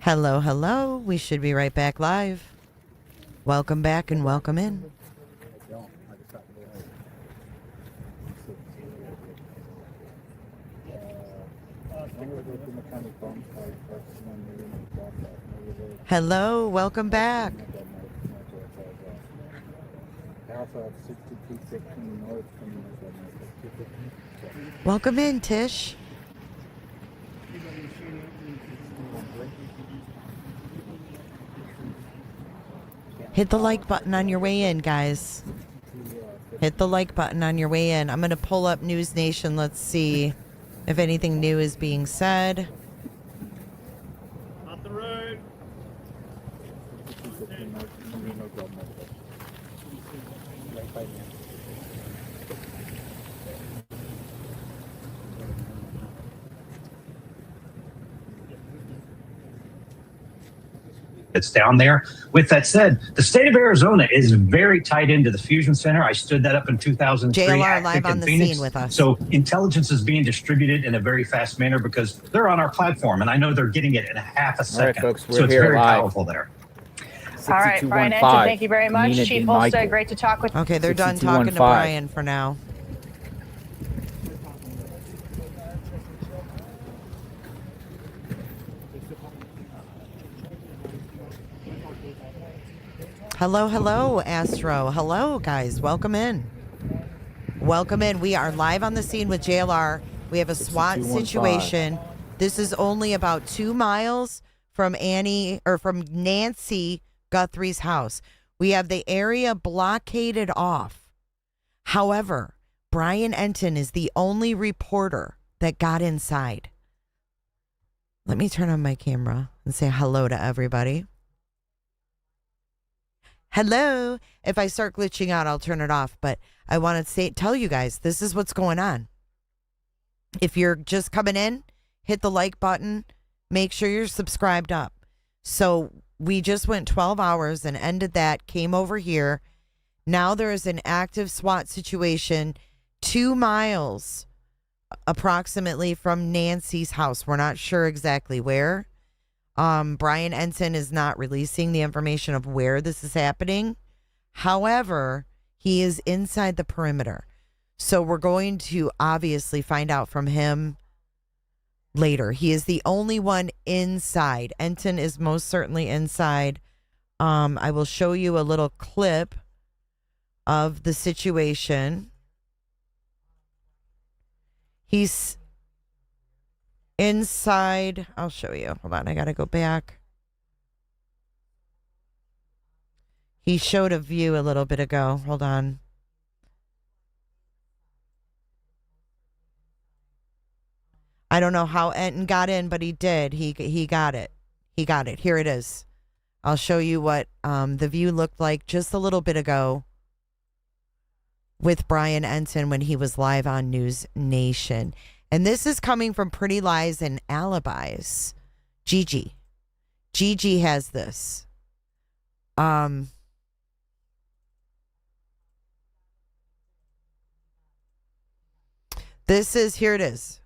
Hello, hello. We should be right back live. Welcome back and welcome in. Hello, welcome back. Welcome in, Tish. Hit the like button on your way in, guys. Hit the like button on your way in. I'm going to pull up News Nation. Let's see if anything new is being said. Off the road. It's down there. With that said, the state of Arizona is very tied into the fusion center. I stood that up in 2003. JLR live on the scene with us. So intelligence is being distributed in a very fast manner because they're on our platform, and I know they're getting it in a half a second. All right, folks, we're so it's here very live. powerful there. All right, Brian Enton, thank you very much. Nina Chief D. Olstad, Michael. great to talk with you. Okay, they're done talking to 6215. Brian for now. Hello, hello, Astro. Hello, guys. Welcome in. Welcome in. We are live on the scene with JLR. We have a SWAT situation. This is only about 2 miles from Nancy Guthrie's house. We have the area blockaded off. However, Brian Enton is the only reporter that got inside. Let me turn on my camera and say hello to everybody. Hello. If I start glitching out, I'll turn it off. But I want to tell you guys, this is what's going on. If you're just coming in, hit the like button. Make sure you're subscribed up. So we just went 12 hours and ended that, came over here. Now there is an active SWAT situation 2 miles approximately from Nancy's house. We're not sure exactly where. Brian Enton is not releasing the information of where this is happening. However, he is inside the perimeter. So we're going to obviously find out from him later. He is the only one inside. Enton is most certainly inside. I will show you a little clip of the situation. He's inside. I'll show you. Hold on. I got to go back. He showed a view a little bit ago. Hold on. I don't know how Enton got in, but he did. He got it. He got it. Here it is. I'll show you what the view looked like just a little bit ago with Brian Enton when he was live on News Nation. And this is coming from Pretty Lies and Alibis. Gigi has this. Here it is.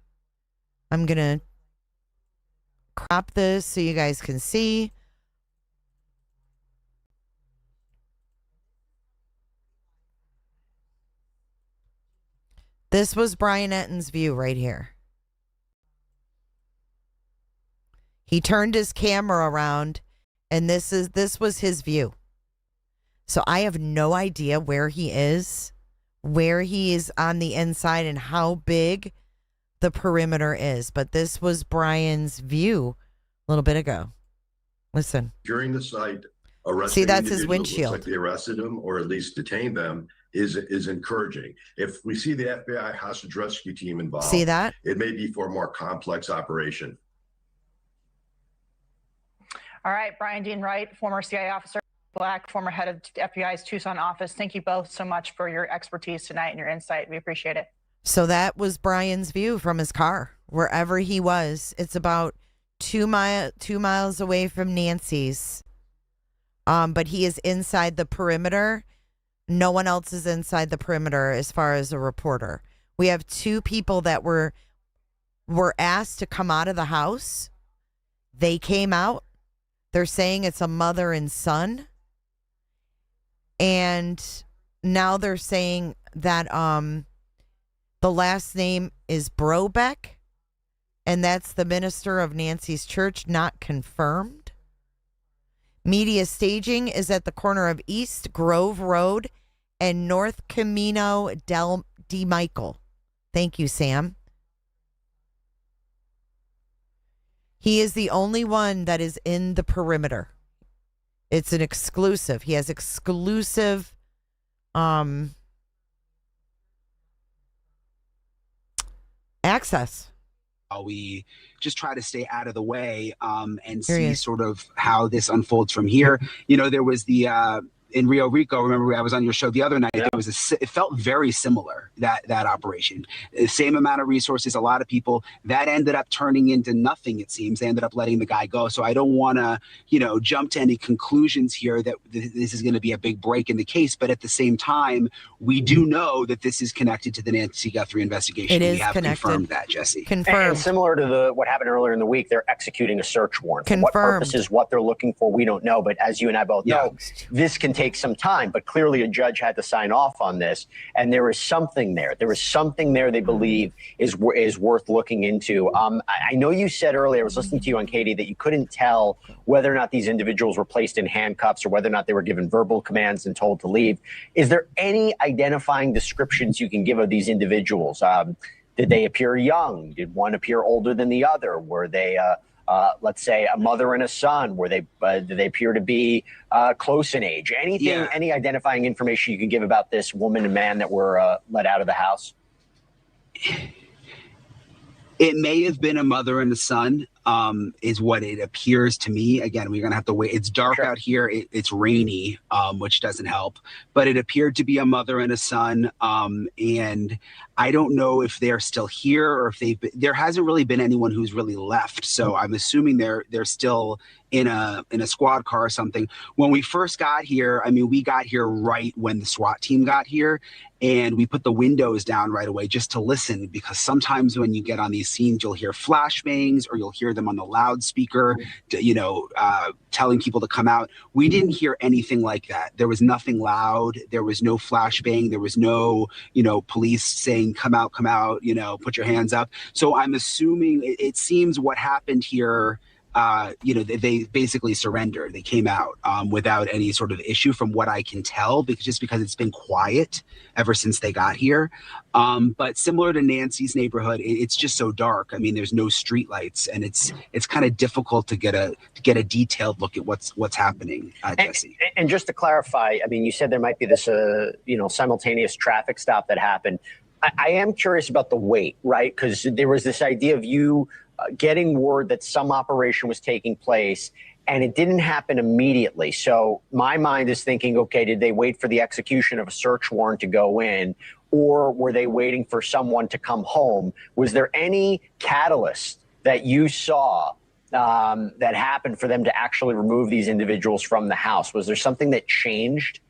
I'm going to crop this so you guys can see. This was Brian Enton's view right here. He turned his camera around, and this was his view. So I have no idea where he is on the inside and how big the perimeter is. But this was Brian's view a little bit ago. Listen. During the site, arresting that's his individuals, windshield. looks like they arrested him or at least detained them is encouraging. If we see the FBI hostage rescue team involved, See that? It may be for a more complex operation. All right, Brian Dean Wright, former CIA officer, Black, former head of FBI's Tucson office. Thank you both so much for your expertise tonight and your insight. We appreciate it. So that was Brian's view from his car, wherever he was. It's about 2 miles away from Nancy's. But he is inside the perimeter. No one else is inside the perimeter as far as a reporter. We have 2 people that were asked to come out of the house. They came out. They're saying it's a mother and son. And now they're saying that the last name is Brobeck, and that's the minister of Nancy's church, not confirmed. Media staging is at the corner of East Grove Road and North Camino del D. Michael. Thank you, Sam. He is the only one that is in the perimeter. It's an exclusive. He has exclusive access. We just try to stay out of the way and see sort of how this unfolds from here. You know, there was the in Rio Rico, remember I was on your show the other night, there was it felt very similar, that operation. The same amount of resources, a lot of people, that ended up turning into nothing, it seems. They ended up letting the guy go. So I don't want to, you know, jump to any conclusions here that this is going to be a big break in the case. But at the same time, we do know that this is connected to the Nancy Guthrie investigation. It is we have connected. confirmed that, Jesse. Confirmed. And similar to what happened earlier in the week, they're executing a search warrant. For Confirmed. what purposes, what they're looking for, we don't know. But as you and I both know, this can take some time. But clearly a judge had to sign off on this. And there is something there. There is something there they believe is worth looking into. I know you said earlier, I was listening to you on Katie, that you couldn't tell whether or not these individuals were placed in handcuffs or whether or not they were given verbal commands and told to leave. Is there any identifying descriptions you can give of these individuals? Did they appear young? Did one appear older than the other? Were they, let's say, a mother and a son? Were they? Did they appear to be close in age? Anything, any identifying information you can give about this woman and man that were let out of the house? It may have been a mother and a son, is what it appears to me. Again, we're going to have to wait. It's dark out here. It's rainy, which doesn't help. But it appeared to be a mother and a son. And I don't know if they're still here or if there hasn't really been anyone who's really left. So I'm assuming they're still in a squad car or something. When we first got here, I mean, we got here right when the SWAT team got here. And we put the windows down right away just to listen, because sometimes when you get on these scenes, you'll hear flashbangs or you'll hear them on the loudspeaker, telling people to come out. We didn't hear anything like that. There was nothing loud. There was no flashbang. There was no, police saying, come out, put your hands up. So I'm assuming it seems what happened here, they basically surrendered. They came out without any sort of issue from what I can tell, because it's been quiet ever since they got here. But similar to Nancy's neighborhood, it's just so dark. I mean, there's no street lights, and it's kind of difficult to get a detailed look at what's happening, Jesse. And just to clarify, I mean, you said there might be this simultaneous traffic stop that happened. I am curious about the wait, right? Because there was this idea of you getting word that some operation was taking place, and it didn't happen immediately. So my mind is thinking, okay, did they wait for the execution of a search warrant to go in, or were they waiting for someone to come home? Was there any catalyst that you saw that happened for them to actually remove these individuals from the house? Was there something that changed?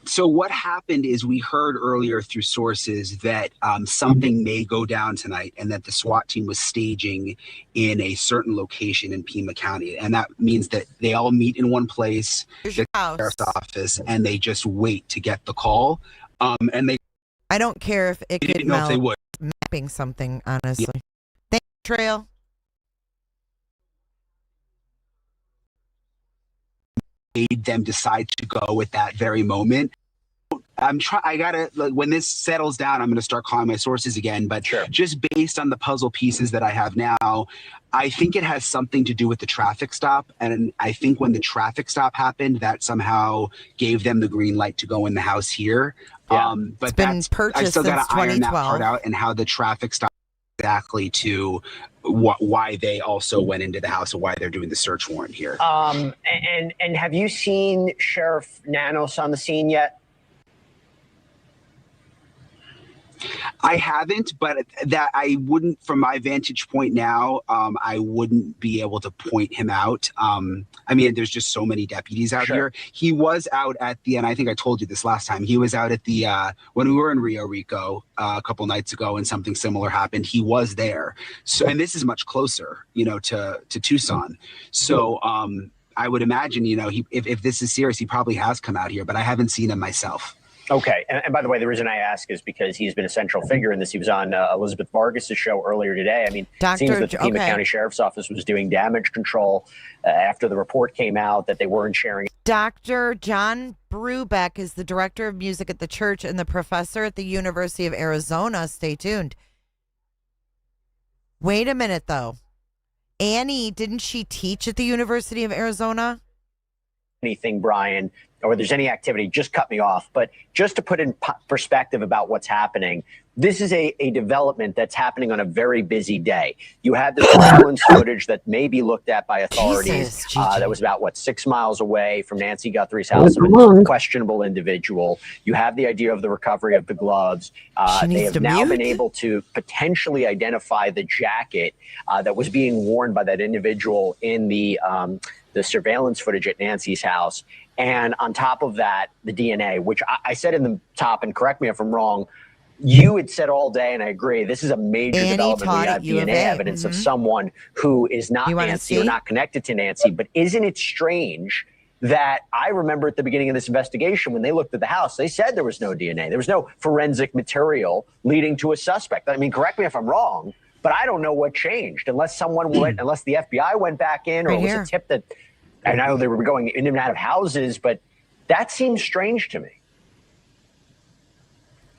So what happened is we heard earlier through sources that something may go down tonight, and that the SWAT team was staging in a certain location in Pima County. And that means that they all meet in one place, the sheriff's office, and they just wait to get the call. I don't care if it could know if they would. Mapping something, honestly. Yeah. Thank you, Trail. Made them decide to go at that very moment. When this settles down, I'm going to start calling my sources again, but just based on the puzzle pieces that I have now, I think it has something to do with the traffic stop. And I think when the traffic stop happened, that somehow gave them the green light to go in the house here. Yeah. But it's been purchased I still got to iron that 2012. part out, and how the traffic stop exactly to why they also went into the house and why they're doing the search warrant here. And have you seen Sheriff Nanos on the scene yet? I haven't, but that I wouldn't, from my vantage point now, I wouldn't be able to point him out. I mean, there's just so many deputies out here. He was out at the, and I think I told you this last time, he was out at the, when we were in Rio Rico a couple nights ago and something similar happened, he was there. So, and this is much closer, you know, to Tucson. So, I would imagine, you know, if this is serious, he probably has come out here, but I haven't seen him myself. Okay. And by the way, the reason I ask is because he's been a central figure in this. He was on Elizabeth Vargas's show earlier today. I mean, it seems that the Pima County Sheriff's Office was doing damage control after the report came out that they weren't sharing. Dr. John Brubeck is the director of music at the church and the professor at the University of Arizona. Stay tuned. Wait a minute, though. Annie, didn't she teach at the University of Arizona? Anything, Brian, or there's any activity, just cut me off. But just to put in perspective about what's happening, this is a development that's happening on a very busy day. You had the surveillance footage that may be looked at by authorities that was about, 6 miles away from Nancy Guthrie's house, of a questionable individual. You have the idea of the recovery of the gloves. They have now been able to potentially identify the jacket that was being worn by that individual in the surveillance footage at Nancy's house. And on top of that, the DNA, which I said in the top, and correct me if I'm wrong, you had said all day, and I agree, this is a major development. We have DNA evidence of someone who is not Nancy or not connected to Nancy. But isn't it strange that I remember at the beginning of this investigation, when they looked at the house, they said there was no DNA. There was no forensic material leading to a suspect. I mean, correct me if I'm wrong, but I don't know what changed unless someone went, unless the FBI went back in, or it was a tip that, I know they were going in and out of houses, but that seems strange to me.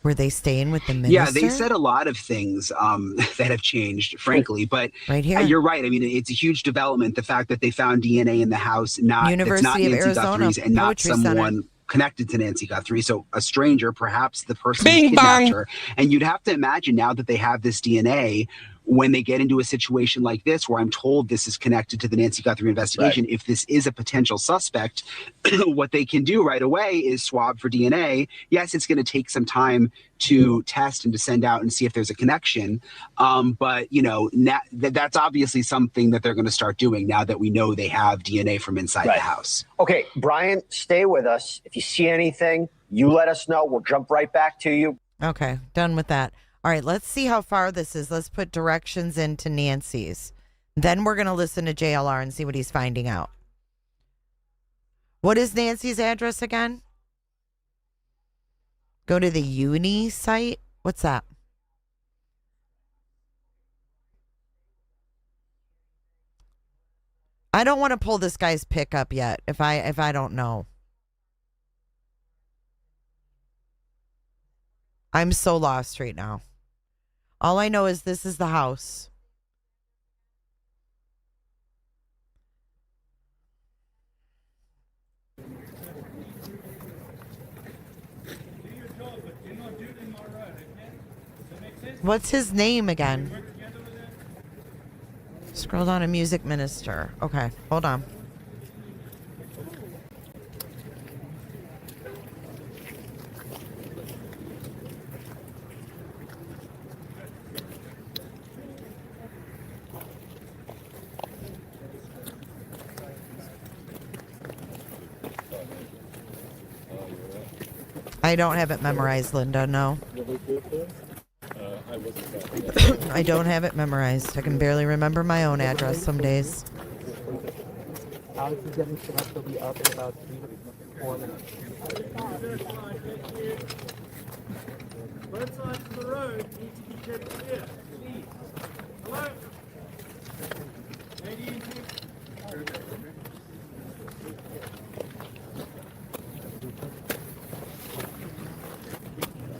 Were they staying with the minister? Yeah, they said a lot of things that have changed, frankly. But you're right. I mean, it's a huge development. The fact that they found DNA in the house, it's not Nancy Guthrie's and not someone connected to Nancy Guthrie. So a stranger, perhaps the person who kidnapped her. And you'd have to imagine now that they have this DNA, when they get into a situation like this, where I'm told this is connected to the Nancy Guthrie investigation, if this is a potential suspect, what they can do right away is swab for DNA. Yes, it's going to take some time to test and to send out and see if there's a connection. But, you know, that's obviously something that they're going to start doing now that we know they have DNA from inside the house. Okay, Brian, stay with us. If you see anything, you let us know. We'll jump right back to you. Okay, done with that. All right, let's see how far this is. Let's put directions into Nancy's. Then we're going to listen to JLR and see what he's finding out. What is Nancy's address again? Go to the uni site. What's that? I don't want to pull this guy's pickup yet if I don't know. I'm so lost right now. All I know is this is the house. What's his name again? Scroll down to music minister. Okay, hold on. I don't have it memorized, Linda, no. I don't have it memorized. I can barely remember my own address some days. Alex is getting set up. He'll be up in about 3 to 4 minutes. Both sides of the road need to be kept clear, please. Hello?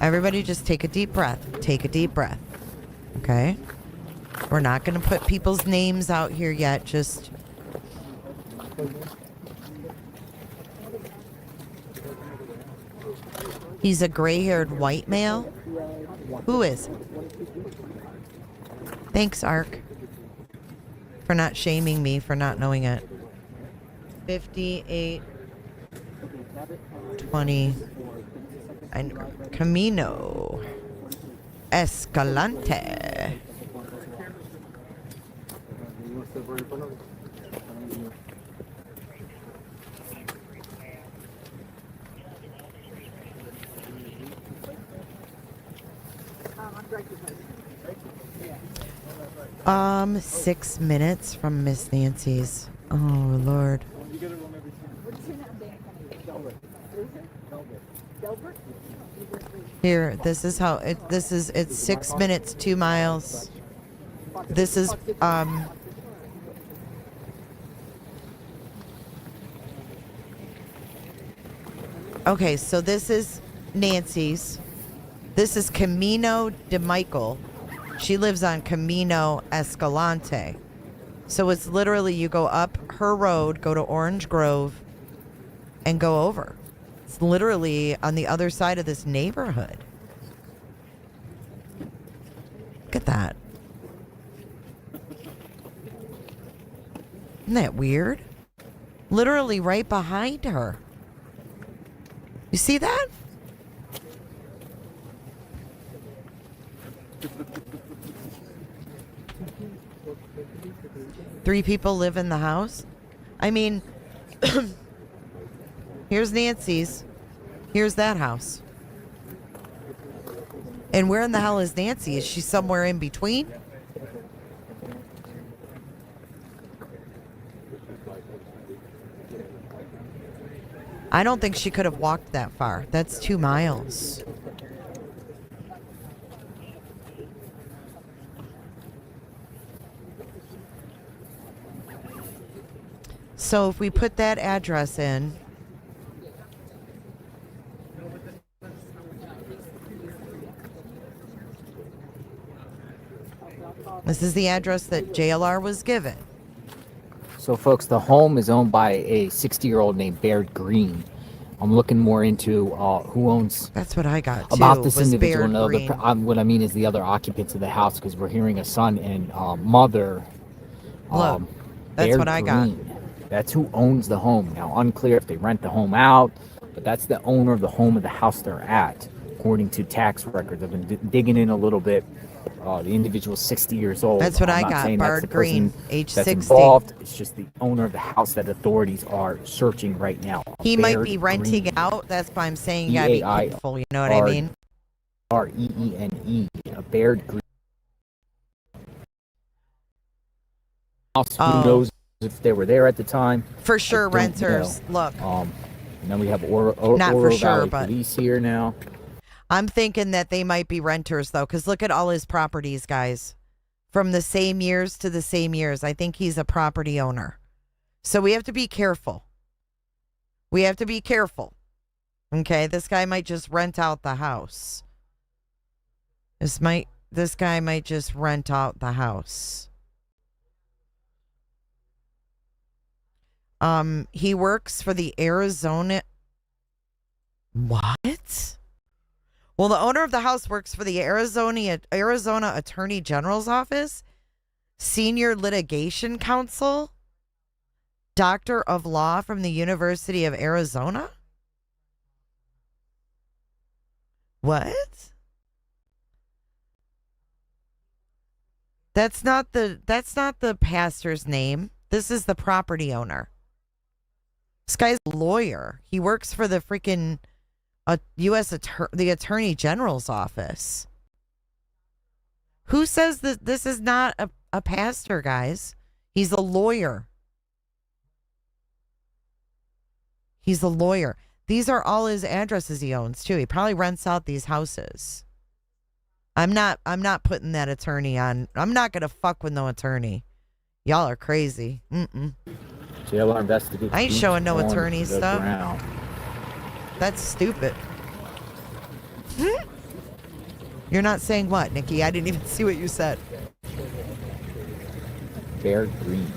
Everybody just take a deep breath. Take a deep breath. Okay? We're not going to put people's names out here yet. Just... He's a gray-haired white male? Who is? Thanks, Ark, for not shaming me for not knowing it. 5820 Camino Escalante. Um, 6 minutes from Miss Nancy's. Oh, Lord. Here, this is how it, it's 6 minutes, 2 miles. This is, okay, so this is Nancy's. This is Camino de Michael. She lives on Camino Escalante. So it's literally you go up her road, go to Orange Grove, and go over. It's literally on the other side of this neighborhood. Look at that. Isn't that weird? Literally right behind her. You see that? Three people live in the house. I mean, here's Nancy's. Here's that house. And where in the hell is Nancy? Is she somewhere in between? I don't think she could have walked that far. That's 2 miles. So if we put that address in, this is the address that JLR was given. So, folks, the home is owned by a 60-year-old named Baird Green. I'm looking more into who owns. That's what I got too. About this was individual. Baird Green. What I mean is the other occupants of the house, because we're hearing a son and mother. Look, that's Baird what I got. Green. That's who owns the home. Now, unclear if they rent the home out, but that's the owner of the home of the house they're at, according to tax records. I've been digging in a little bit. The individual's 60 years old. That's what I'm I not got. saying that's the Baird Green, person age that's 60. Involved. It's just the owner of the house that authorities are searching right now. He might Baird be renting Green. out. That's why I'm saying you gotta be careful. You know what I mean? Reene, a Baird Green. House, Oh. who knows if they were there at the time? For sure, I don't renters. know. Look, And then we have Not for Oro sure, Valley but- Police here now. I'm thinking that they might be renters though, because look at all his properties, guys. From the same years to the same years. I think he's a property owner. So we have to be careful. We have to be careful. Okay, this guy might just rent out the house. This guy might just rent out the house. He works for the Arizona. What? Well, the owner of the house works for the Arizona Attorney General's office, senior litigation counsel, doctor of law from the University of Arizona. What? That's not the pastor's name. This is the property owner. This guy's a lawyer. He works for the freaking the Attorney General's office. Who says that this is not a pastor, guys? He's a lawyer. He's a lawyer. These are all his addresses he owns too. He probably rents out these houses. I'm not putting that attorney on. I'm not gonna fuck with no attorney. Y'all are crazy. JLR Investigates. I ain't showing no on attorney the stuff. ground. That's stupid. You're not saying what, Nikki? I didn't even see what you said. Baird Green.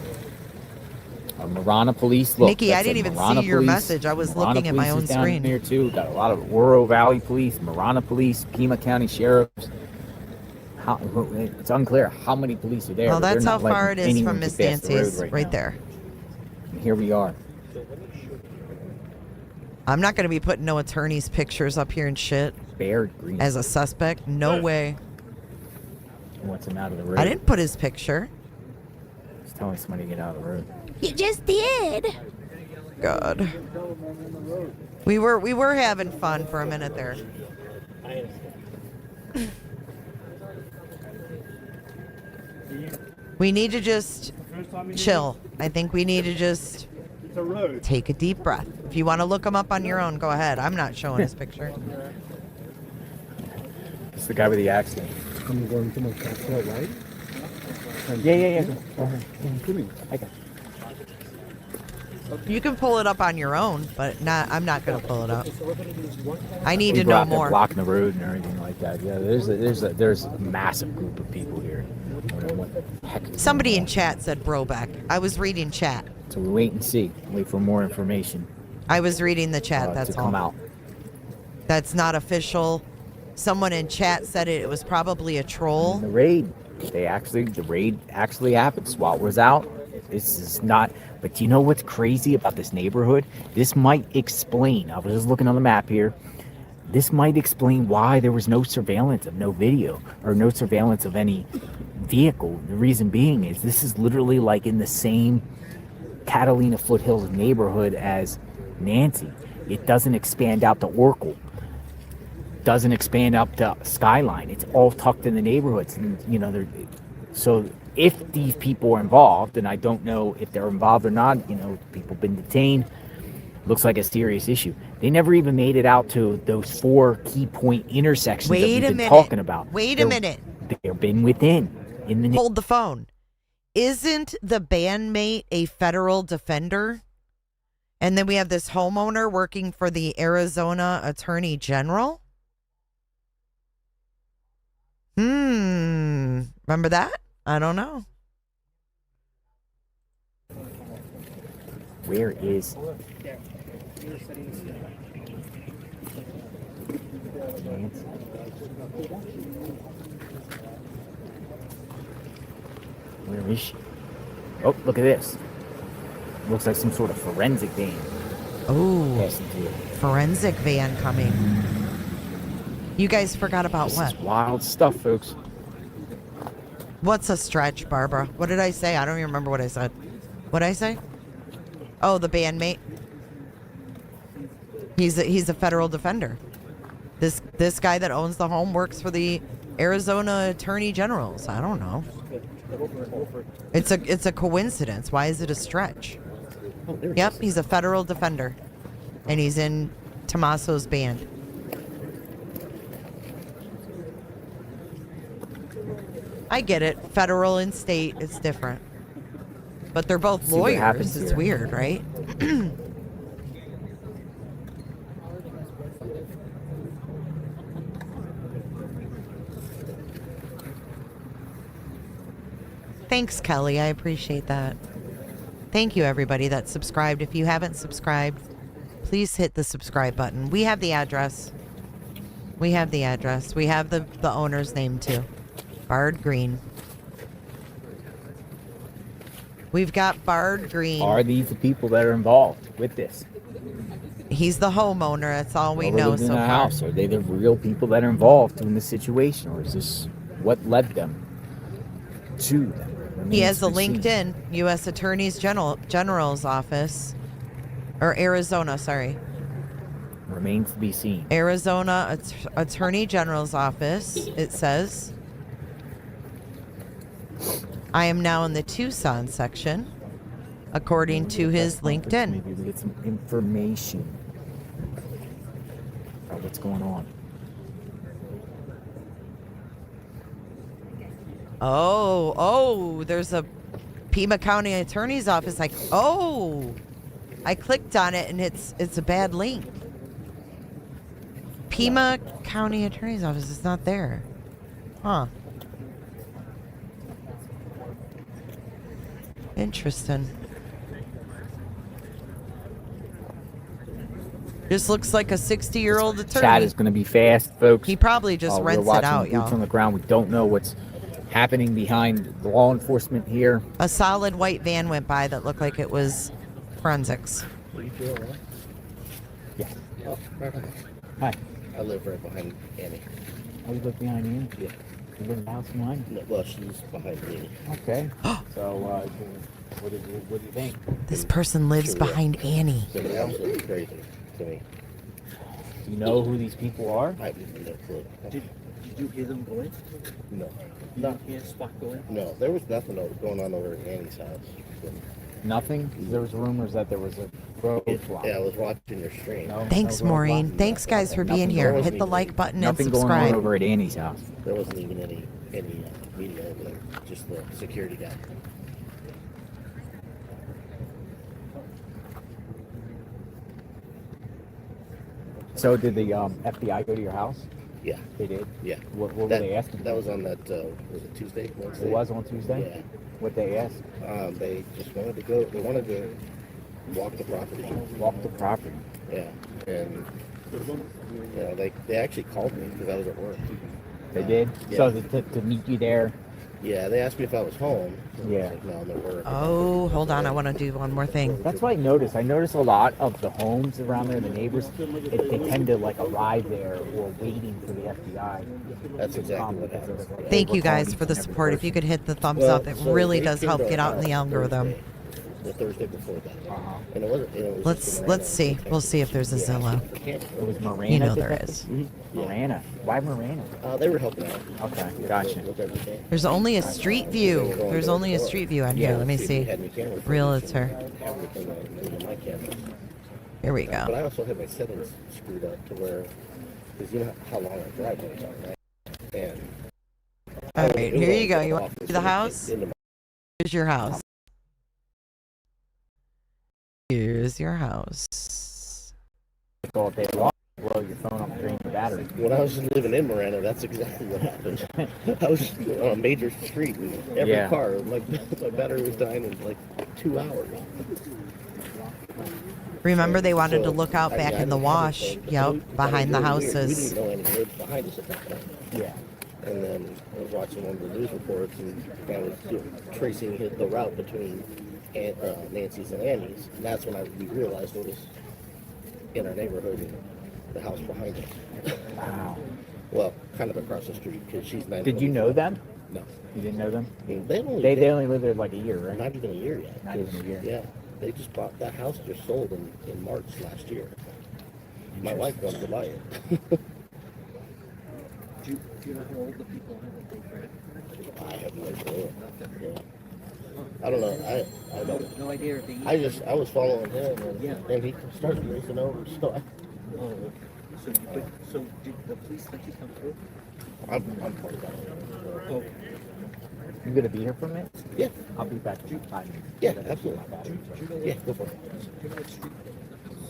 Marana Police. Look, Nikki, I that's didn't it. even Marana see your Police. message. I was Marana looking at my Police own is down screen. Here too. Got a lot of Oro Valley Police, Marana Police, Pima County Sheriffs. It's unclear how many police are there. Well, but they're that's how not far it letting is anyone from Miss get past the road Nancy's, right now. there. And here we are. I'm not going to be putting no attorney's pictures up here and shit Baird Green. as a suspect. No way. He wants him out of the road. I didn't put his picture. He's telling somebody to get out of the road. You just did. God. We were having fun for a minute there. We need to just chill. I think we need to just take a deep breath. If you want to look him up on your own, go ahead. I'm not showing his picture. It's the guy with the accident. I'm going to my car, right? Yeah. Go ahead. I got You can pull it up on your own, but I'm not going to pull it up. I need to People know out there more. blocking the road and everything like that. Yeah, there's a massive group of people here. What the heck is Somebody going in chat said Brobeck. I was reading chat. on? So we wait and see. Wait for more information. I was reading the chat, that's to all. come out. That's not official. Someone in chat said it was probably a troll. The raid. The raid actually happened. SWAT was out. This is not. But do you know what's crazy about this neighborhood? This might explain. I was just looking on the map here. This might explain why there was no surveillance of no video or no surveillance of any vehicle. The reason being is this is literally like in the same Catalina Foothills neighborhood as Nancy. It doesn't expand out to Oracle. Doesn't expand up to Skyline. It's all tucked in the neighborhoods. And, you know, so if these people are involved, and I don't know if they're involved or not, you know, people been detained. Looks like a serious issue. They never even made it out to those 4 key point intersections that we've been talking about. Wait a minute. They've been within. Hold the phone. Isn't the bandmate a federal defender? And then we have this homeowner working for the Arizona Attorney General? Remember that? I don't know. Where is... Where is she? Oh, look at this. Looks like some sort of forensic van. Oh, forensic van coming. You guys forgot about this what? Is wild stuff, folks. What's a stretch, Barbara? What did I say? I don't even remember what I said. What did I say? Oh, the bandmate. He's a federal defender. This guy that owns the home works for the Arizona Attorney Generals. I don't know. It's a coincidence. Why is it a stretch? Yep, he's a federal defender, and he's in Tommaso's band. I get it. Federal and state, it's different. But they're both lawyers. It's weird, right? Thanks, Kelly. I appreciate that. Thank you, everybody that subscribed. If you haven't subscribed, please hit the subscribe button. We have the address. We have the address. We have the owner's name, too. Bard Green. We've got Bard Green. Are these the people that are involved with this? He's the homeowner. That's all we know so far. House. Are they the real people that are involved in this situation, or is this what led them to them? He has a LinkedIn, U.S. Attorney's General's office, or Arizona, sorry. Remains to be seen. Arizona Attorney General's office, it says. I am now in the Tucson section, according to his LinkedIn. Maybe we get some information about what's going on. Oh, there's a Pima County Attorney's office. I clicked on it and it's a bad link. Pima County Attorney's office is not there. Huh. Interesting. Just looks like a 60-year-old attorney. Chat is going to be fast, folks. He probably just rents it out, y'all. Boots on the ground. We don't know what's happening behind the law enforcement here. A solid white van went by that looked like it was forensics. Yeah. Oh, Hi. I live right behind Annie. Oh, you live behind Annie? Yeah. You live in the house behind? No, well, she's behind me. Okay. So, what do you think? This person lives Surreal. behind Annie. It's absolutely crazy to me. Do you know who these people are? I have no clue. Did you hear them going? No. You didn't hear SWAT going? No, there was nothing going on over at Annie's house. Nothing? There was rumors that there was a roadblock. Yeah, I was watching your stream. No, Thanks, no Maureen. roadblock. Thanks, guys, for being Nothing here. going- Hit the like button and Nothing going on subscribe. over at Annie's house. There wasn't even any media over there, just the security guy. So did the FBI go to your house? Yeah, They did? yeah. What were That- they asking? That was on that, was it Tuesday, Wednesday? It was on Tuesday? Yeah. What they asked? They just wanted to go, they wanted to walk the property. Walk the property. Yeah, and, you know, they actually called me because I was at work. They did? Yeah. So to meet you there? Yeah, they asked me if I was home. I Yeah. was like, no, I'm at work. Oh, hold on. I want to do one more thing. That's what I noticed. I noticed a lot of the homes around there, the neighbors, they tend to like arrive there or waiting for the FBI. That's exactly what happened. Thank you guys for the support. If you could hit the thumbs up, it So really they does came help to get our out in the house algorithm. The Thursday before that. Uh-huh. And it wasn't, it was just a Let's see. random We'll see if there's a text. Zillow. I can't- It was Marana. You know did there that? is. Marana. Why Marana? They were helping out. Okay, gotcha. With everything. There's only a street view. There's only a street view on here. Let me If you see. had any camera footage, Realtor. everything on my camera. Here we But go. I also had my settings screwed up to where, because you know how long our driveways are, right? And All right, here you go. You want to see the house? into Here's your house. Here's your house. So if they blow your phone up, drain your battery. When I was living in Marana, that's exactly what happened. I was on a major street, and every Yeah. car, my battery was dying in like 2 hours. Remember, they wanted to So, look out I back mean, I in the didn't have wash. anything, but Yep, we- behind the it was weird. houses. We didn't know any roads behind us at that point. Yeah. And then I was watching one of the news reports, and I was tracing the route between Nancy's and Annie's. And that's when we realized it was in our neighborhood and the house behind us. Wow. Well, kind of across the street, because she's 9. Did you know them? No. You didn't know them? They only, They only lived there like a year, right? not even a year yet. Not even a 'cause, year. Yeah, they just bought that house. Just sold in March last year. My wife wanted to buy it. Do you know how old the people are? I have no clue. Yeah. I don't know. I don't. No idea if they I was following him, and, Yeah. and he started racing over. So Oh, okay. So did the police let you come through? I'm part of that. So, Oh, You gonna be here for a minute? yeah, I'll be back in 5 minutes. yeah, absolutely. Yeah, go for it.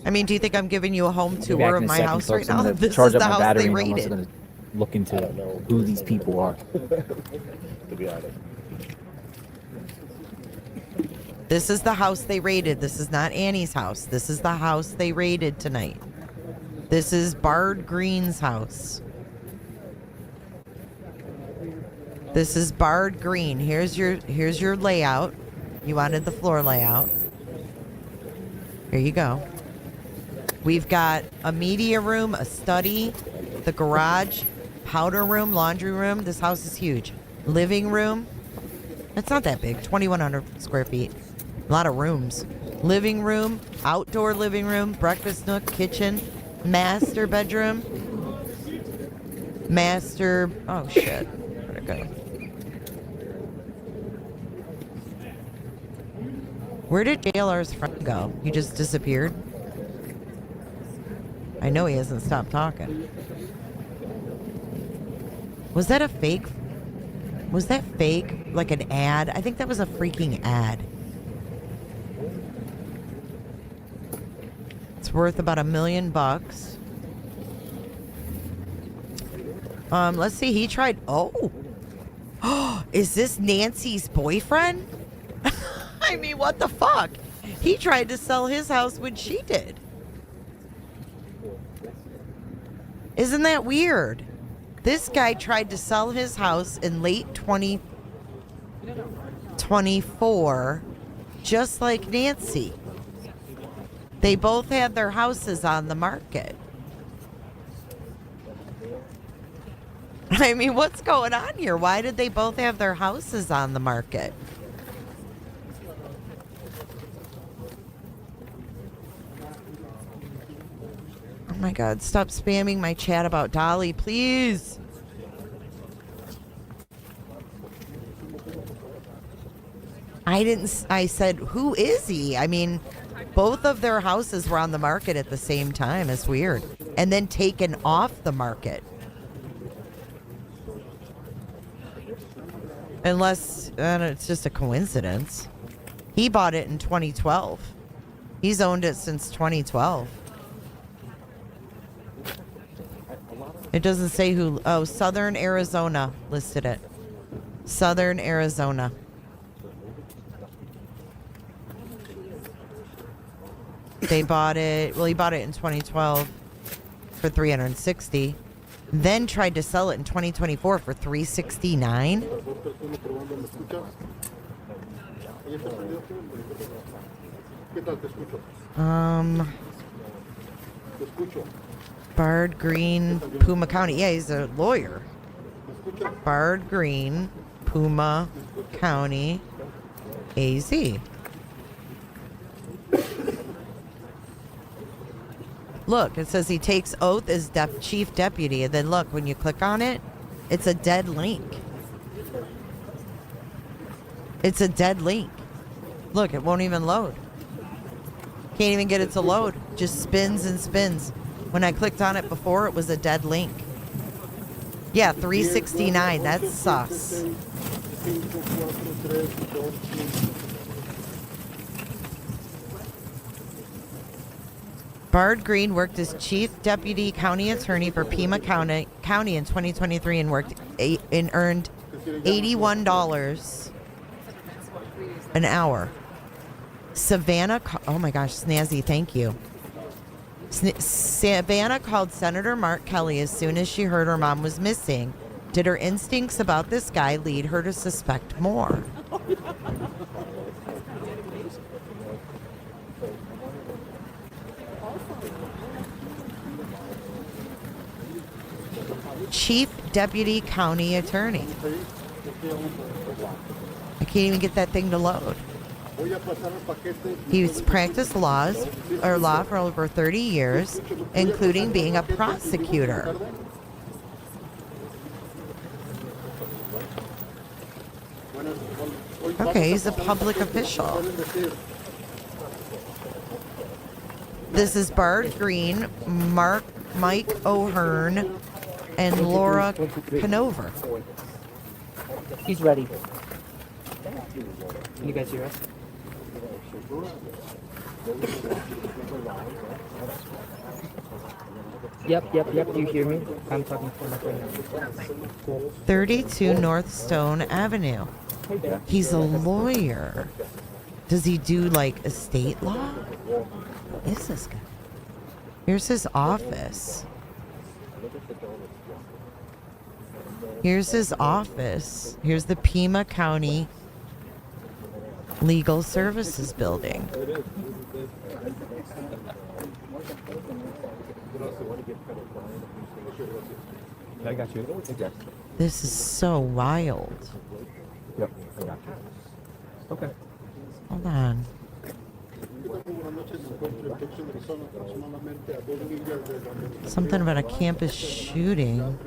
I mean, do you think I'm giving you a home I'll be back tour in of a my second, house folks. right I'm now? gonna This charge is up the my house battery they and I'm also raided. gonna look into I don't know who these people are. To be honest. This is the house they raided. This is not Annie's house. This is the house they raided tonight. This is Bard Green's house. This is Bard Green. Here's your layout. You wanted the floor layout. Here you go. We've got a media room, a study, the garage, powder room, laundry room. This house is huge. Living room. It's not that big. 2,100 square feet. A lot of rooms. Living room, outdoor living room, breakfast nook, kitchen, master bedroom. Oh shit. Where'd it go? Where did JLR's friend go? He just disappeared. I know he hasn't stopped talking. Was that a fake? Was that fake? Like an ad? I think that was a freaking ad. It's worth about $1 million. Let's see. He tried. Oh, is this Nancy's boyfriend? I mean, what the fuck? He tried to sell his house when she did. Isn't that weird? This guy tried to sell his house in late 2024, just like Nancy. They both had their houses on the market. I mean, what's going on here? Why did they both have their houses on the market? Oh my God, stop spamming my chat about Dolly, please. I said, who is he? I mean, both of their houses were on the market at the same time. It's weird. And then taken off the market. Unless it's just a coincidence. He bought it in 2012. He's owned it since 2012. It doesn't say who. Oh, Southern Arizona listed it. Southern Arizona. They bought it. Well, he bought it in 2012 for $360. Then tried to sell it in 2024 for $369. Bard Green, Puma County. Yeah, he's a lawyer. Bard Green, Puma County, AZ. Look, it says he takes oath as chief deputy. And then look, when you click on it, it's a dead link. It's a dead link. Look, it won't even load. Can't even get it to load. Just spins and spins. When I clicked on it before, it was a dead link. Yeah, 369. That's sus. Bard Green worked as chief deputy county attorney for Pima County in 2023 and earned $81 an hour. Savannah, oh my gosh, Snazzy, thank you. Savannah called Senator Mark Kelly as soon as she heard her mom was missing. Did her instincts about this guy lead her to suspect more? Chief Deputy County Attorney. I can't even get that thing to load. He's practiced law for over 30 years, including being a prosecutor. Okay, he's a public official. This is Bard Green, Mike O'Hearn, and Laura Canover. He's ready. Can you guys hear us? Yep. Do you hear me? I'm talking for my friend. 32 North Stone Avenue. He's a lawyer. Does he do like estate law? What is this guy? Here's his office. Here's his office. Here's the Pima County Legal Services Building. I got you. This is so wild. Yep, I got you. Okay. Hold on. Something about a campus shooting.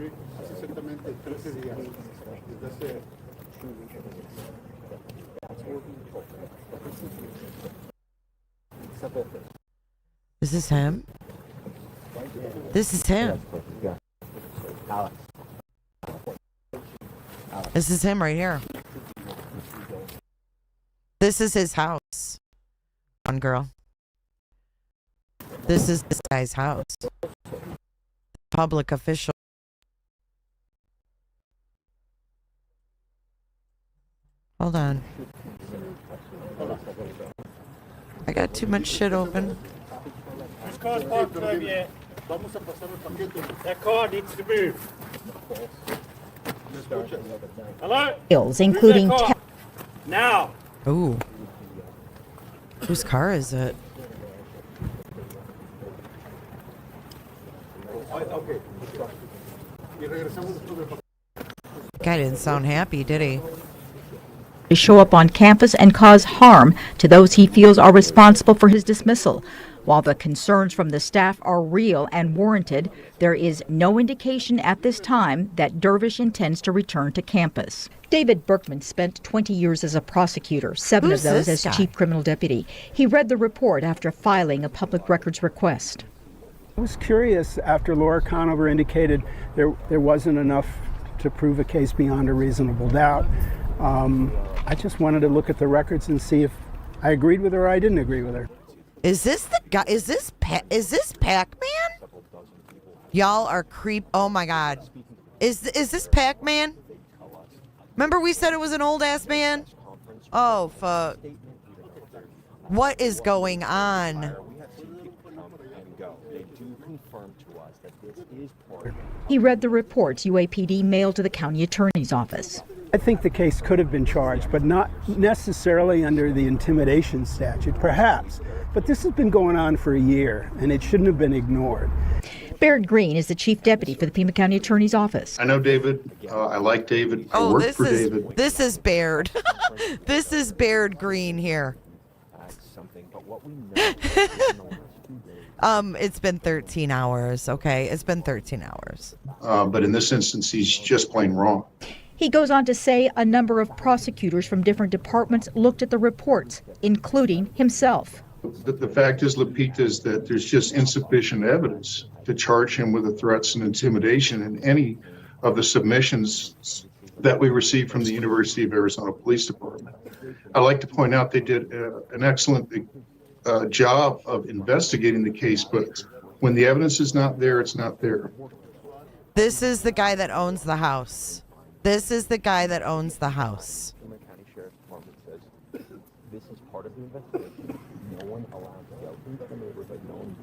Is this him? This is him. This is him right here. This is his house. One girl. This is this guy's house. Public official. Hold on. I got too much shit open. This car's parked over here. That car needs to move. Hello? Including now. Ooh. Whose car is it? Guy didn't sound happy, did he? To show up on campus and cause harm to those he feels are responsible for his dismissal. While the concerns from the staff are real and warranted, there is no indication at this time that Dervish intends to return to campus. David Berkman spent 20 years as a prosecutor, 7 Who's of those this as guy? chief criminal deputy. He read the report after filing a public records request. I was curious after Laura Conover indicated there wasn't enough to prove a case beyond a reasonable doubt. I just wanted to look at the records and see if I agreed with her or I didn't agree with her. Is this the guy? Is this Pac-Man? Y'all are creep. Oh my God. Is this Pac-Man? Remember we said it was an old ass man? Oh fuck. What is going on? He read the reports UAPD mailed to the county attorney's office. I think the case could have been charged, but not necessarily under the intimidation statute, perhaps. But this has been going on for a year, and it shouldn't have been ignored. Baird Green is the chief deputy for the Pima County Attorney's Office. I know David. I like David. I Oh, work for David. this is Baird. This is Baird Green here. It's been 13 hours, okay? It's been 13 hours. But in this instance, he's just plain wrong. He goes on to say a number of prosecutors from different departments looked at the reports, including himself. The fact is, Lupita, is that there's just insufficient evidence to charge him with the threats and intimidation in any of the submissions that we received from the University of Arizona Police Department. I'd like to point out they did an excellent job of investigating the case, but when the evidence is not there, it's not there. This is the guy that owns the house. This is the guy that owns the house. County Sheriff's Department says this is part of the investigation. No one allowed to go into the neighborhood. No one.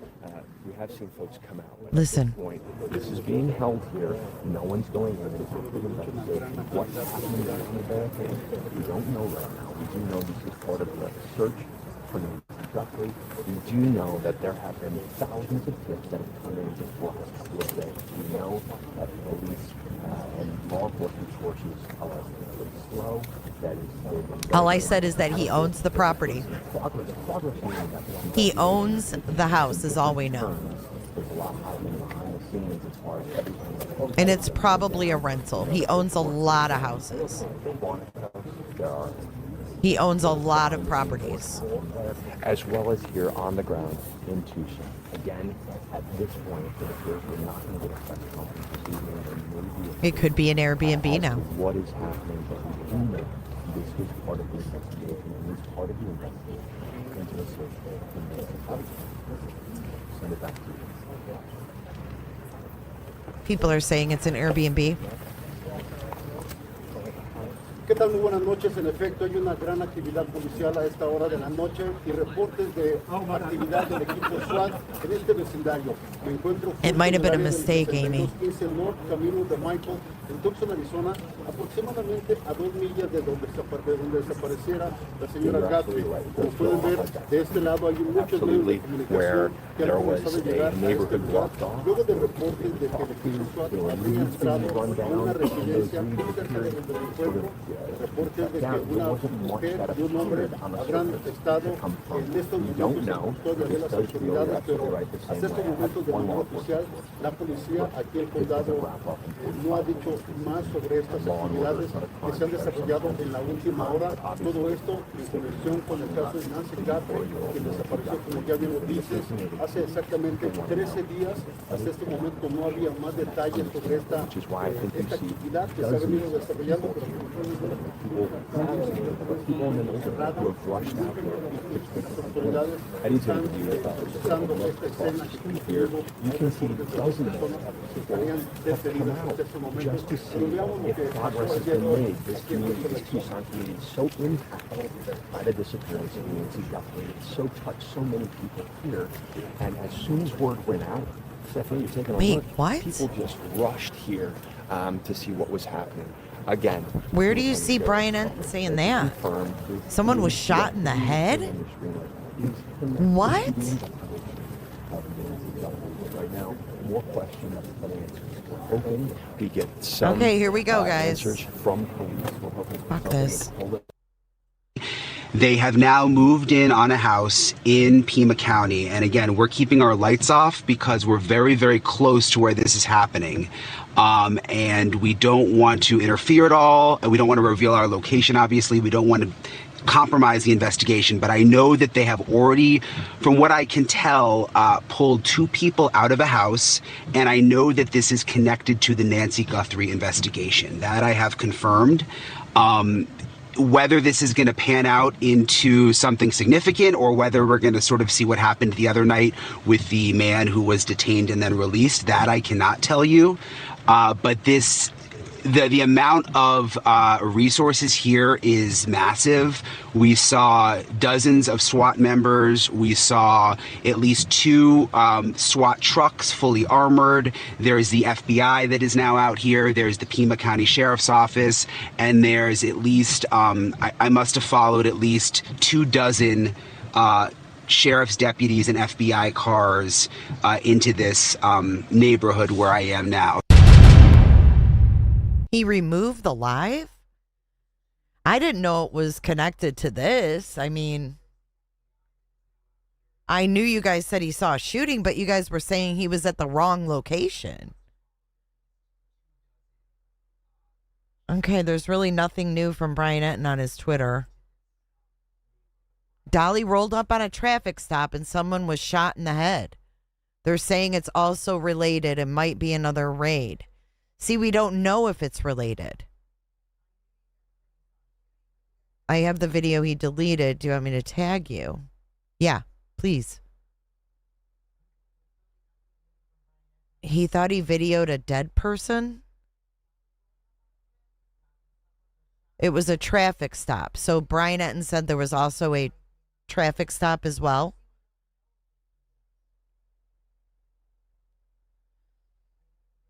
We have seen folks come out. Listen. This is being held here. No one's going in. It's a big investigation. What's happening on the barricade? We don't know right now. We do know this is part of the search for Nancy Guthrie. We do know that there have been thousands of tips that have come in just the last couple of days. We know that police and law enforcement sources are really slow. All I said is that he owns the property. He owns the house is all we know. And it's probably a rental. He owns a lot of houses. He owns a lot of properties. As well as here on the ground in Tucson. Again, at this point, it appears we're not going to get a press conference this evening. It could be an Airbnb now. What is happening, but we do know this was part of the investigation, and it's part of the investigation into the search for Nancy Guthrie. Send it back to you. People are saying it's an Airbnb. ¿Qué tal? Muy buenas noches. En efecto, hay una gran actividad policial a esta hora de la noche y reportes de actividad del equipo SWAT en este vecindario. Me encuentro It might have been a mistake, Amy. 15 North, camino de Michael, en Tucson, Arizona, aproximadamente a 2 millas de donde desapareciera la señora Guthrie. Como pueden ver, de este lado hay muchos medios de comunicación que han comenzado a llegar a este lugar. Luego de reportes de que el equipo SWAT había entrado a una residencia cerca de donde me encuentro. Reportes de que una mujer y un hombre habrán estado en estos momentos en custodia de las autoridades, pero hasta estos momentos de manera oficial, la policía aquí en el condado no ha dicho más sobre estas actividades que se han desarrollado en la última hora. Todo esto en conexión con el caso de Nancy Guthrie, que desapareció, como ya bien lo dices, hace exactamente 13 días. Hasta este momento no había más detalles sobre esta actividad que se ha venido desarrollando, pero You can see dozens of just to see if progress has been made. This community, this Tucson community, is so impacted by the disappearance of Nancy Guthrie. It's so touched so many people here. And as soon as word went out, Stephanie, you're taking a look. What? People just rushed here to see what was happening. Again, where do you see Brian Enton saying that? Someone was shot in the head? What? Right now, more questions than answers. Okay, we get some. Okay, here we go, guys. Answers from police. We're hoping for Fuck something this. to pull it. They have now moved in on a house in Pima County. And again, we're keeping our lights off because we're very, very close to where this is happening. And we don't want to interfere at all. We don't want to reveal our location, obviously. We don't want to compromise the investigation. But I know that they have already, from what I can tell, pulled 2 people out of a house. And I know that this is connected to the Nancy Guthrie investigation. That I have confirmed. Whether this is going to pan out into something significant or whether we're going to sort of see what happened the other night with the man who was detained and then released, that I cannot tell you. But the amount of resources here is massive. We saw dozens of SWAT members. We saw at least 2 SWAT trucks fully armored. There's the FBI that is now out here. There's the Pima County Sheriff's Office. And there's at least, I must have followed at least 24 sheriff's deputies and FBI cars into this neighborhood where I am now. He removed the live? I didn't know it was connected to this. I mean, I knew you guys said he saw a shooting, but you guys were saying he was at the wrong location. Okay, there's really nothing new from Brian Etten on his Twitter. Dolly rolled up on a traffic stop and someone was shot in the head. They're saying it's also related and might be another raid. See, we don't know if it's related. I have the video he deleted. Do you want me to tag you? Yeah, please. He thought he videoed a dead person? It was a traffic stop. So Brian Etten said there was also a traffic stop as well.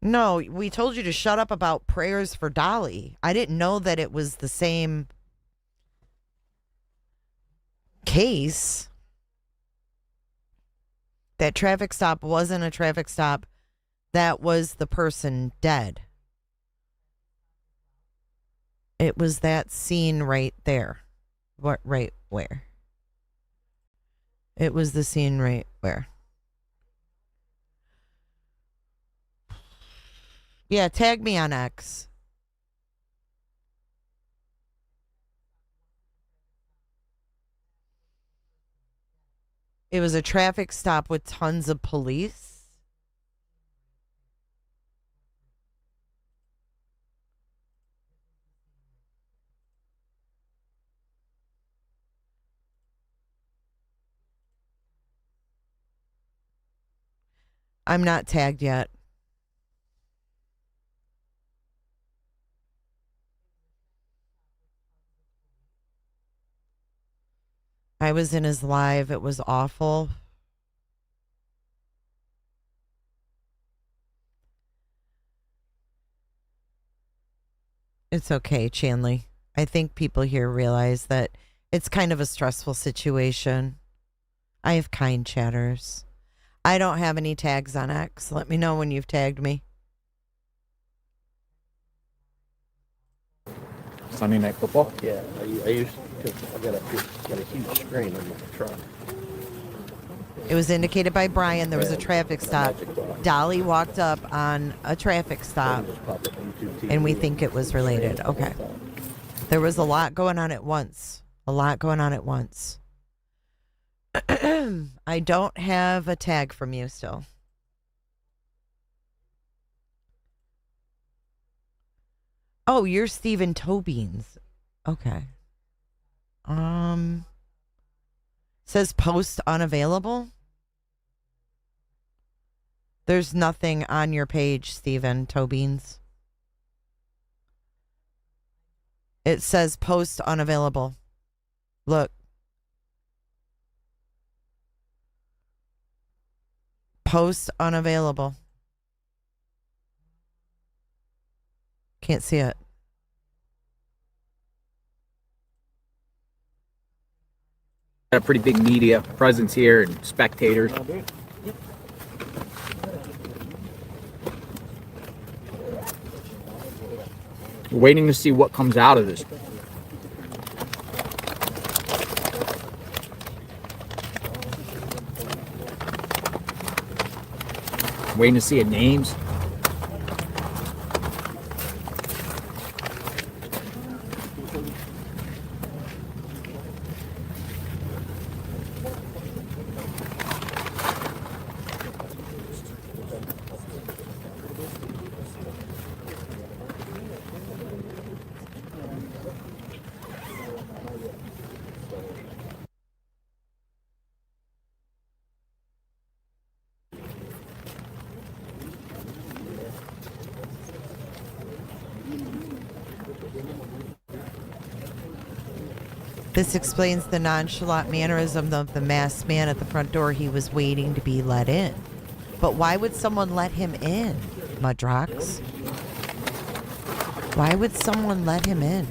No, we told you to shut up about prayers for Dolly. I didn't know that it was the same case. That traffic stop wasn't a traffic stop. That was the person dead. It was that scene right there. What, right where? It was the scene right where? Yeah, tag me on X. It was a traffic stop with tons of police. I'm not tagged yet. I was in his live. It was awful. It's okay, Chanley. I think people here realize that it's kind of a stressful situation. I have kind chatters. I don't have any tags on X. Let me know when you've tagged me. Sunday Night Football? Yeah, I used to, I got a huge screen on my truck. It was indicated by Brian there was a traffic stop. Dolly walked up on a traffic stop, and we think it was related. Okay. There was a lot going on at once. A lot going on at once. I don't have a tag from you still. Oh, you're Stephen Tobeans. Okay. Says post unavailable. There's nothing on your page, Stephen Tobeans. It says post unavailable. Look. Post unavailable. Can't see it. Got a pretty big media presence here and spectators. We're waiting to see what comes out of this. Waiting to see names. This explains the nonchalant mannerism of the masked man at the front door. He was waiting to be let in. But why would someone let him in, Mudrox? Why would someone let him in?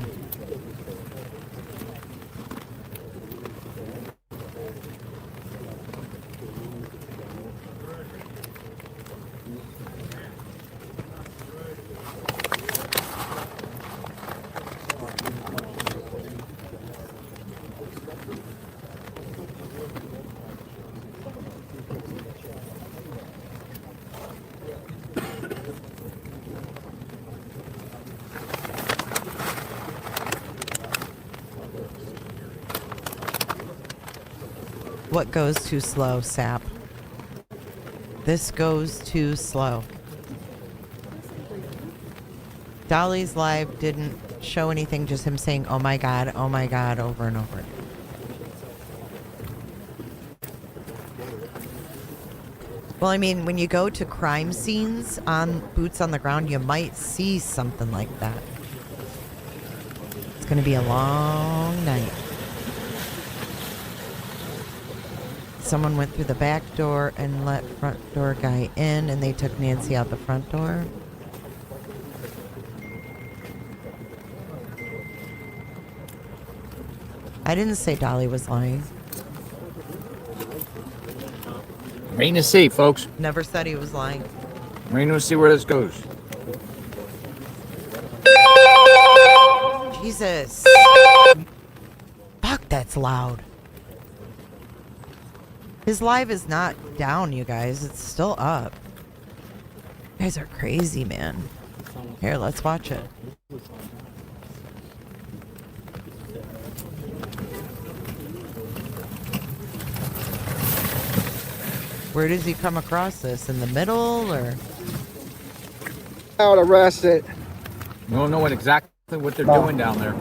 What goes too slow, Sap? This goes too slow. Dolly's live didn't show anything, just him saying, oh my God, over and over. Well, I mean, when you go to crime scenes on boots on the ground, you might see something like that. It's going to be a long night. Someone went through the back door and let front door guy in, and they took Nancy out the front door. I didn't say Dolly was lying. Waiting to see, folks. Never said he was lying. Waiting to see where this goes. Jesus. Fuck, that's loud. His live is not down, you guys. It's still up. You guys are crazy, man. Here, let's watch it. Where does he come across this? In the middle, or? Out arrested. We don't know exactly what they're doing down there.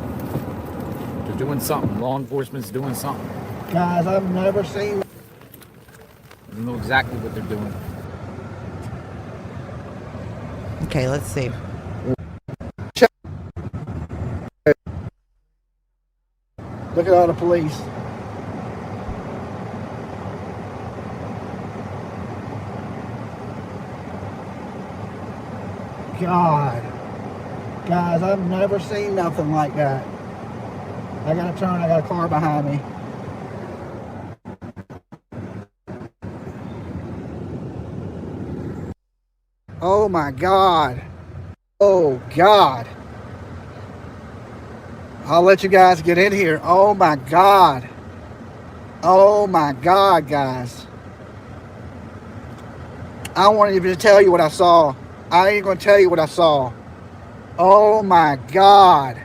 They're doing something. Law enforcement's doing something. Guys, I've never seen. I don't know exactly what they're doing. Okay, let's see. Look at all the police. God. Guys, I've never seen nothing like that. I gotta turn, I got a car behind me. Oh my God. Oh God. I'll let you guys get in here. Oh my God. Oh my God, guys. I don't want even to tell you what I saw. I ain't gonna tell you what I saw. Oh my God.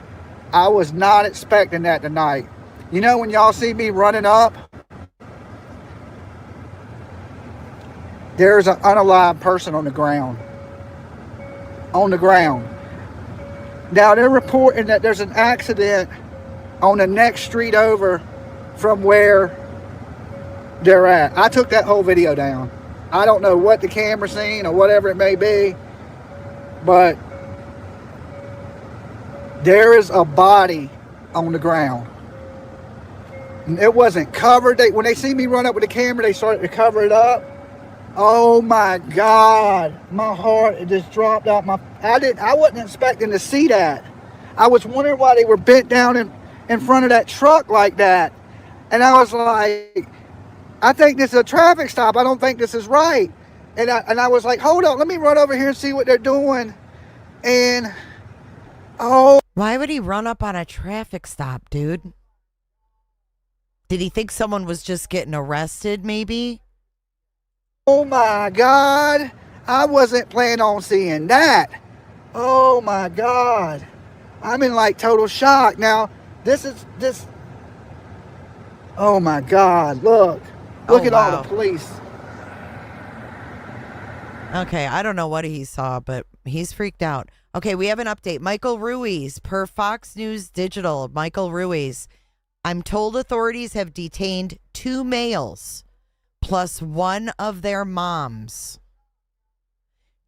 I was not expecting that tonight. You know when y'all see me running up, there's an unalive person on the ground. On the ground. Now they're reporting that there's an accident on the next street over from where they're at. I took that whole video down. I don't know what the camera seen or whatever it may be, but there is a body on the ground. And it wasn't covered. When they see me run up with the camera, they started to cover it up. Oh my God, my heart, it just dropped out I wasn't expecting to see that. I was wondering why they were bent down in front of that truck like that. And I was like, I think this is a traffic stop. I don't think this is right. And I was like, hold on, let me run over here and see what they're doing. And Oh. Why would he run up on a traffic stop, dude? Did he think someone was just getting arrested, maybe? Oh my God. I wasn't planning on seeing that. Oh my God. I'm in like total shock. Now, this. Oh my God. Look at all the police. Okay, I don't know what he saw, but he's freaked out. Okay, we have an update. Michael Ruiz, per Fox News Digital, Michael Ruiz. I'm told authorities have detained 2 males plus one of their moms.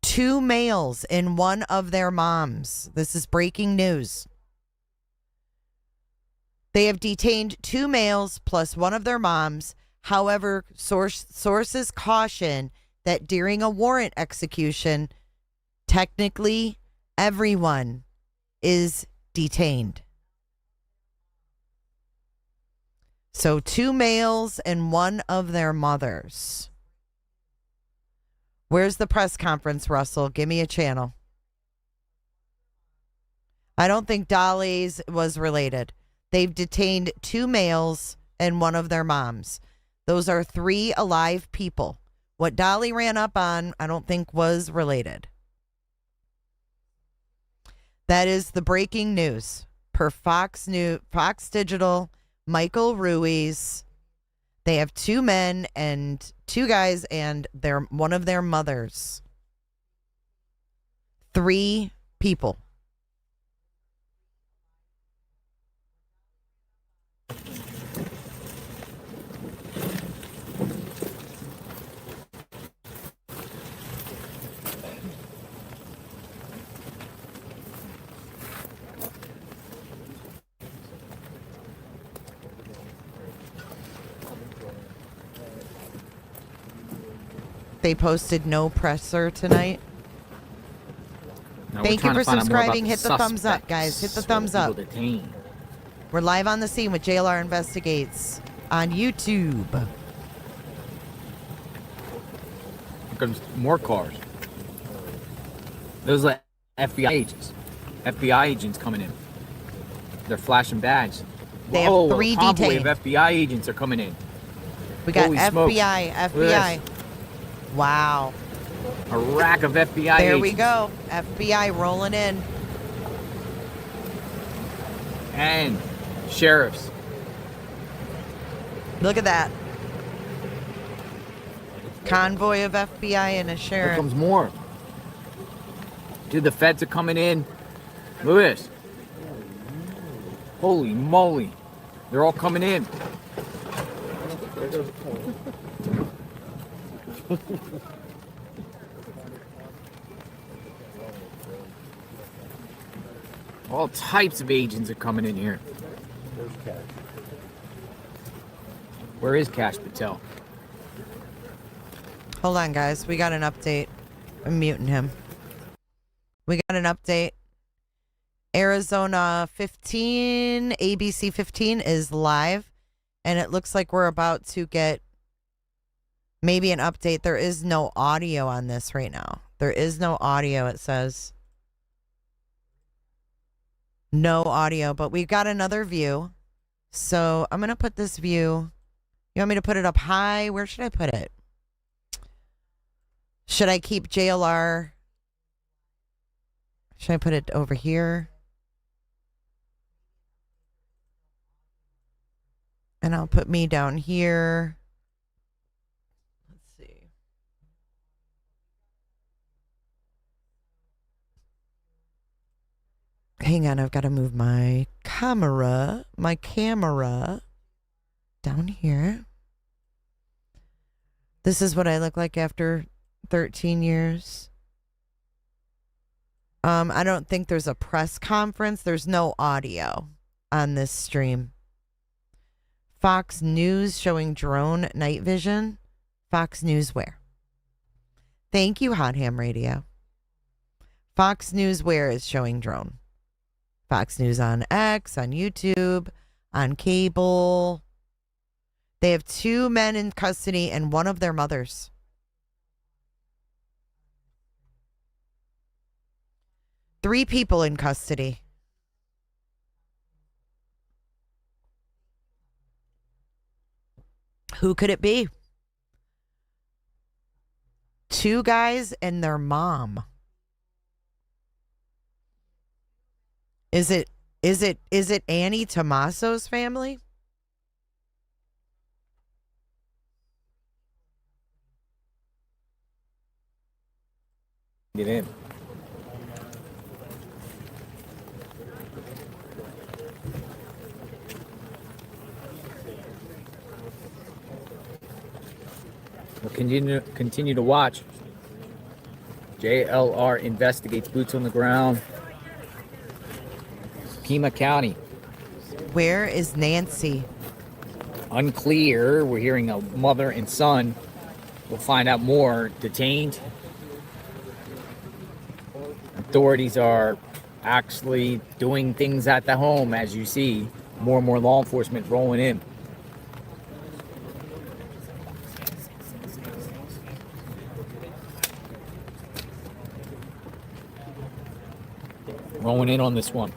2 males and one of their moms. This is breaking news. They have detained 2 males plus one of their moms. However, sources caution that during a warrant execution, technically everyone is detained. So 2 males and one of their mothers. Where's the press conference, Russell? Give me a channel. I don't think Dolly's was related. They've detained 2 males and one of their moms. Those are 3 alive people. What Dolly ran up on, I don't think was related. That is the breaking news per Fox Digital, Michael Ruiz. They have 2 men and 2 guys and one of their mothers. 3 people. They posted no presser tonight. Now Thank you for subscribing. Hit the thumbs up, guys. Hit the thumbs up. We're live on the scene with JLR Investigates on YouTube. Here comes more cars. Those are FBI agents. FBI agents coming in. They're flashing badges. They have 3 a convoy detained. of FBI agents are coming in. We got Holy smokes. FBI. Wow. A rack of FBI There agents. we go. FBI rolling in. And sheriffs. Look at that. Convoy of FBI and a Here sheriff. comes more. Dude, the feds are coming in. Look at this. Holy moly. They're all coming in. All types of agents are coming in here. Where is Cash Patel? Hold on, guys. We got an update. I'm muting him. We got an update. Arizona 15, ABC 15 is live. And it looks like we're about to get maybe an update. There is no audio on this right now. There is no audio, it says. No audio, but we've got another view. So I'm going to put this view. You want me to put it up high? Where should I put it? Should I keep JLR? Should I put it over here? And I'll put me down here. Let's see. Hang on, I've got to move my camera down here. This is what I look like after 13 years. I don't think there's a press conference. There's no audio on this stream. Fox News showing drone night vision. Fox News where? Thank you, Hot Ham Radio. Fox News where is showing drone? Fox News on X, on YouTube, on cable. They have 2 men in custody and one of their mothers. Three people in custody. Who could it be? 2 guys and their mom. Is it Annie Tommaso's family? Get in. We'll continue to watch. JLR Investigates, boots on the ground. Pima County. Where is Nancy? Unclear. We're hearing a mother and son. We'll find out more. Detained. Authorities are actually doing things at the home, as you see. More and more law enforcement rolling in. Rolling in on this one.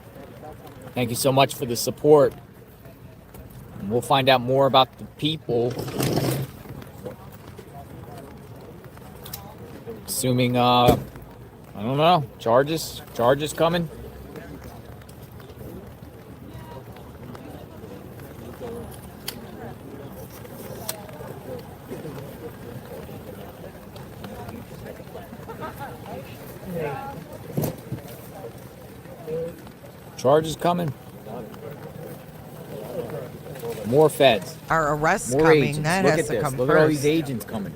Thank you so much for the support. And we'll find out more about the people. Assuming, I don't know, charges coming. Charges coming. More feds. Our arrests More coming. agents. That Look has at to this. come Look first. at all these agents coming.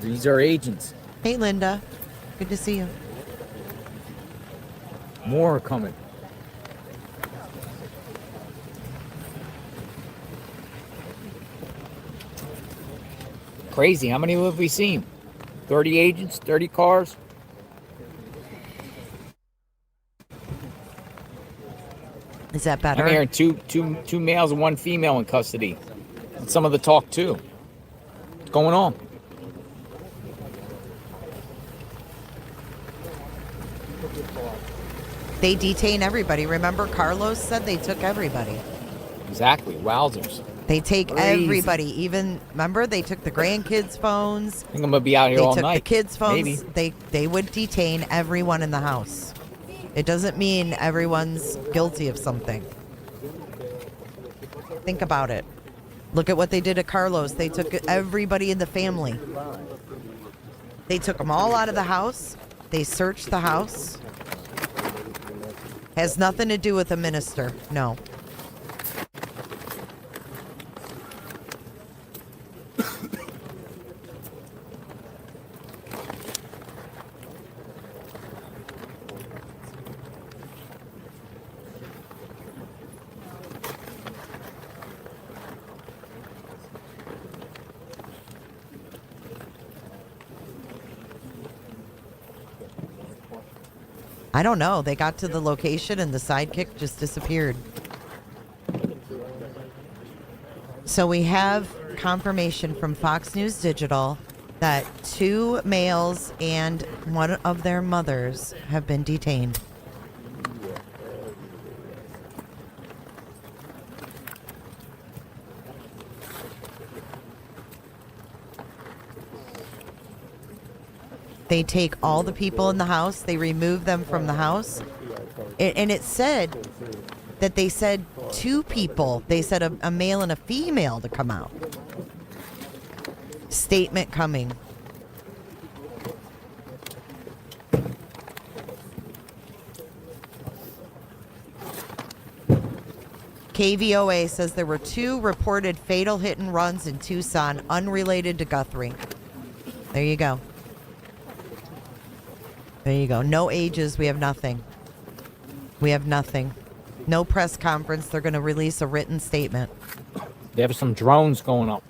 These are agents. Hey, Linda. Good to see you. More are coming. Crazy. How many have we seen? 30 agents, 30 cars. Is that better? I'm hearing two males and 1 female in custody. And some of the talk too. What's going on? They detain everybody. Remember, Carlos said they took everybody. Exactly. Wowzers. They take Crazy. everybody. Even, remember, they took the grandkids' phones. I think I'm gonna be out here all They night. took the kids' phones. Maybe. They would detain everyone in the house. It doesn't mean everyone's guilty of something. Think about it. Look at what they did to Carlos. They took everybody in the family. They took them all out of the house. They searched the house. Has nothing to do with the minister. No. I don't know. They got to the location and the sidekick just disappeared. So we have confirmation from Fox News Digital that 2 males and 1 of their mothers have been detained. They take all the people in the house. They remove them from the house. And it said that they said 2 people. They said a male and a female to come out. Statement coming. KVOA says there were 2 reported fatal hit and runs in Tucson unrelated to Guthrie. There you go. There you go. No ages. We have nothing. We have nothing. No press conference. They're going to release a written statement. They have some drones going up.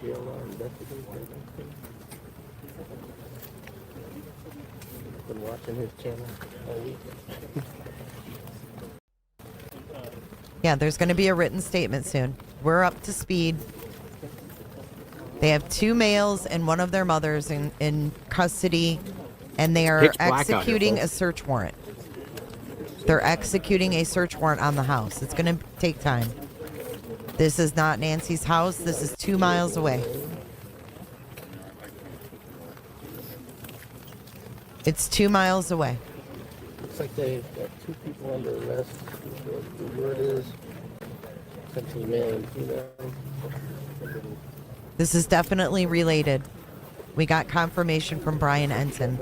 JLR Investigates. Been watching his channel all week. Yeah, there's going to be a written statement soon. We're up to speed. They have 2 males and 1 of their mothers in custody, and they are Pitch black out here, executing a folks. search warrant. They're executing a search warrant on the house. It's going to take time. This is not Nancy's house. This is 2 miles away. It's 2 miles away. Looks like they've got 2 people under arrest. The word is essentially male and female. This is definitely related. We got confirmation from Brian Ensign.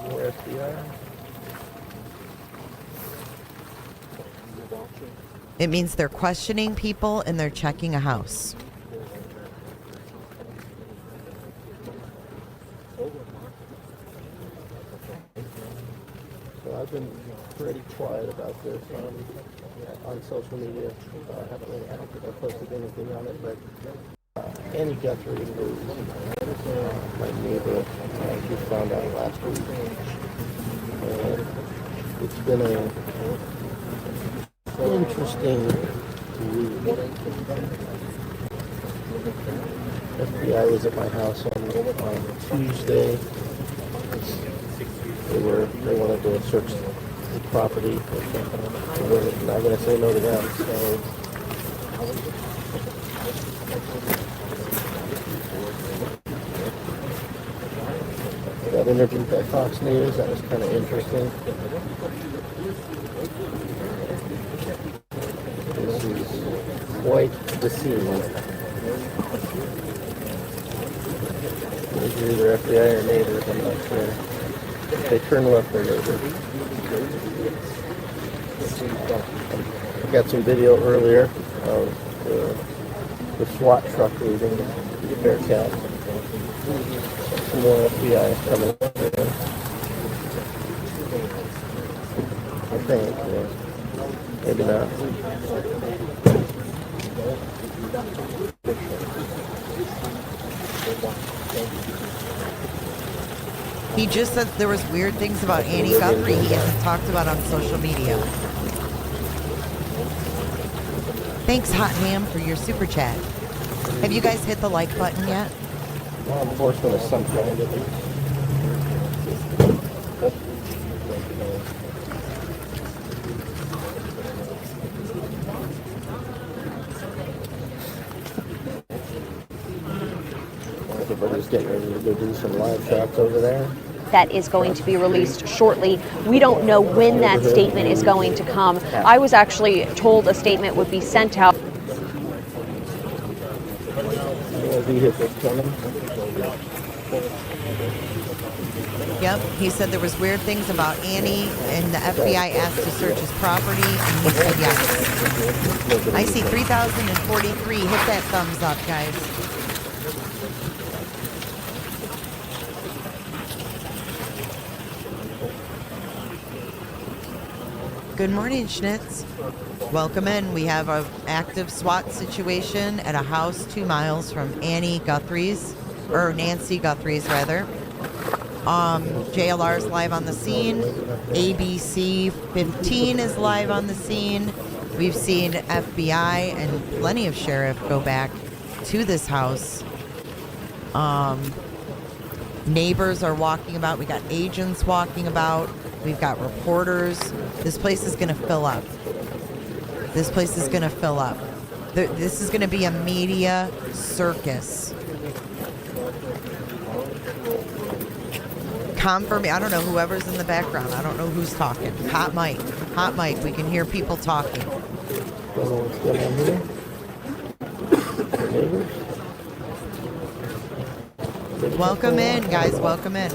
More FBI. It means they're questioning people and they're checking a house. So I've been pretty quiet about this on social media. I don't think I posted anything on it, but Heidi Guthrie, who's my neighbor, she found out last week. And it's been an interesting week. FBI was at my house on Tuesday. They wanted to search the property. We're not going to say no to them. So I got interviewed by Fox News. That was kind of interesting. This is quite the scene. They're either FBI or neighbors, I'm not sure. If they turn left, they're neighbors. I got some video earlier of the SWAT truck leaving the Bearcat. Some more FBI coming in. I think, yeah. Maybe not. He just said there was weird things about Annie Guthrie he hasn't talked about on social media. Thanks, Hot Ham, for your super chat. Have you guys hit the like button yet? Law enforcement is some kind of everybody's getting ready to go do some live shots over there. That is going to be released shortly. We don't know when that statement is going to come. I was actually told a statement would be sent out. Yep, he said there was weird things about Annie, and the FBI asked to search his property, and he said yes. I see 3,043. Hit that thumbs up, guys. Good morning, Schnitz. Welcome in. We have an active SWAT situation at a house 2 miles from Annie Guthrie's, or Nancy Guthrie's, rather. JLR is live on the scene. ABC 15 is live on the scene. We've seen FBI and plenty of sheriff go back to this house. Neighbors are walking about. We got agents walking about. We've got reporters. This place is going to fill up. This place is going to fill up. This is going to be a media circus. I don't know whoever's in the background. I don't know who's talking. Hot mic. Hot mic. We can hear people talking. Welcome in, guys. Welcome in.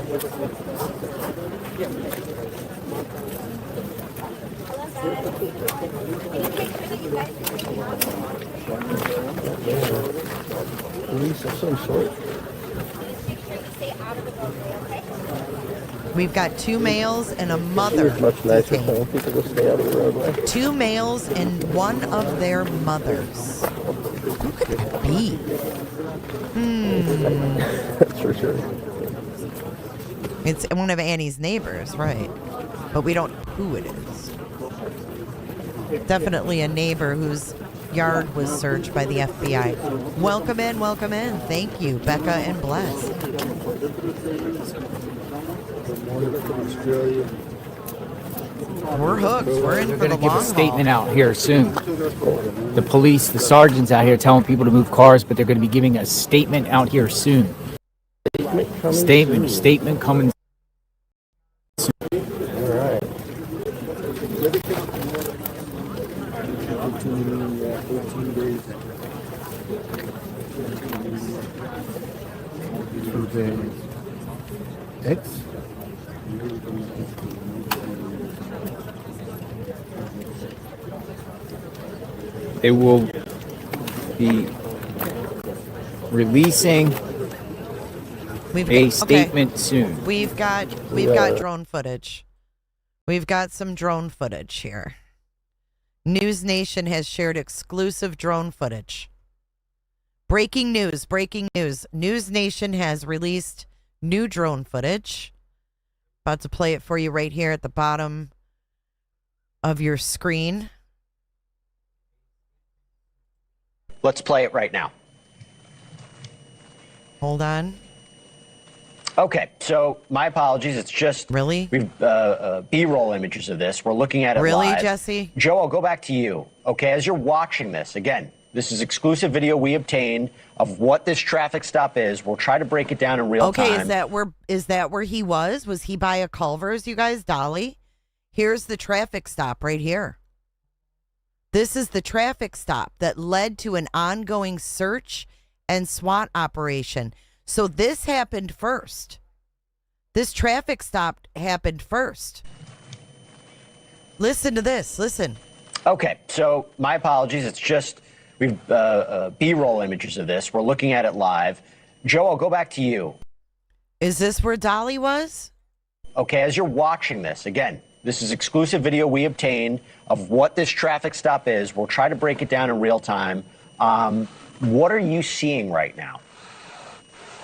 Police of some sort. We've got 2 males and a mother. It's much nicer telling people to stay out of the roadway. 2 males and one of their mothers. Who could that be? That's for sure. It's one of Annie's neighbors, right? But we don't know who it is. Definitely a neighbor who's yard was searched by the FBI. Welcome in, welcome in. Thank you, Becca and Bless. We're hooked. We're in They're for going the to give a long statement haul. out here soon. The police, the sergeants out here telling people to move cars, but they're going to be giving a statement out here soon. Statement coming soon. All right. X? They will be releasing a statement soon. We've got drone footage. We've got some drone footage here. News Nation has shared exclusive drone footage. Breaking news, breaking news. News Nation has released new drone footage. About to play it for you right here at the bottom of your screen. Let's play it right now. Hold on. Okay, so my apologies. It's just we've B-roll images of this. We're looking at it Really, live. Jesse? Joe, I'll go back to you. Okay, as you're watching this, again, this is exclusive video we obtained of what this traffic stop is. We'll try to break it down in real time. Okay, is that where he was? Was he by a Culver's, you guys? Dolly? Here's the traffic stop right here. This is the traffic stop that led to an ongoing search and SWAT operation. So this happened first. This traffic stop happened first. Listen to this. Listen. Okay, so my apologies. It's just we've B-roll images of this. We're looking at it live. Joe, I'll go back to you. Is this where Dolly was? Okay, as you're watching this, again, this is exclusive video we obtained of what this traffic stop is. We'll try to break it down in real time. What are you seeing right now?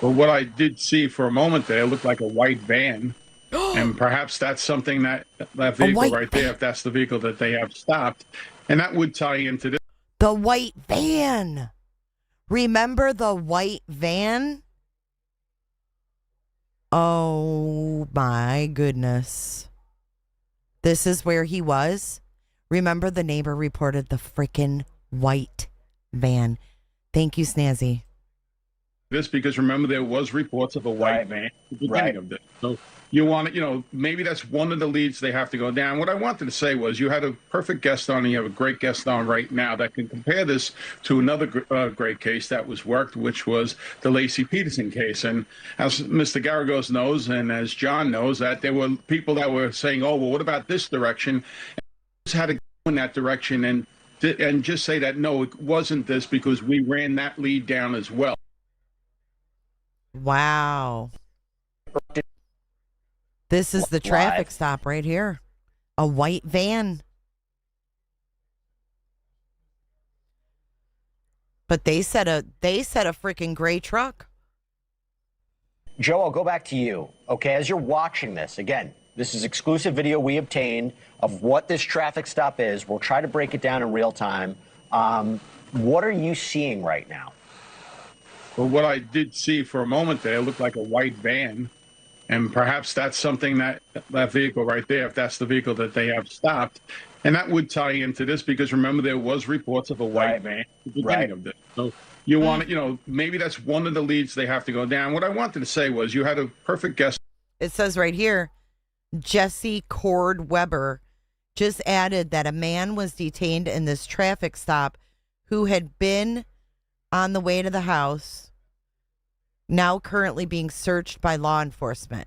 Well, what I did see for a moment there looked like a white van. And perhaps that's something that vehicle right there, if that's the vehicle that they have stopped. And that would tie into this. The white van. Remember the white van? Oh my goodness. This is where he was. Remember the neighbor reported the freaking white van. Thank you, Snazzy. This because remember there was reports of a white van at the beginning of this. So you want to, maybe that's one of the leads they have to go down. What I wanted to say was you had a perfect guest on and you have a great guest on right now that can compare this to another great case that was worked, which was the Lacey Peterson case. And as Mr. Garagos knows, and as John knows, that there were people that were saying, oh, well, what about this direction? And just had to go in that direction and just say that, no, it wasn't this because we ran that lead down as well. Wow. This is the traffic stop right here. A white van. But they said a freaking gray truck. Joe, I'll go back to you. Okay, as you're watching this, again, this is exclusive video we obtained of what this traffic stop is. We'll try to break it down in real time. What are you seeing right now? Well, what I did see for a moment there looked like a white van. And perhaps that's something that vehicle right there, if that's the vehicle that they have stopped. And that would tie into this because remember there was reports of a white van at the beginning of this. So you want to, maybe that's one of the leads they have to go down. What I wanted to say was you had a perfect guest. It says right here, Jesse Cord Weber just added that a man was detained in this traffic stop who had been on the way to the house, now currently being searched by law enforcement.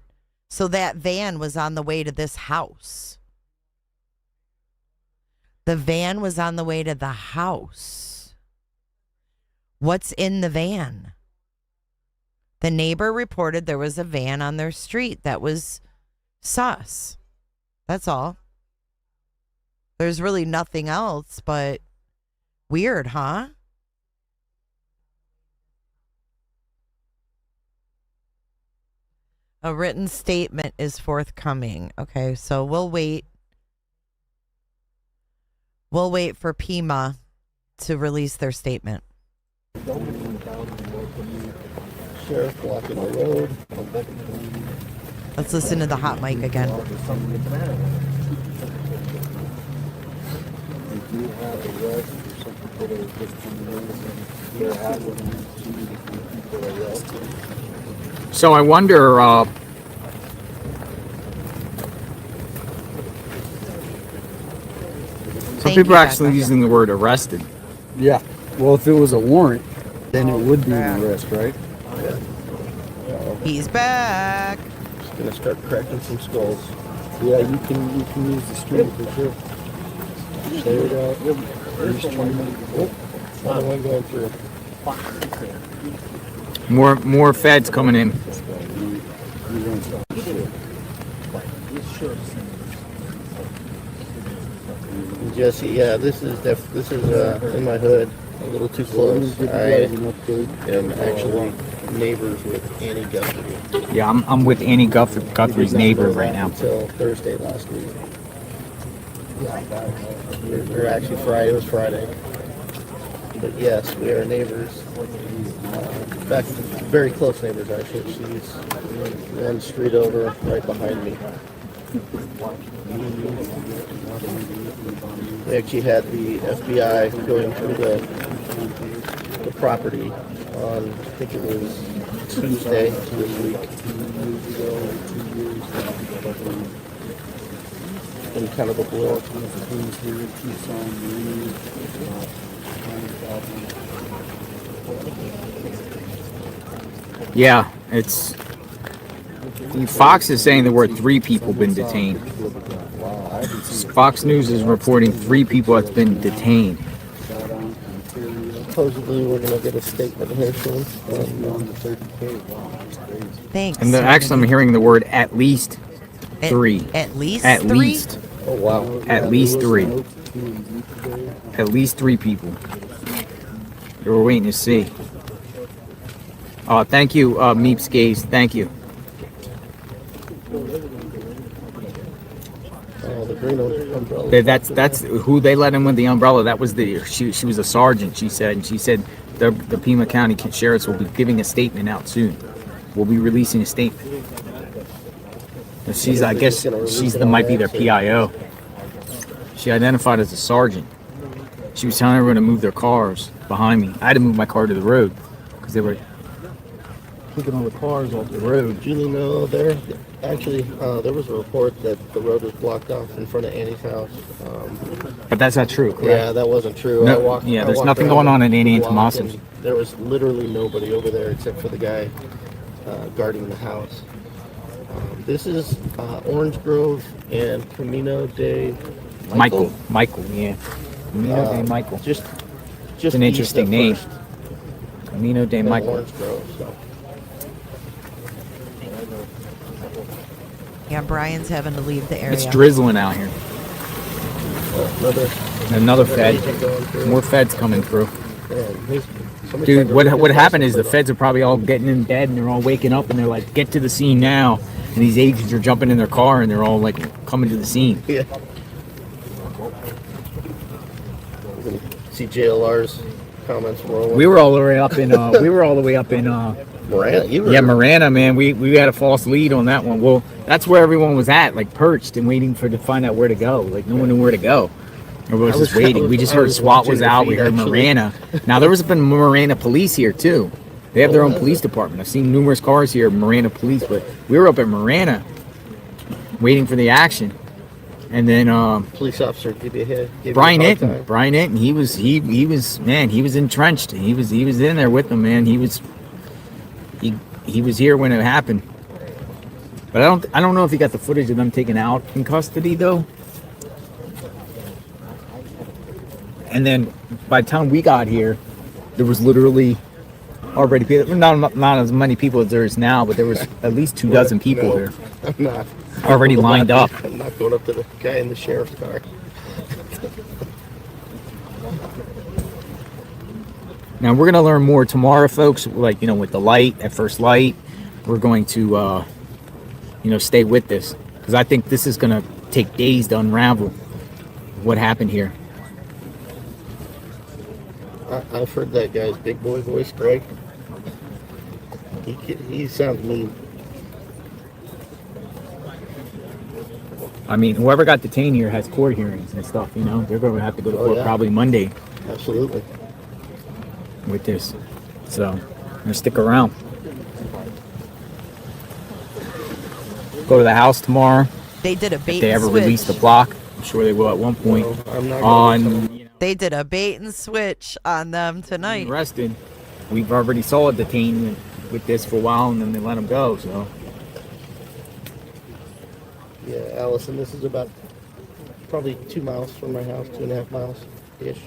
So that van was on the way to this house. The van was on the way to the house. What's in the van? The neighbor reported there was a van on their street that was sus. That's all. There's really nothing else, but weird, huh? A written statement is forthcoming. Okay, so we'll wait. We'll wait for Pima to release their statement. Sheriff blocking the road. Let's listen to the hot mic again. So I wonder, some people are actually using the word arrested. Yeah. Well, if it was a warrant, then it would be an arrest, right? He's back. Just gonna start cracking some skulls. Yeah, you can use the stream for sure. There we go. Another one going through. More feds coming in. Jesse, yeah, this is in my hood, a little too close. I am actually neighbors with Annie Guthrie. Yeah, I'm with Annie Guthrie's neighbor right now. Until Thursday last week. Or actually Friday, it was Friday. But yes, we are neighbors. In fact, very close neighbors actually. She's one street over, right behind me. We actually had the FBI going through the property on, I think it was Tuesday this week. In kind of a blur. Yeah, it's Fox is saying there were 3 people been detained. Fox News is reporting 3 people that's been detained. Supposedly we're going to get a statement here soon. Thanks. And actually I'm hearing the word at least 3. At least At 3? least. Oh wow. At least 3. At least 3 people. We're waiting to see. Oh, thank you, Meeps Gaze. Thank you. Oh, the green umbrella. That's who they let in with the umbrella. That was she was a sergeant, she said. And she said the Pima County Sheriffs will be giving a statement out soon. We'll be releasing a statement. And I guess might be their PIO. She identified as a sergeant. She was telling everyone to move their cars behind me. I had to move my car to the road because they were taking all the cars off the road. Julie, no, there was a report that the road was blocked off in front of Annie's house. But that's not true, correct? Yeah, that wasn't true. No, there's nothing going on in Annie and Tomaso's. There was literally nobody over there except for the guy guarding the house. This is Orange Grove and Camino de Michael, yeah. Camino de Michael. Just an interesting name. Camino de Michael. Orange Grove, so. Yeah, Brian's having to leave the area. It's drizzling out here. Another Fed. More Feds coming through. Dude, what happened is the Feds are probably all getting in bed and they're all waking up and they're like, get to the scene now. And these agents are jumping in their car and they're all like coming to the scene. Yeah. See JLR's comments rolling. We were all the way up in Marana. Marana, man. We had a false lead on that one. Well, that's where everyone was at, like perched and waiting to find out where to go. Like no one knew where to go. Everyone was just waiting. We just heard SWAT was out. We heard Marana. Now there was been Marana police here too. They have their own police department. I've seen numerous cars here, Marana police, but we were up at Marana waiting for the action. And then police officer give you a hit. Brian Inton, he was entrenched. He was in there with them, man. He was here when it happened. But I don't know if he got the footage of them taken out in custody though. And then by the time we got here, there was literally already people, not as many people as there is now, but there was at least 24 people here. I'm not. Already lined up. I'm not going up to the guy in the sheriff's car. Now we're gonna learn more tomorrow, folks. Like with the light at first light, we're going to stay with this because I think this is gonna take days to unravel what happened here. I've heard that guy's big boy voice, Greg. He sounds mean. I mean, whoever got detained here has court hearings and stuff, you know. They're going to have to go to court probably Monday. Absolutely. With this. So, I'm going to stick around. Go to the house tomorrow. They did a bait if they and ever switch. release the block. I'm sure they will at one point. They did a bait and switch on them tonight. Arrested. We've already saw a detained with this for a while, and then they let him go, so. Yeah, Allison, this is about probably 2 miles from my house, 2.5 miles-ish.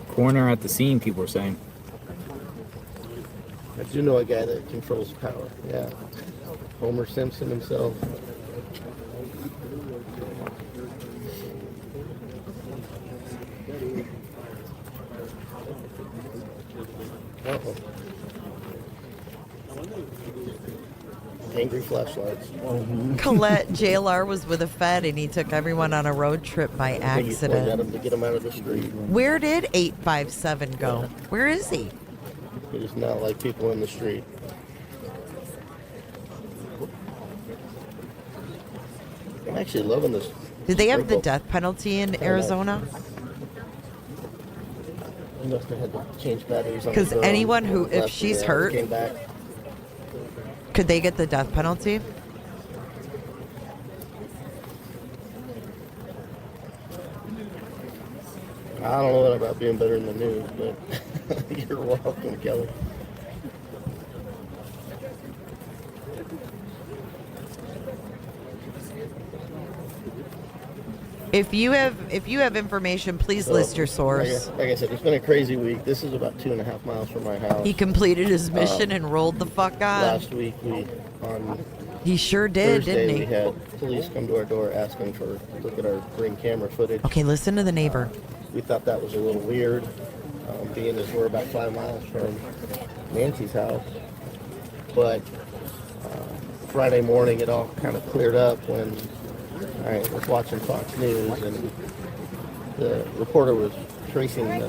Coroner at the scene, people are saying. I do know a guy that controls power, yeah. Homer Simpson himself. Uh-oh. Angry flashlights. Colette, JLR was with a Fed and he took everyone on a road trip by I think he pointed at accident. him to get him out of the street. Where did 857 go? Where is he? He does not like people in the street. I'm actually loving this. Did they have the death penalty in Arizona? He must have had to change batteries on Because the drone. anyone who, if Left she's and hurt, came back. could they get the death penalty? I don't know about being better in the news, but you're welcome, Kelly. If you have information, please list your source. Like I said, it's been a crazy week. This is about 2.5 miles from my house. He completed his mission and rolled the fuck on. Last week, on He sure did, Thursday, didn't he? we had police come to our door asking for look at our ring camera footage. Okay, listen to the neighbor. We thought that was a little weird, being as we're about 5 miles from Nancy's house. But Friday morning, it all kind of cleared up when I was watching Fox News, and the reporter was tracing the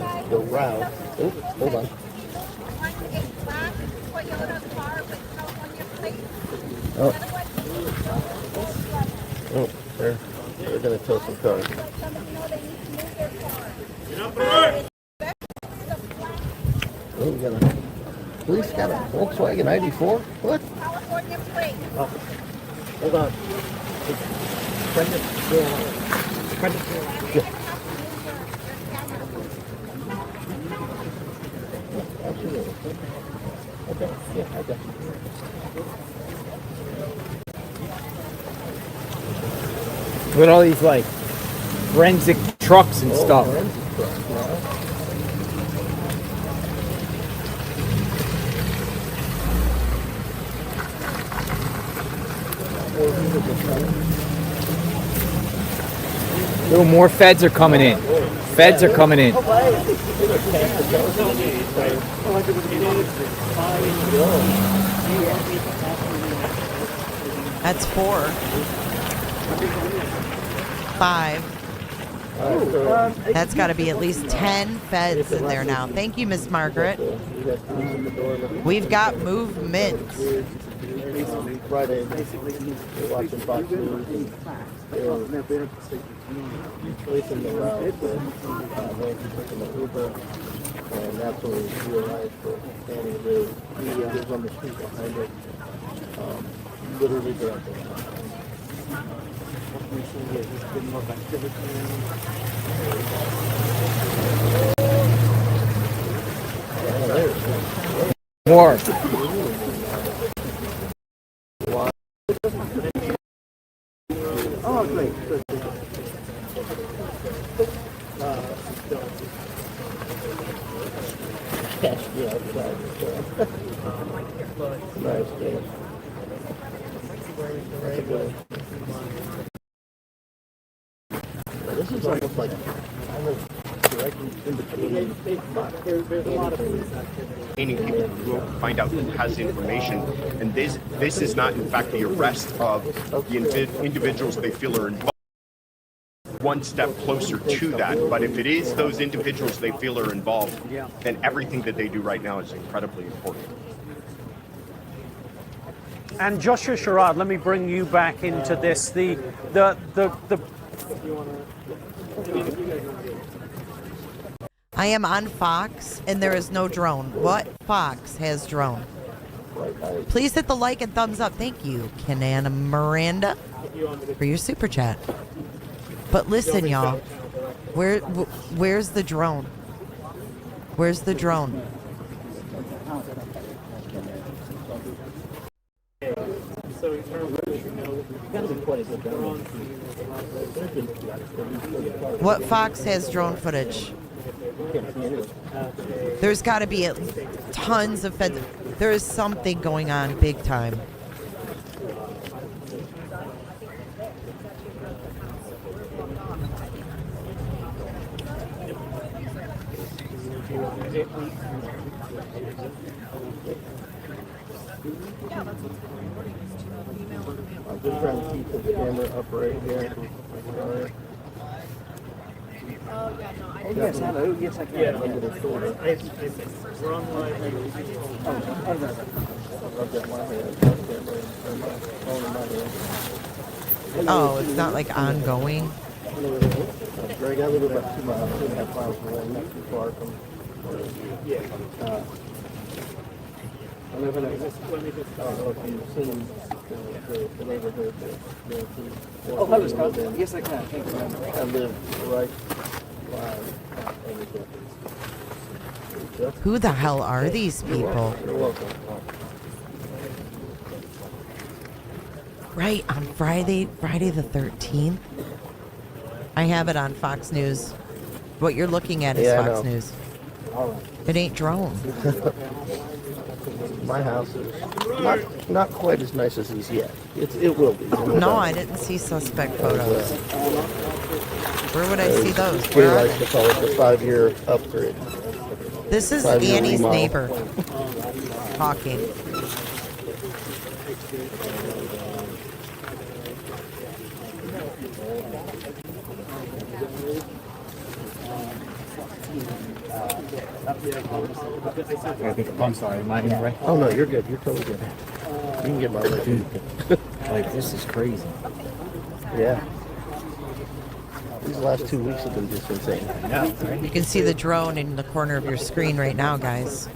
route. Oh, hold on. Oh, they're going to tow some cars. Oh, we got a police got a Volkswagen ID4. What? Oh, hold on. Yeah. Absolutely. Okay. Yeah, I got you. Look at all these, like, forensic trucks and stuff. Forensic trucks, yeah. Little more feds are coming in. Feds are coming in. That's 4. 5. That's got to be at least 10 feds in there now. Thank you, Miss Margaret. We've got movement. Friday, we're watching Fox News, and they're tracing the route that Nancy took in the Uber, and that's when we realized that Danny lived. He lives on the street behind it, literally directly. More. Oh, great. Nice, Dave. This is almost like right in between. There's a lot of Any people will find out who has information, and this is not, in fact, the arrest of the individuals they feel are involved. One step closer to that, but if it is those individuals they feel are involved, then everything that they do right now is incredibly important. And Joshua Sherrod, let me bring you back into this. The I am on Fox, and there is no drone. What Fox has drone? Please hit the like and thumbs up. Thank you, Kenana Miranda, for your super chat. But listen, y'all, where's the drone? Where's the drone? What Fox has drone footage? There's got to be tons of feds. There is something going on big time. I'm just trying to keep the camera up right here. Oh, yes, hello. Yes, I can. Yeah, Under the shoulder. We're on live. Oh, it's not like ongoing. Greg, I live about 2.5 miles away, not too far from. I live in a. I don't know if you've seen the neighborhood. Oh, hello, Scott. Yes, I can. Thank you. I live right. Who the hell are these people? You're welcome. Right, on Friday the 13th. I have it on Fox News. What you're looking at is Fox News. It ain't drone. My house is not quite as nice as these yet. It will be. No, I didn't see suspect photos. Where would I see those? We like to call it the 5-year upgrade. This is Annie's neighbor talking. I'm sorry, am I in the right? Oh no, you're good. You're totally good. You can get my right. Dude, like this is crazy. Yeah. These last 2 weeks have been just insane. You can see the drone in the corner of your screen right now, guys.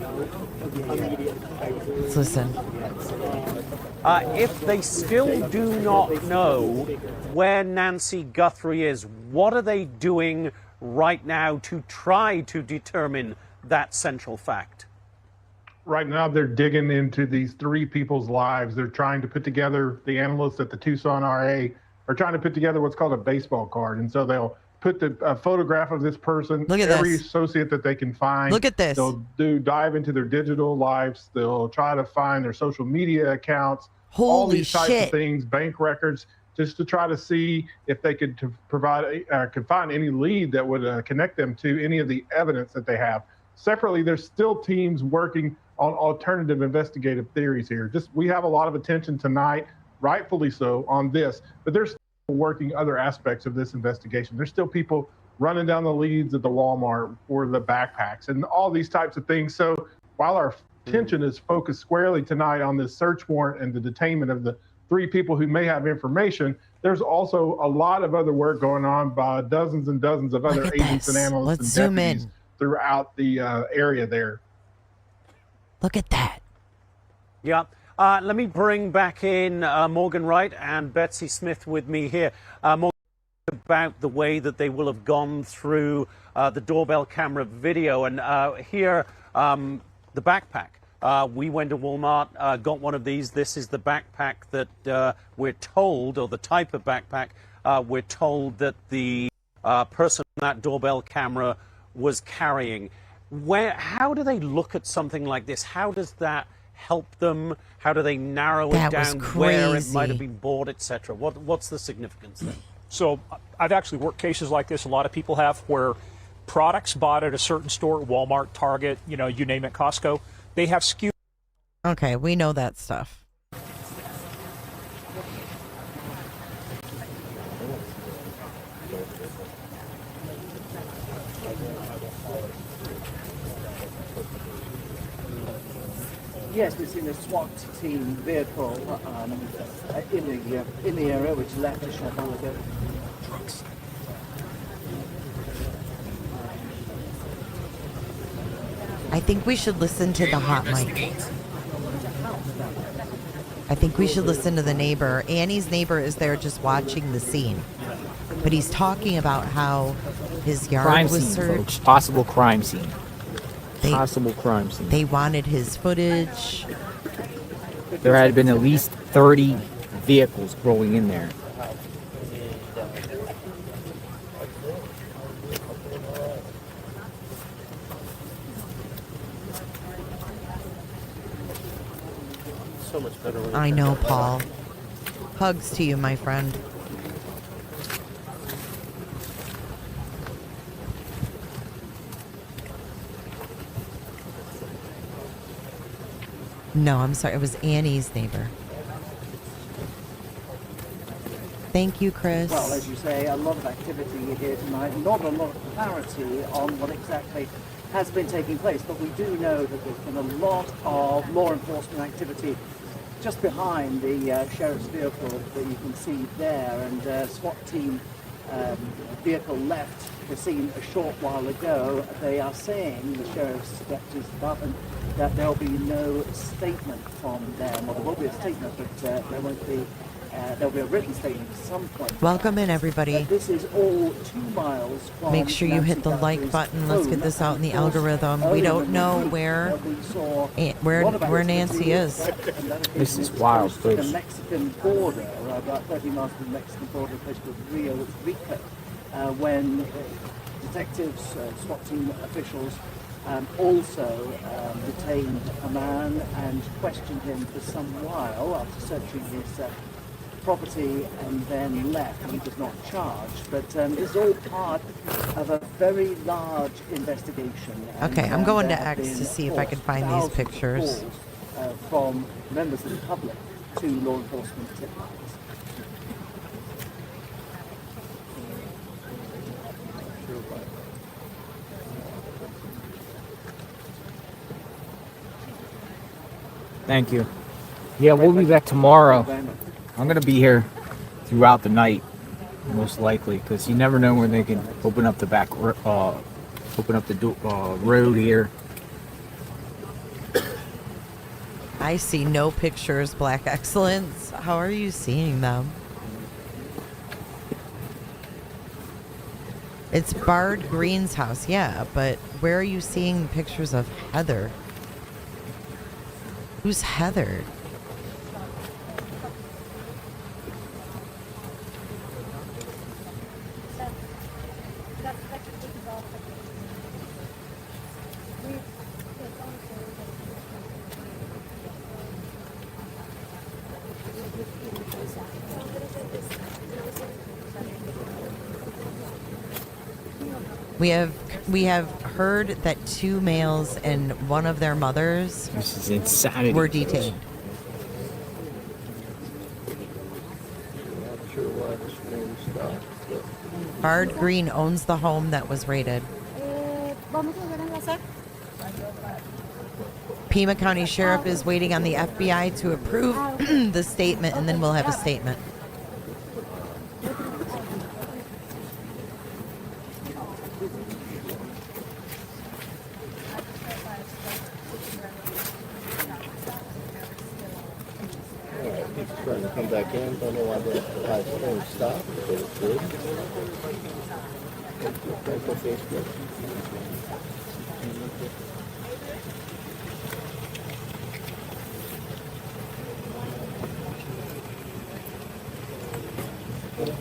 Let's listen. if they still do not know where Nancy Guthrie is, what are they doing right now to try to determine that central fact? Right now, they're digging into these three people's lives. They're trying to put together, the analysts at the Tucson RA are trying to put together what's called a baseball card. And so they'll put a photograph of this person, every associate that they can find. Look at this. They'll dive into their digital lives. They'll try to find their social media accounts, all these types of things, bank records, just to try to see if they could could find any lead that would connect them to any of the evidence that they have. Separately, there's still teams working on alternative investigative theories here. We have a lot of attention tonight, rightfully so, on this, but there's still working other aspects of this investigation. There's still people running down the leads at the Walmart or the backpacks and all these types of things. So while our attention is focused squarely tonight on this search warrant and the detainment of the three people who may have information, there's also a lot of other work going on by dozens and dozens of other agents and analysts and deputies throughout the area there. Look at that. Yeah. Let me bring back in Morgan Wright and Betsy Smith with me here. Morgan, about the way that they will have gone through the doorbell camera video. And here, the backpack. We went to Walmart, got one of these. This is the backpack that we're told, or the type of backpack we're told that the person on that doorbell camera was carrying. How do they look at something like this? How does that help them? How do they narrow it down where it might have been bought, etc.? What's the significance there? So I've actually worked cases like this, a lot of people have, where products bought at a certain store, Walmart, Target, you know, you name it, Costco, they have SKU. Okay, we know that stuff. Yes, we've seen a SWAT team vehicle in the area which left a short while ago. Trucks. I think we should listen to the hot mic. I think we should listen to the neighbor. Annie's neighbor is there just watching the scene. But he's talking about how his yard Crime was scene, searched. folks. Possible crime scene. Possible crime scene. They wanted his footage. There had been at least 30 vehicles rolling in there. So much better. I know, Paul. Hugs to you, my friend. No, I'm sorry. It was Annie's neighbor. Thank you, Chris. Well, as you say, a lot of activity here tonight. Not a lot of clarity on what exactly has been taking place, but we do know that there's been a lot of law enforcement activity just behind the sheriff's vehicle that you can see there, and SWAT team vehicle left the scene a short while ago. They are saying, the sheriff's deputies department, that there'll be no statement from them. Well, there will be a statement, but there won't be. There'll be a written statement at some point. Welcome in, everybody. This is all 2 miles from Make sure you hit the like button. Let's get this out in the algorithm. We don't know where Nancy is. This is wild, The folks. Mexican border, about 30 miles from the Mexican border, a place called Rio Rico, when detectives, SWAT team officials, also detained a man and questioned him for some while after searching his property, and then left. He was not charged, but this is all part of a very large investigation. Okay, I'm going to there have X been, to see of if I course, can find these thousands of pictures. calls, from members of the public to law enforcement tip lines. Thank you. Yeah, we'll be back tomorrow. I'm going to be here throughout the night, most likely, because you never know when they can open up the road here. I see no pictures, Black Excellence. How are you seeing them? It's Bard Green's house, yeah, but where are you seeing pictures of Heather? Who's Heather? We have heard that 2 males and one of their mothers This is insanity. were detained. Bard Green owns the home that was raided. Pima County Sheriff is waiting on the FBI to approve the statement, and then we'll have a statement. Trying to come back in. Don't know why the phone stopped, but it's good. Thanks for Facebook.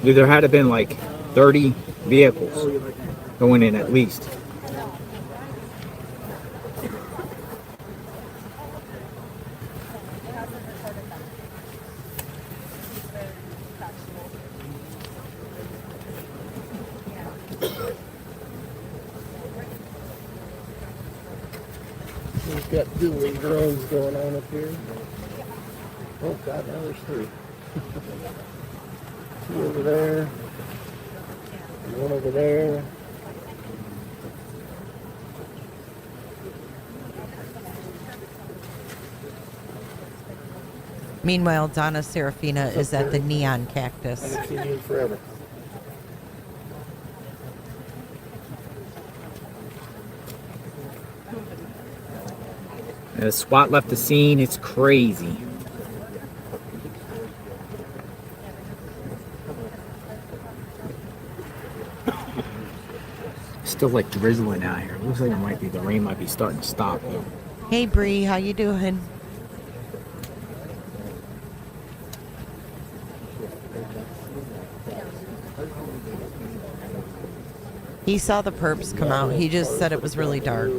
There had to have been like 30 vehicles going in at least. got dueling drones going on up here. Oh God, now there's 3. 2 over there. 1 over there. Meanwhile, Donna Serafina is at the Neon Cactus. I haven't seen you in forever. The SWAT left the scene. It's crazy. Still like drizzling out here. Looks like the rain might be starting to stop though. Hey Bree, how you doing? He saw the perps come out. He just said it was really dark,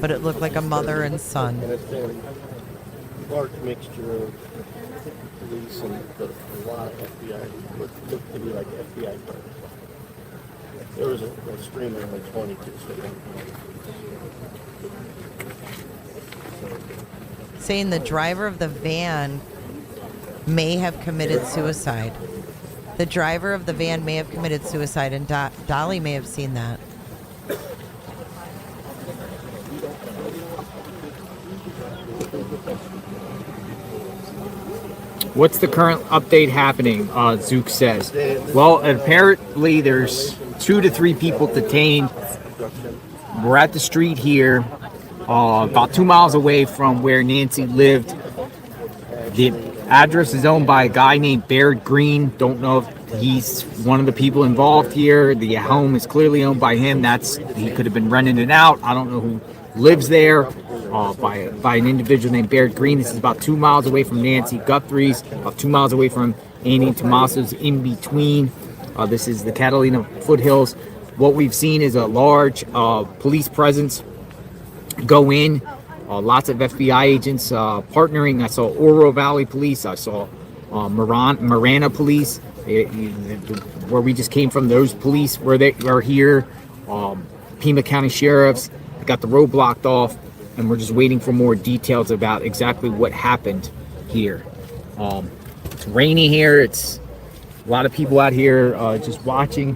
but it looked like a mother and son. And it's been a large mixture of police and a lot of FBI. Looked to be like FBI cars. There was a stream of like 22. Saying the driver of the van may have committed suicide. The driver of the van may have committed suicide, and Dolly may have seen that. What's the current update happening? Zook says. Well, apparently there's 2 to 3 people detained. We're at the street here, about 2 miles away from where Nancy lived. The address is owned by a guy named Baird Green. Don't know if he's one of the people involved here. The home is clearly owned by him. He could have been renting it out. I don't know who lives there. By an individual named Baird Green. This is about 2 miles away from Nancy Guthrie's, about 2 miles away from Annie and Tommaso's in between. This is the Catalina foothills. What we've seen is a large police presence go in. Lots of FBI agents partnering. I saw Oro Valley Police. I saw Marana Police, where we just came from. Those police were here. Pima County Sheriffs got the road blocked off, and we're just waiting for more details about exactly what happened here. It's rainy here. It's a lot of people out here just watching,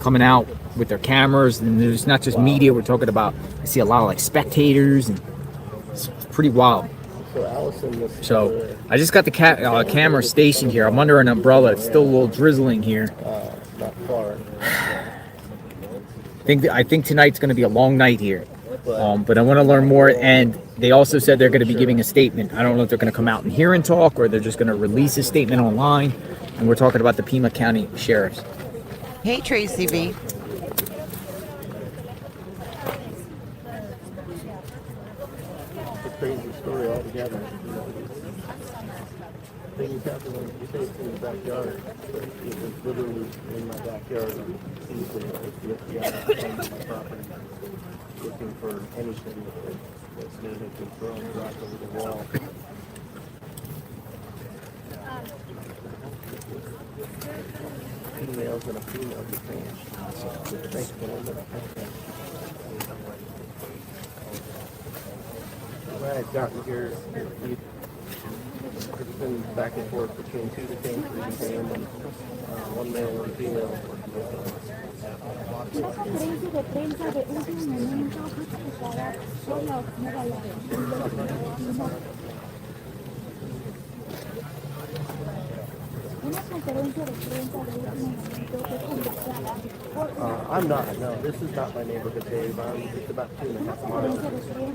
coming out with their cameras, and there's not just media. We're talking about, I see a lot of like spectators, and it's pretty wild. So I just got the camera stationed here. I'm under an umbrella. It's still a little drizzling here. Not far. I think tonight's going to be a long night here. But I want to learn more, and they also said they're going to be giving a statement. I don't know if they're going to come out and hear and talk, or they're just going to release a statement online. And we're talking about the Pima County Sheriffs. Hey, Tracy V. It's a crazy story altogether. Things happen when you say it's in the backyard, but it was literally in my backyard. Easily, the FBI on my property, looking for anything that's may have been thrown, dropped over the wall. Females and a female detained. When I had gotten here, it's been back and forth between 2 detained, 3 detained, and 1 male and 1 female. I'm not. No, this is not my neighborhood, Dave. I'm just about 2.5 miles,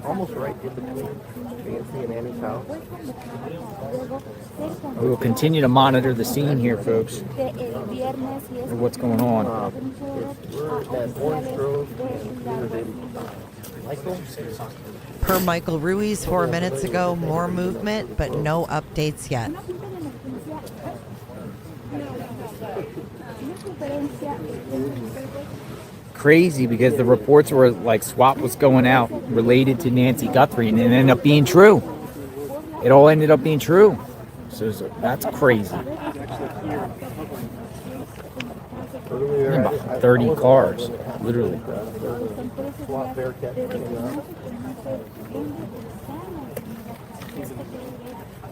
almost right in between Nancy and Annie's house. We will continue to monitor the scene here, folks, for what's going on. We're at Orange Grove. Michael? Per Michael Ruiz 4 minutes ago, more movement, but no updates yet. Crazy, because the reports were like SWAT was going out related to Nancy Guthrie, and it ended up being true. It all ended up being true. So that's crazy. About 30 cars. Literally. SWAT Bearcat coming up.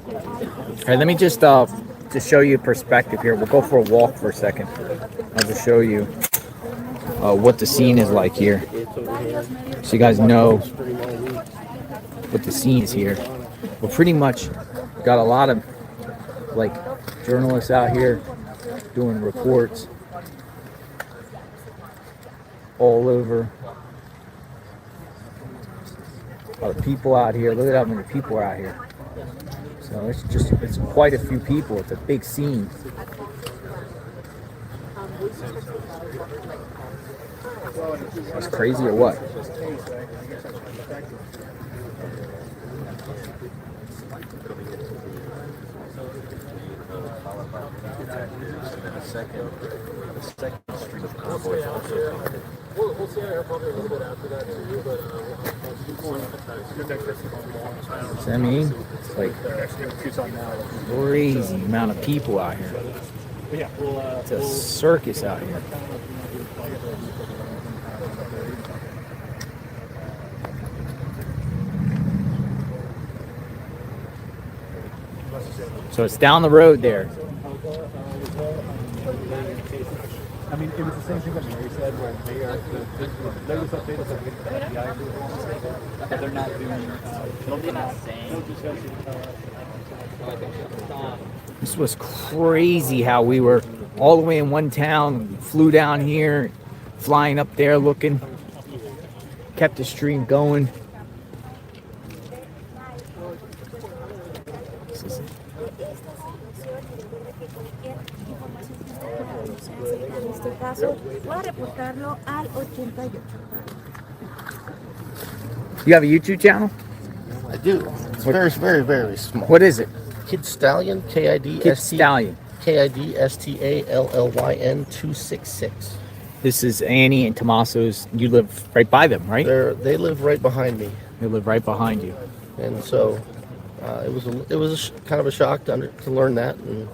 All right, let me just show you perspective here. We'll go for a walk for a second. I'll just show you what the scene is like here, so you guys know what the scene is here. We're pretty much got a lot of like journalists out here doing reports all over. A lot of people out here. Look at how many people are out here. So it's quite a few people. It's a big scene. It's crazy or what? Second stream of convoys also coming. We'll see how probably a little bit after that too, but I mean, it's like crazy amount of people out here. It's a circus out here. So it's down the road there. I mean, it was the same thing that Mary said, where they was updated that the FBI but they're not doing, they're not saying. This was crazy how we were all the way in one town, flew down here, flying up there looking, kept the stream going. You have a YouTube channel? I do. It's very, very, very small. What is it? Kid Stallion, Kid Stallion. KIDSTALLYN 266. This is Annie and Tommaso's. You live right by them, right? They live right behind me. They live right behind you. And so it was kind of a shock to learn that, and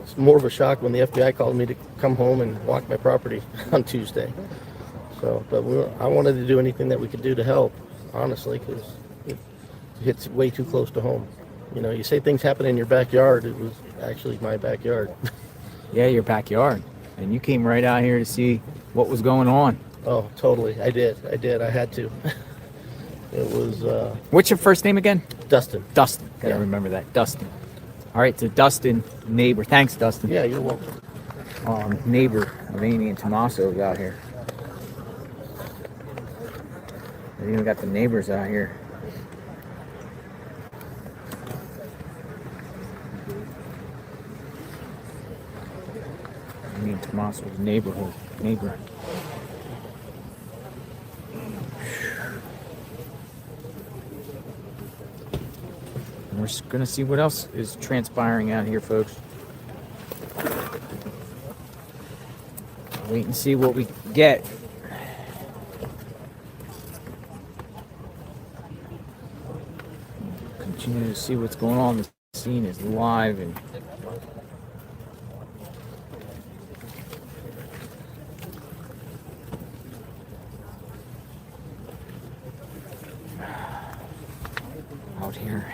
it's more of a shock when the FBI called me to come home and walk my property on Tuesday. So, but I wanted to do anything that we could do to help, honestly, because it hits way too close to home. You know, you say things happen in your backyard. It was actually my backyard. Yeah, your backyard. And you came right out here to see what was going on. Oh, totally. I did. I had to. It was... What's your first name again? Dustin. Dustin. Gotta remember that. Dustin. All right, so Dustin, neighbor. Thanks, Dustin. Yeah, you're welcome. Neighbor of Amy and Tommaso out here. They even got the neighbors out here. Amy and Tommaso's neighbor. We're just gonna see what else is transpiring out here, folks. Wait and see what we get. Continue to see what's going on. The scene is live and out here.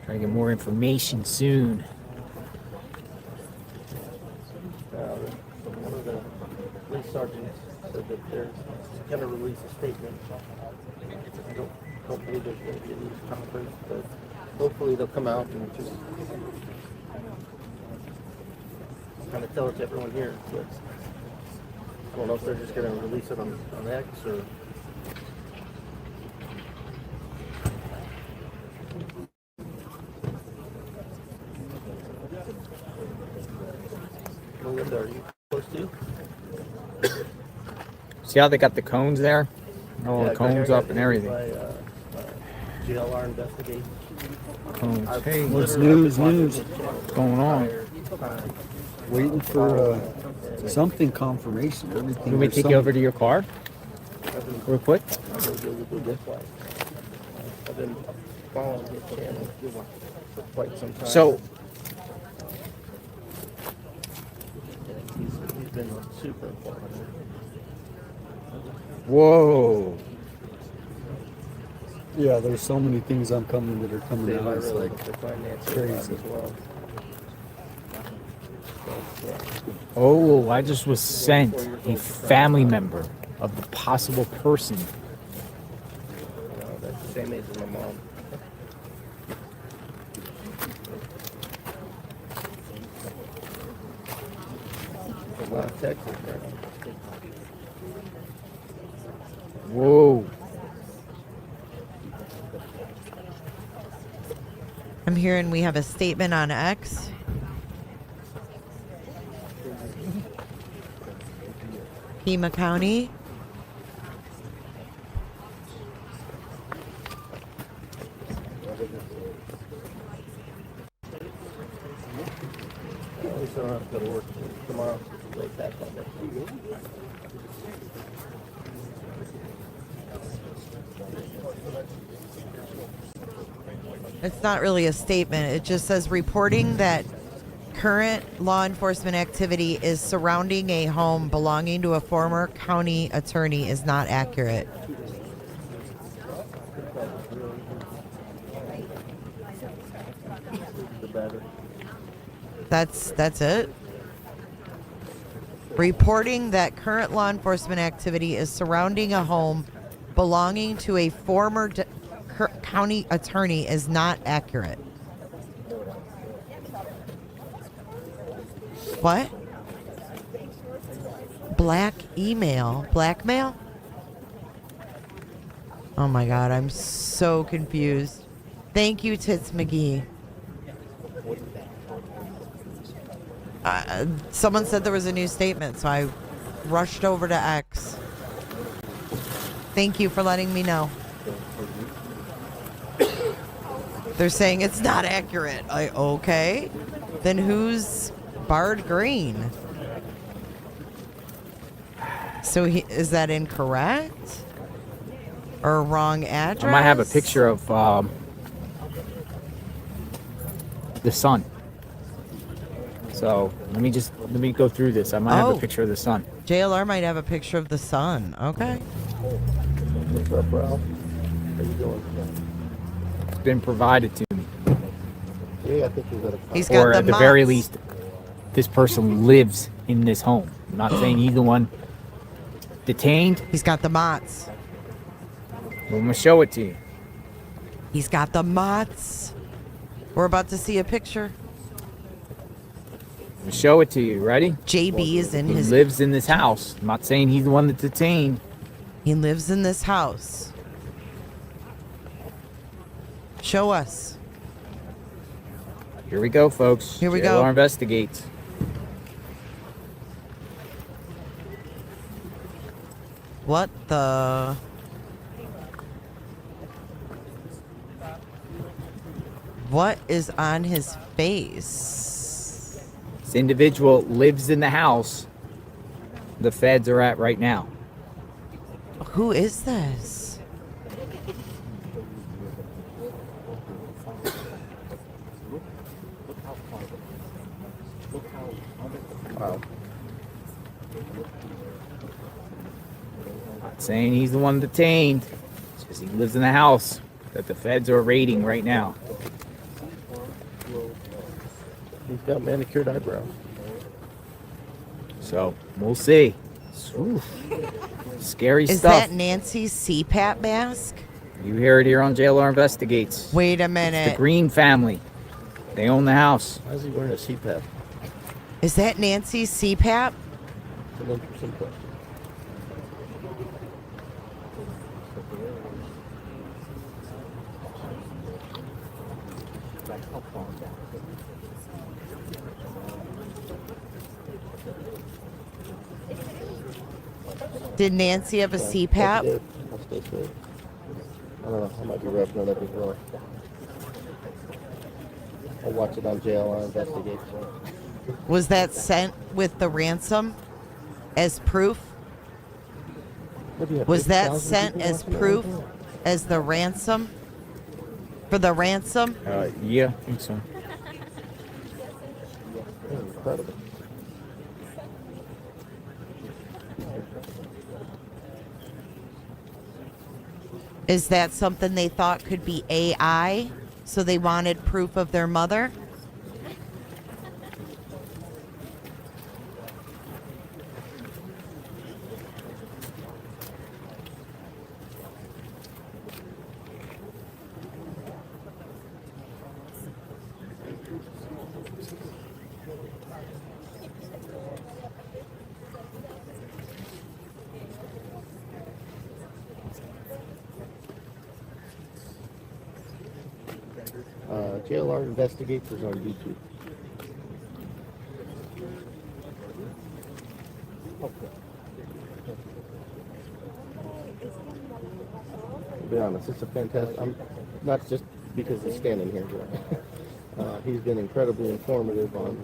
Try to get more information soon. One of the police sergeants said that they're going to release a statement. I don't believe there's going to be a news conference, but hopefully they'll come out and just kind of tell it to everyone here. But I don't know if they're just going to release it on X or... Melinda, are you close to? See how they got the cones there? All the Yeah, cones up and everything. By, JLR Investigates. Cones. I've Hey, what's news? What's going on? Waiting for something confirmation. Everything. Can we take you over to your car real quick? I've been following his channel for quite some time. So been super informative. Whoa. Yeah, there's so many things I'm coming that are coming They out. might It's really like look to find Nancy crazy. as well. Oh, I just was sent a family member of the possible person. That's the same age as my mom. A lot of Texas there. Whoa. I'm hearing we have a statement on X. Pima County. At least I don't have to go to work tomorrow. Late that Monday. It's not really a statement. It just says reporting that current law enforcement activity is surrounding a home belonging to a former county attorney is not accurate. That's it. Reporting that current law enforcement activity is surrounding a home belonging to a former county attorney is not accurate. What? Blackmail? Oh my God, I'm so confused. Thank you, Tits McGee. Someone said there was a new statement, so I rushed over to X. Thank you for letting me know. They're saying it's not accurate. Okay. Then who's Bard Green? So is that incorrect? Or a wrong address? I might have a picture of the son. So let me go through this. I might have a picture of the son. JLR might have a picture of the son. Okay. What's up, Ralph? How you doing? It's been provided to me. Yeah, I think he's got or at the very least, this person lives in this home. I'm not saying he's the one detained. He's got the mots. I'm gonna show it to you. He's got the mots. We're about to see a picture. I'm gonna show it to you. Ready? JB is in he his... lives in this house. I'm not saying he's the one that's detained. He lives in this house. Show us. Here we go, folks. Here we JLR go. Investigates. What the... What is on his face? This individual lives in the house the feds are at right now. Who is this? Wow. Not saying he's the one detained. It's just he lives in the house that the feds are raiding right now. He's got manicured eyebrows. So we'll see. Oof. Scary Is stuff. that Nancy's CPAP mask? You hear it here on JLR Investigates. Wait a It's minute. the Green family. They own the house. Why is he wearing a CPAP? Is that Nancy's CPAP? It's an interesting question. Did Nancy have a I'll CPAP? stay safe. I don't know. I might be roughing it up as well. I'll watch it on JLR Investigates. Was that sent with the ransom as proof? What do you have, Was that 50,000 sent people as watching it proof right now? as the ransom? For the ransom? Yeah, I think so. Incredible. Is that something they thought could be AI? So they wanted proof of their mother? JLR Investigates is on YouTube. To be honest, it's a fantastic. I'm not just because he's standing here. He's been incredibly informative on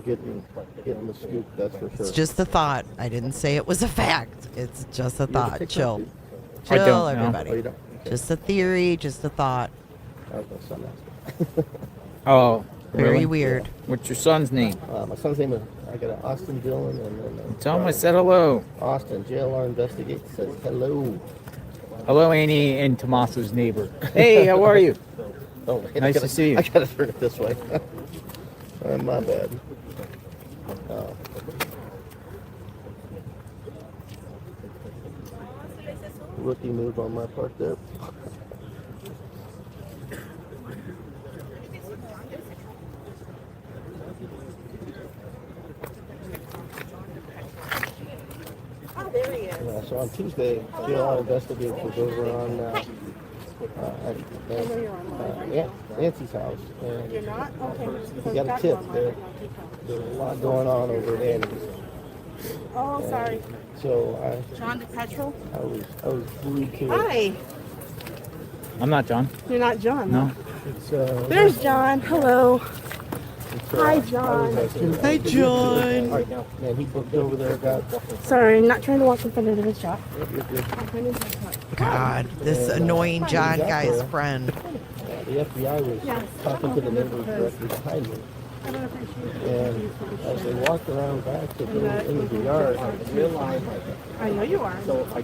getting the scoop. That's for sure. It's just a thought. I didn't say it was a fact. It's just a thought. Chill. I don't know. Everybody. Oh, you don't? Okay. Just a theory, just a thought. Oh, Very really? weird. What's your son's name? My son's name is, I got Austin Dillon, and then Tell him I said hello. Austin, JLR Investigates says hello. Hello, Annie and Tommaso's neighbor. Hey, how are you? Oh, wait, Nice to see you. I gotta turn it this way. My bad. Rookie move on my part there. So on Tuesday, JLR Investigates was over on Nancy's house, and You're not? Okay. we got a tip that there's a lot going on over at Annie's. Oh, sorry. So John DePetro? I was glued to it. Hi. I'm not John. You're not John. No. It's, There's John. Hello. Hi, John. Hi, John. Right now, man, he booked over there. Sorry, not trying to walk in front of his shop. God, this annoying John guy's friend. The FBI was talking to the neighbors directly behind me. And as they walked around back to go into the yard, I realized I know you are. So I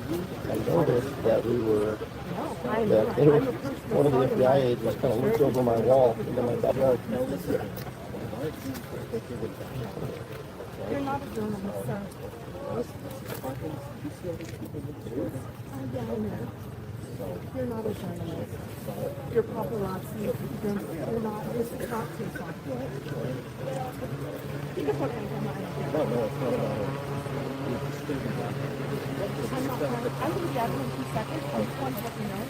noticed that we were, that they were, one of the FBI agents kind of looked over my wall into my backyard. You're not a journalist, sir. You're not a journalist. You're paparazzi. You're not. This is not too far. You can put it in my I'm not fine. I will be out in 2 seconds. I just want to let you know.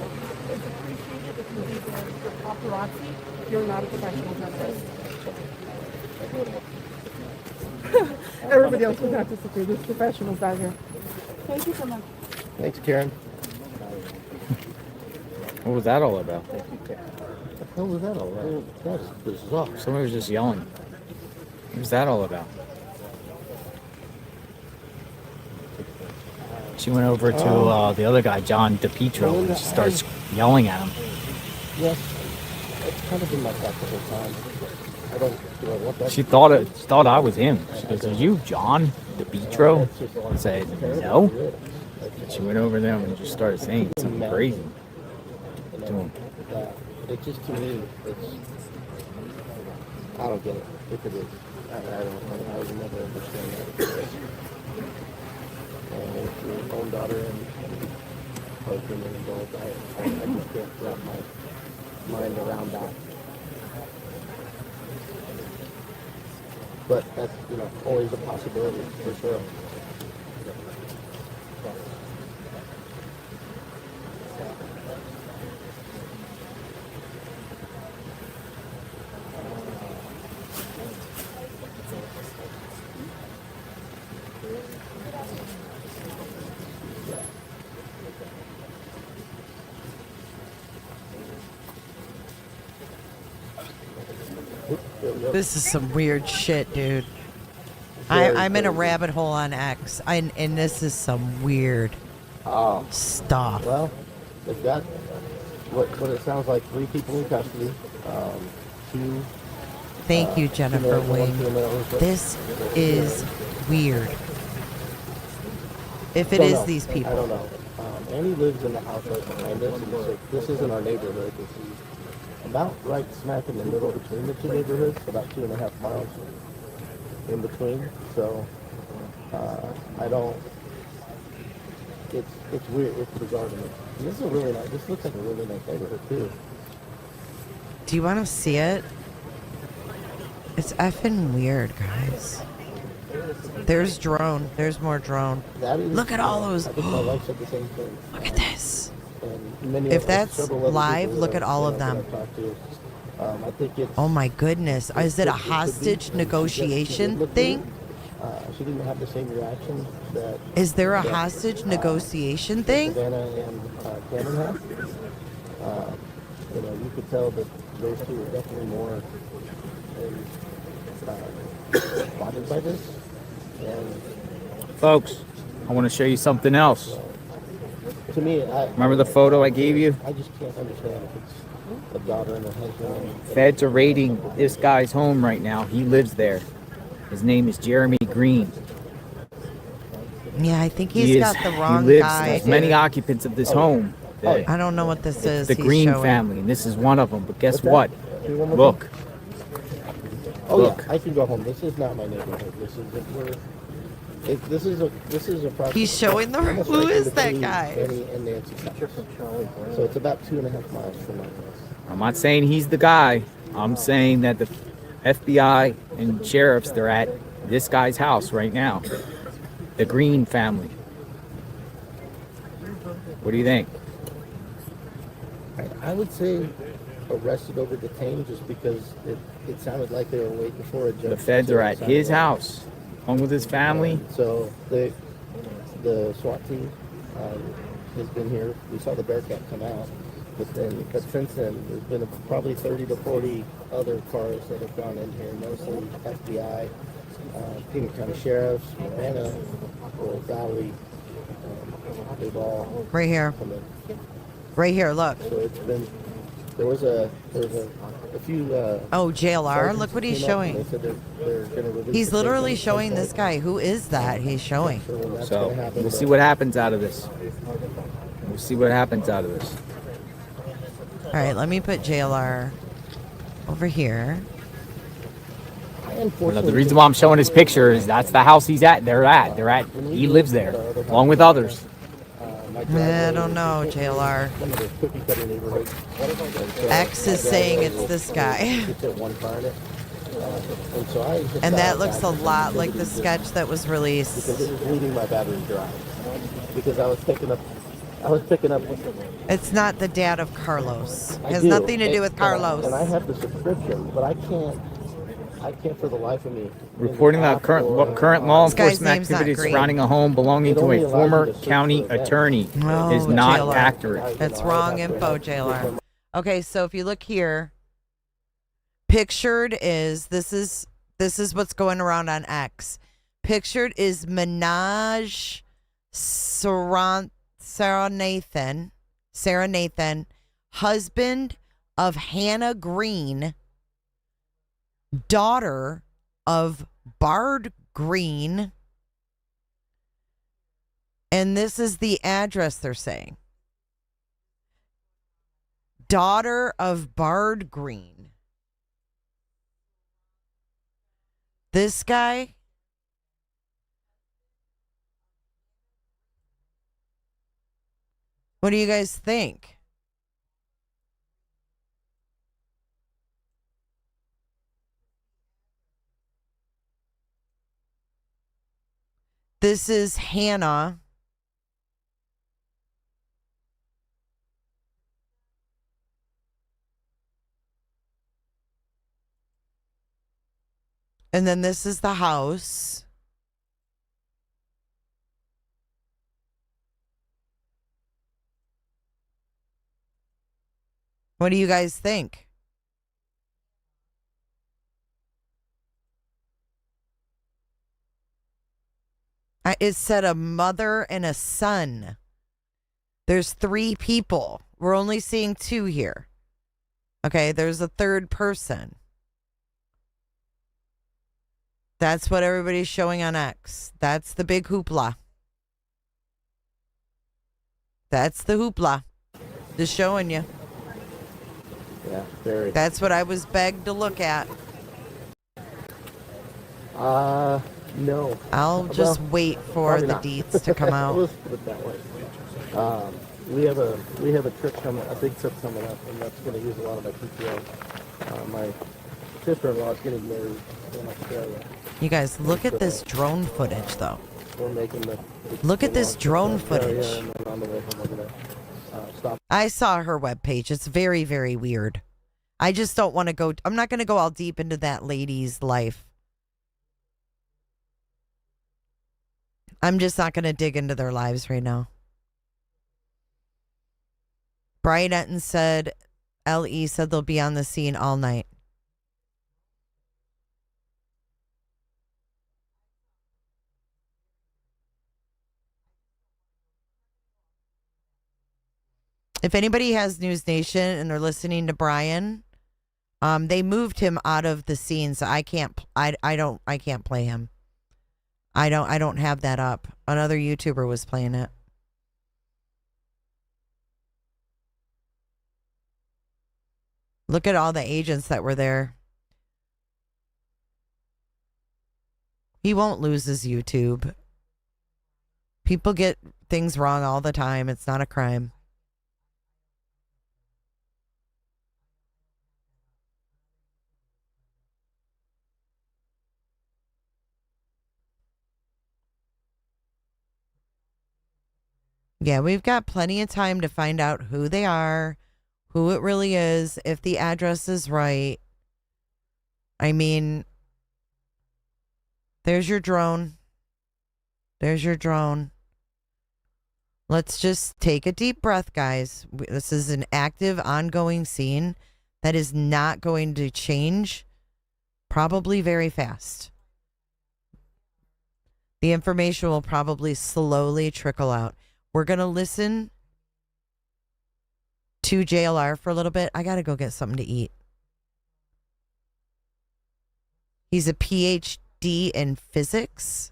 It's appreciated if you leave your paparazzi. You're not a professional journalist. Everybody else will have to disagree. There's professionals out here. Thank you so much. Thanks, Karen. What was that all about? What the hell was that all about? That's bizarre. Somebody was just yelling. What was that all about? She went over to the other guy, John DePetro, and she starts yelling at him. Yes, it's kind of been like that the whole time. I don't want that. She thought I was him. She goes, "Are you John DePetro?" I said, "No." She went over there and just started saying something crazy to him. It's just, to me, I don't get it. If it is, I would never understand that. And if your own daughter and husband are involved, I just can't wrap my mind around that. But that's, always a possibility, for sure. This is some weird shit, dude. I'm in a rabbit hole on X, and this is some weird stuff. Well, they've got what it sounds like 3 people in custody. 2. Thank you, Jennifer Wing. This is weird. If it is these people. I don't know. Annie lives in the house right behind us, and so this isn't our neighborhood. This is about right smack in the middle between the two neighborhoods, about 2.5 miles in between. So I don't. It's weird. It's bizarre to me. And this is a really nice. This looks like a really nice neighborhood too. Do you want to see it? It's effing weird, guys. There's drone. There's more drone. Look at all those. I think my wife said the same thing. Look at this. And If that's live, look at all of them. I think it's. Oh my goodness. Is it a hostage negotiation thing? She didn't have the same reaction that. Is there a hostage negotiation thing? Savannah and Cameron had. You could tell that those two were definitely more bothered by this. And Folks, I want to show you something else. to me, Remember the photo I gave you? I just can't understand if it's a daughter and a husband. Feds are raiding this guy's home right now. He lives there. His name is Jeremy Green. Yeah, I think he's got the wrong he lives, guy. There's many occupants of this home. I don't know what this is. The he's Green showing. family, and this is one of them. But guess what? Look. Oh Look. yeah, I can go home. This is not my neighborhood. This is a property. He's showing the. almost Who right in is that between guy? Annie and Nancy's house. So it's about 2.5 miles from my house. I'm not saying he's the guy. I'm saying that the FBI and sheriffs, they're at this guy's house right now. The Green family. What do you think? I would say arrested over detained just because it sounded like they were waiting for a judge. The feds are at his house, home with his family. So the SWAT team has been here. We saw the Bearcat come out, but since then there's been probably 30 to 40 other cars that have gone in here, mostly FBI, Pima County Sheriffs, Savannah, or Valley. They've all Right here. come in. Right here, look. So it's been. There was a few. Oh, JLR. sergeants Look what that he's came up and showing. they said they're gonna release He's the literally case at some showing this point. guy. Who is that? He's showing. So we'll see what happens out of this. We'll see what happens out of this. All right, let me put JLR over here. Well, the reason why I'm showing his picture is that's the house he's at. He lives there, along with others. I don't know, JLR. X is saying it's this guy. And that looks a lot like the sketch that was released. Because it was bleeding my battery dry. Because I was picking up. It's not the dad of Carlos. It I has do. nothing to do with Carlos. And I have the subscription, but I can't for the life of me. Reporting that current law This guy's enforcement name's not activity Green. surrounding a home belonging It to only a allows former you to search county for events. attorney is Oh, not JLR. accurate. That's wrong info, JLR. Okay, so if you look here, pictured is this is what's going around on X. Pictured is Minaj Sarah Nathan, husband of Hannah Green, daughter of Bard Green, and this is the address they're saying. Daughter of Bard Green. This guy. What do you guys think? This is Hannah. And then this is the house. What do you guys think? It said a mother and a son. There's 3 people. We're only seeing 2 here. Okay, there's a third person. That's what everybody's showing on X. That's the big hoopla. That's the hoopla. Just showing you. Yeah, very. That's what I was begged to look at. No. I'll just wait for the deets to come out. Let's put it that way. We have a trip coming, a big trip coming up, and that's going to use a lot of my PTO. My sister-in-law is getting married in Australia. You guys, look at this drone footage, though. We're making Look at this drone footage. And then on the way home, we're going to stop. I saw her webpage. It's very, very weird. I just don't want to go. I'm not going to go all deep into that lady's life. I'm just not going to dig into their lives right now. Brian Etten said, LE said they'll be on the scene all night. If anybody has News Nation and they're listening to Brian, they moved him out of the scene, so I can't play him. I don't have that up. Another YouTuber was playing it. Look at all the agents that were there. He won't lose his YouTube. People get things wrong all the time. It's not a crime. Yeah, we've got plenty of time to find out who they are, who it really is, if the address is right. I mean, there's your drone. There's your drone. Let's just take a deep breath, guys. This is an active, ongoing scene that is not going to change probably very fast. The information will probably slowly trickle out. We're going to listen to JLR for a little bit. I got to go get something to eat. He's a PhD in physics.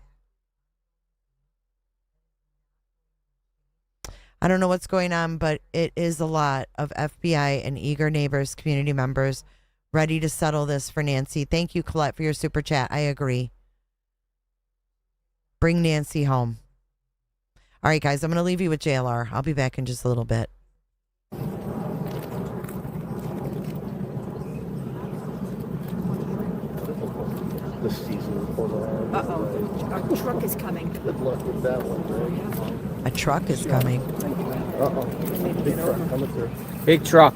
I don't know what's going on, but it is a lot of FBI and eager neighbors, community members, ready to settle this for Nancy. Thank you, Colette, for your super chat. I agree. Bring Nancy home. All right, guys, I'm going to leave you with JLR. I'll be back in just a little bit. The season reporter. Uh-oh. Our truck is coming. Good luck with that one, right? A truck is coming. Uh-oh. Big truck coming through. Big truck.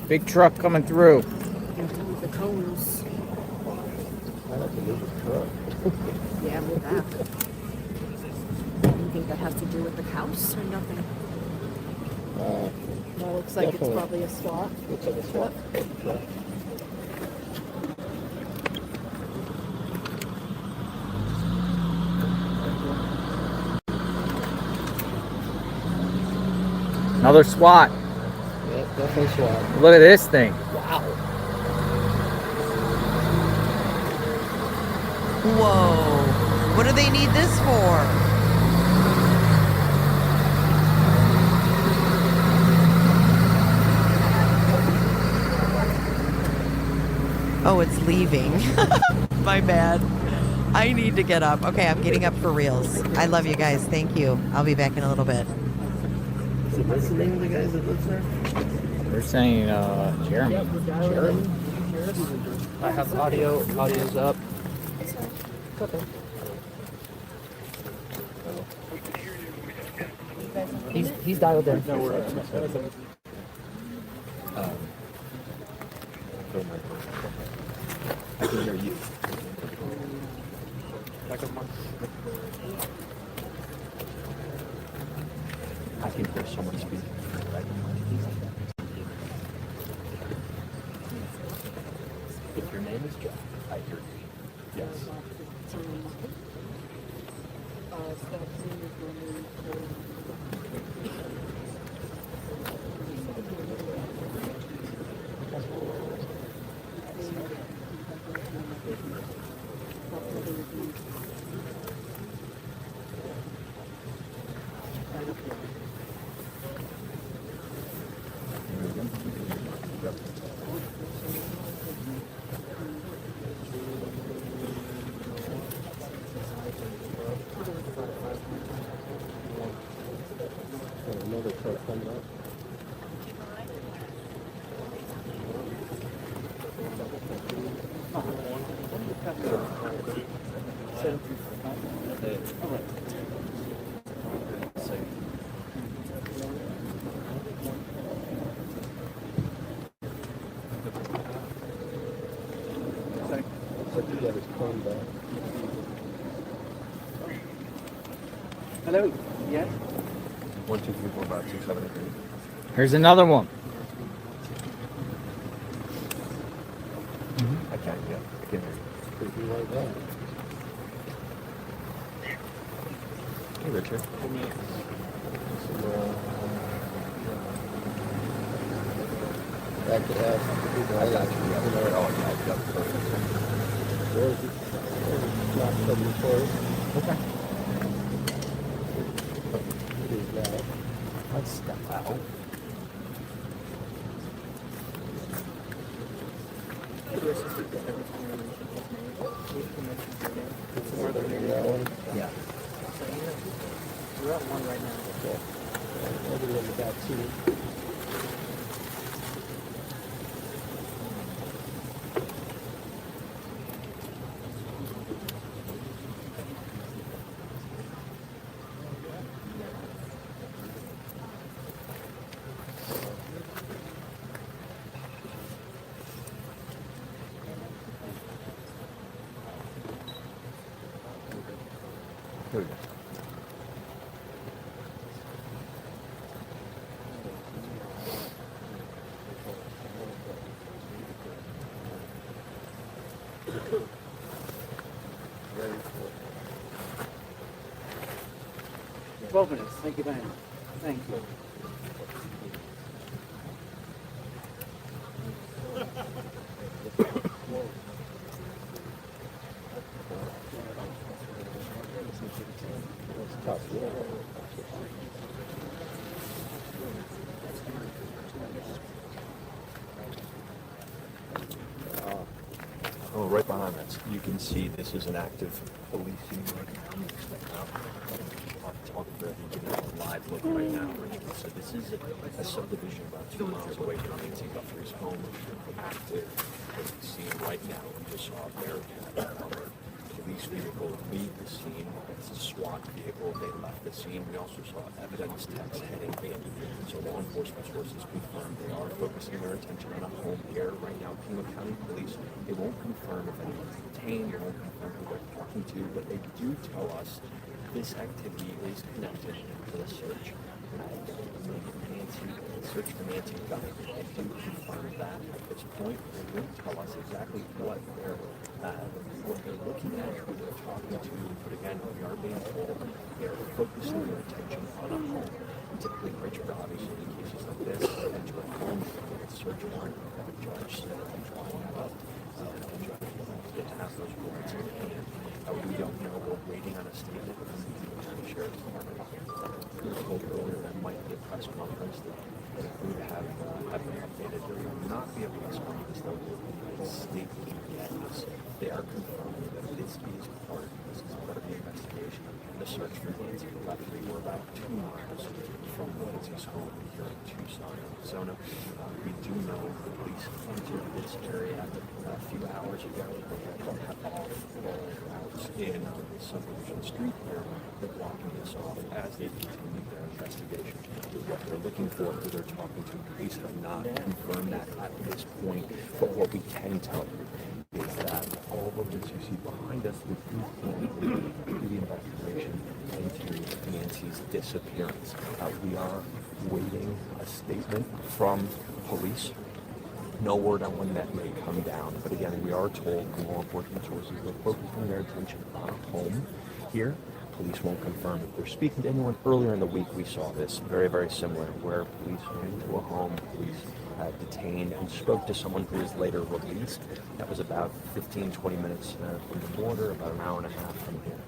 Big truck coming through. The cones. I have to move the truck. Yeah, with that. Anything that has to do with the house or nothing? Well, looks like it's probably a SWAT. Looks like a SWAT. Yeah. Another SWAT. Yeah, definitely SWAT. Look at this thing. Wow. Whoa. What do they need this for? Oh, it's leaving. My bad. I need to get up. Okay, I'm getting up for reals. I love you guys. Thank you. I'll be back in a little bit. So what's the name of the guys that lives there? They're saying Jeremy. Jeremy? I have audio. Audio's up. He's dialed in. I can hear you. I can hear someone speaking. If your name is Jeff, I hear you. Yes. Hello. Yeah. 1, 2, 3, 4, 5, 6, 7, 8. Here's another one. I can't, yeah. I can't hear you. Could be like that. Hey, Richard. That could have something to do with I got you. Yeah. Oh, yeah. I got it. Where is it? Not 74. Okay. What is that? Let's step out. Yeah. We're at one right now. Okay. Maybe in the back seat. Here we go. Ready for 12 minutes. Thank you, Dan. Thank you. Oh, right behind us, you can see this is an active police unit. Talk about a live look right now. So this is a subdivision about 2 miles away from Nancy Guthrie's home. Active police scene right now. We just saw a barricade. Police vehicle leave the scene. It's a SWAT vehicle. They left the scene. We also saw evidence text heading in. So law enforcement sources confirmed they are focusing their attention on a home here right now. Pima County Police, they won't confirm if anyone's detained. They won't confirm who they're talking to, but they do tell us this activity is connected to the search. Search for Nancy Guthrie. They do confirm that at this point. They won't tell us exactly what they're looking at, who they're talking to. But again, we are being told they're focusing their attention on a home. Typically, Richard, obviously, in cases like this, enter a home, get a search warrant, have a judge set up and drawing that up. The judge will get to have those warrants in hand. We don't know. We're waiting on a statement from the Sheriff's Department. We were told earlier there might be a press conference that would have been updated. There will not be a press conference that will state yet. They are confirming that this is part of the investigation. The search for Nancy Guthrie. We're about 2 miles from Nancy's home here in Tucson, Arizona. We do know the police entered this area a few hours ago. They have off routes in subdivision street here. They're blocking this off as they continue their investigation. What they're looking for, who they're talking to, police have not confirmed that at this point. But what we can tell you is that all of this you see behind us is the investigation into Nancy's disappearance. We are waiting a statement from police. No word on when that may come down. But again, we are told from law enforcement sources they're focusing their attention on a home here. Police won't confirm if they're speaking to anyone. Earlier in the week, we saw this very, very similar, where police went into a home, police detained and spoke to someone who was later released. That was about 15, 20 minutes from the border, about an hour and a half from here.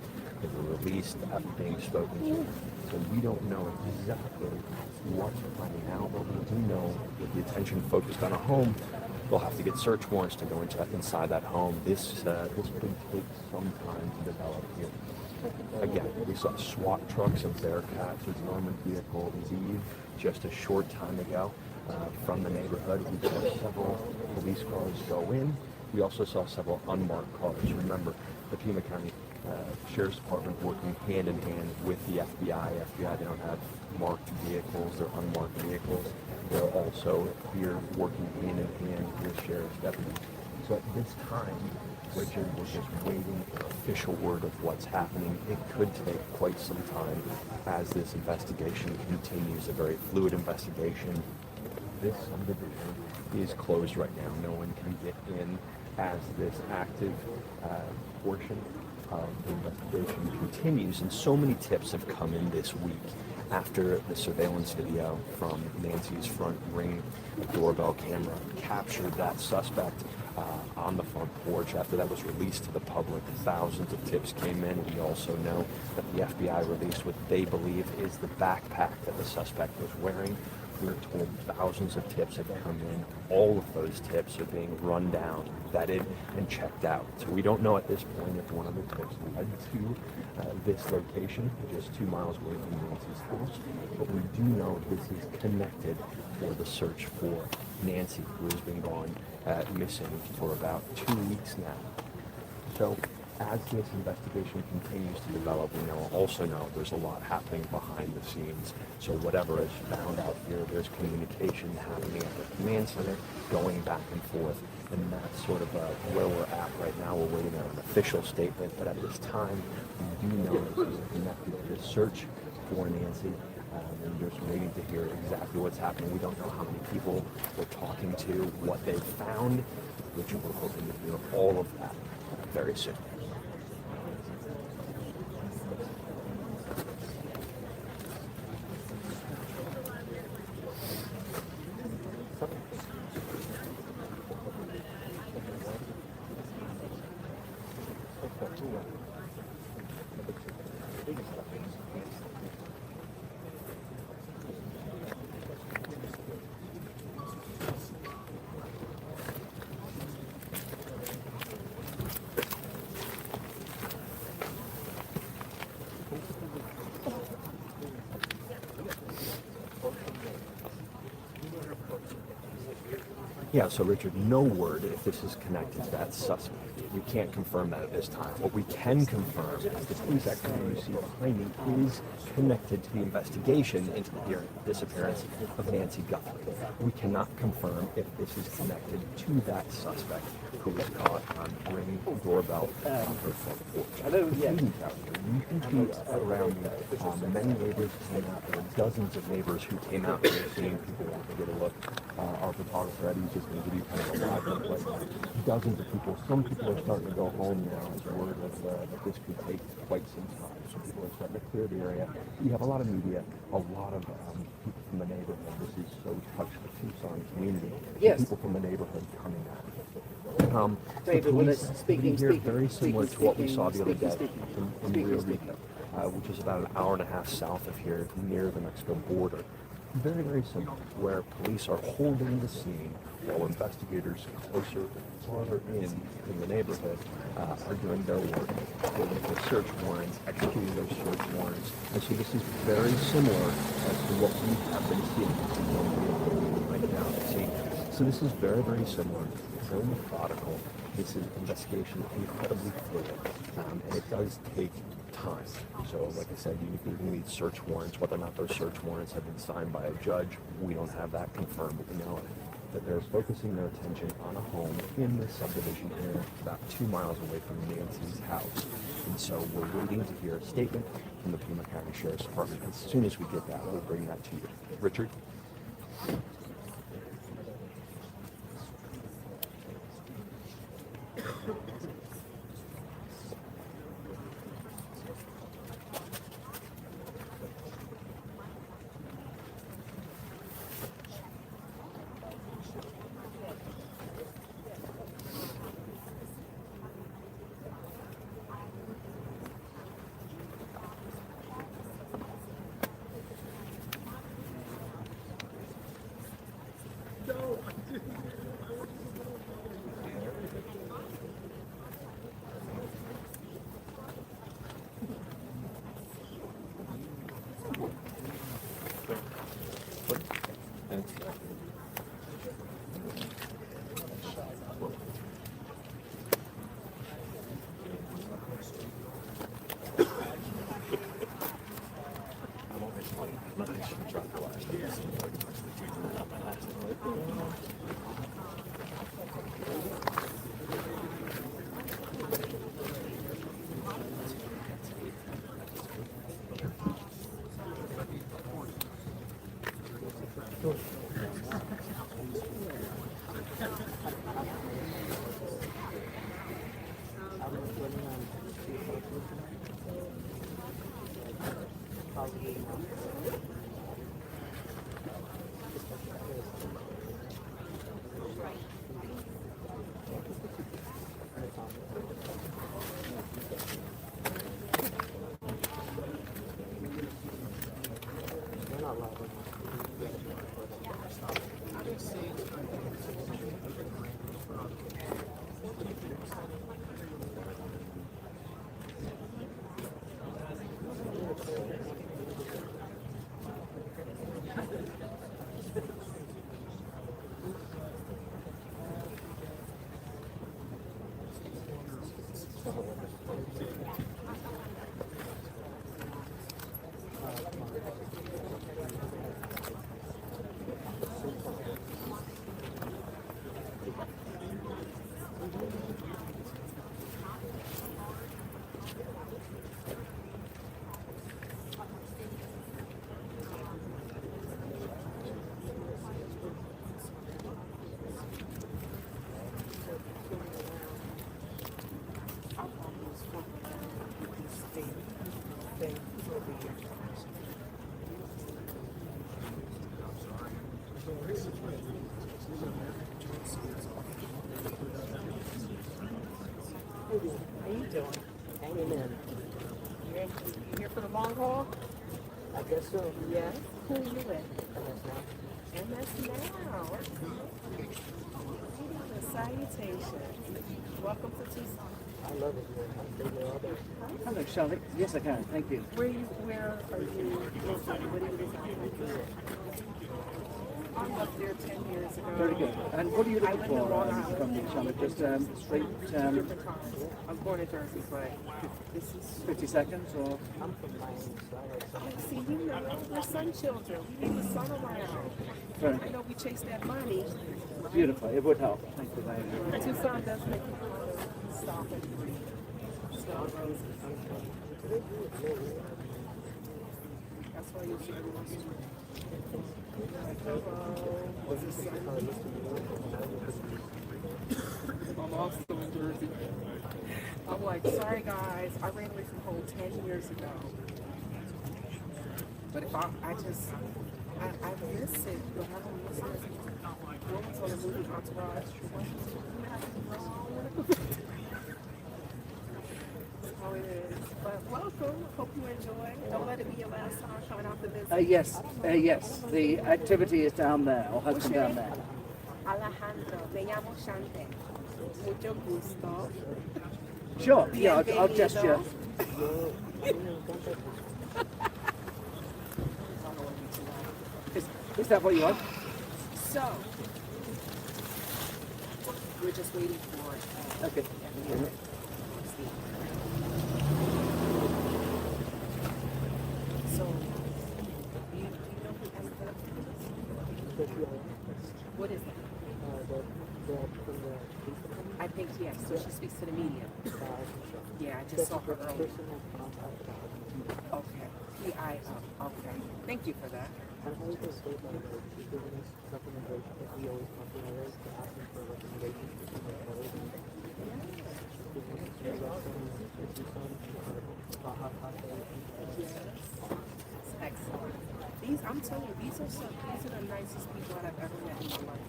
They were released after being spoken to. So we don't know exactly what's planning now, but we do know with the attention focused on a home, they'll have to get search warrants to go inside that home. This could take some time to develop here. Again, we saw SWAT trucks and Bearcats with an armored vehicle leave just a short time ago from the neighborhood. We saw several police cars go in. We also saw several unmarked cars. Remember, the Pima County Sheriff's Department working hand in hand with the FBI. FBI, they don't have marked vehicles, they're unmarked vehicles. They're also here working hand in hand with Sheriff's deputies. So at this time, Richard, we're just waiting for official word of what's happening. It could take quite some time as this investigation continues, a very fluid investigation. This subdivision is closed right now. No one can get in as this active portion of the investigation continues. And so many tips have come in this week after the surveillance video from Nancy's front ring doorbell camera captured that suspect on the front porch. After that was released to the public, thousands of tips came in. We also know that the FBI released what they believe is the backpack that the suspect was wearing. We're told thousands of tips have come in. All of those tips are being run down, vetted, and checked out. So we don't know at this point if one of the tips led to this location, just 2 miles away from Nancy's house. But we do know this is connected for the search for Nancy, who has been gone missing for about 2 weeks now. So as this investigation continues to develop, we also know there's a lot happening behind the scenes. So whatever is found out here, there's communication happening at the command center, going back and forth. And that's sort of where we're at right now. We're waiting on an official statement, but at this time, we do know this is connected to the search for Nancy. And we're just waiting to hear exactly what's happening. We don't know how many people we're talking to, what they found, which we're hoping to hear all of that very soon. Yeah, so Richard, no word if this is connected to that suspect. We can't confirm that at this time. What we can confirm is the police activity you see behind me is connected to the investigation into the disappearance of Nancy Guthrie. We cannot confirm if this is connected to that suspect who was caught on ringing doorbell on her front porch. You can see around me, many neighbors came out. There were dozens of neighbors who came out to the scene. People wanted to get a look. Our photographer, Eddie's just going to give you kind of a live look right now. Dozens of people. Some people are starting to go home now as word of that this could take quite some time. So people are starting to clear the area. You have a lot of media, a lot of people from the neighborhood. This is so touched the Tucson community. Yes. People from the neighborhood coming out. David, well, it's speaking here very similar to what we saw the other day in Rio Rico, which is about an hour and a half south of here, near the Mexico border. Very, very similar, where police are holding the scene while investigators farther in the neighborhood are doing their work, getting the search warrants, executing those search warrants. And so this is very similar as to what we have been seeing right now. So this is very, very similar, very methodical. This is investigation incredibly fluid, and it does take time. So like I said, you need search warrants. Whether or not those search warrants have been signed by a judge, we don't have that confirmed, but we know that they're focusing their attention on a home in this subdivision area about 2 miles away from Nancy's house. And so we're waiting to hear a statement from the Pima County Sheriff's Department. As soon as we get that, we'll bring that to you. Richard? doing? Hanging in. You here for the long haul? I guess so. Yes. Who are you with? MS Now. Salutations. Welcome to Tucson. I love it here. I'm staying all day. Hello, Charlotte. Yes, I can. Thank you. Where are you listening? What do you listen? I left there 10 years ago. Very good. And what are you looking for from me, Charlotte? Just straight... I'm born in Jersey, but this is... 50 seconds, or... I'm from Miami, so I like... See, you know, we're sun children. We need the sun around. Very I know we chase that money. beautiful. It would help. Thank you very much. Tucson does make me stop and smell roses. That's why you should I'm also in Jersey. I'm like, sorry guys, I ran away from home 10 years ago. But if I miss it, but I don't miss it. What was on the movie Entourage? That's how it is. But welcome. Hope you enjoy. Don't let it be your last time coming out the business. Yes. The activity is down there, or has been down there. Alejandro, me llamo Shante. Mucho gusto. Sure, yeah, I'll gesture. Is that what you want? So, we're just waiting for it. Okay. So, you know who what is that? I think yes. So she speaks to the media. Yeah, I just saw her earlier. Okay. Okay. Thank you for that. Excellent. I'm telling you, these are the nicest people I've ever met in my life.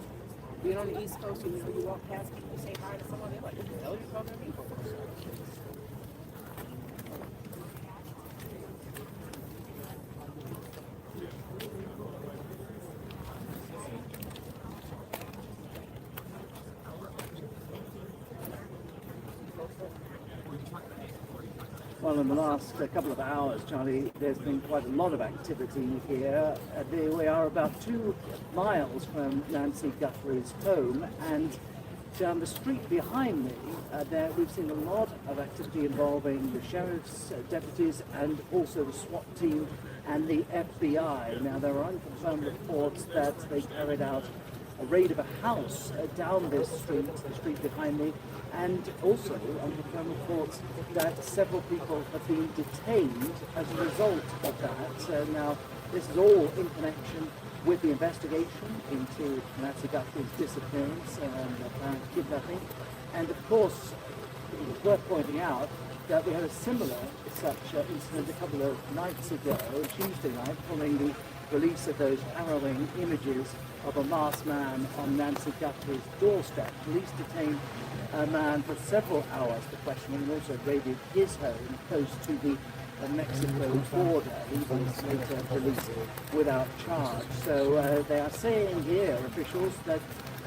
Being on the East Coast, you walk past people, you say hi to someone, they're like, what the hell are you talking to me for? Well, in the last couple of hours, Charlie, there's been quite a lot of activity here. We are about 2 miles from Nancy Guthrie's home, and down the street behind me, there we've seen a lot of activity involving the sheriff's deputies and also the SWAT team and the FBI. Now, there are unconfirmed reports that they carried out a raid of a house down this street, the street behind me, and also unconfirmed reports that several people have been detained as a result of that. Now, this is all in connection with the investigation into Nancy Guthrie's disappearance and apparent kidnapping. And of course, it's worth pointing out that we had a similar such incident a couple of nights ago, Tuesday night, following the release of those harrowing images of a masked man on Nancy Guthrie's doorstep. Police detained a man for several hours for questioning and also raided his home close to the Mexico border. He was later released without charge. So they are saying here, officials, that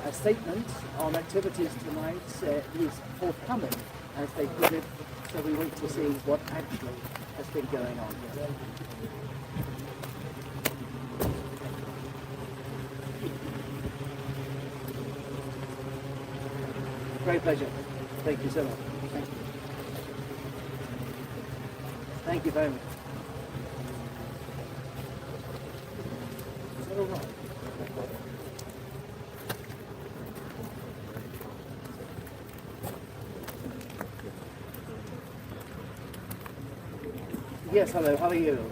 a statement on activities tonight is forthcoming, as they put it. So we wait to see what actually has been going on here. Great pleasure. Thank you so much. Thank you. Thank you very much. Is that all right? Yes, hello, how are you?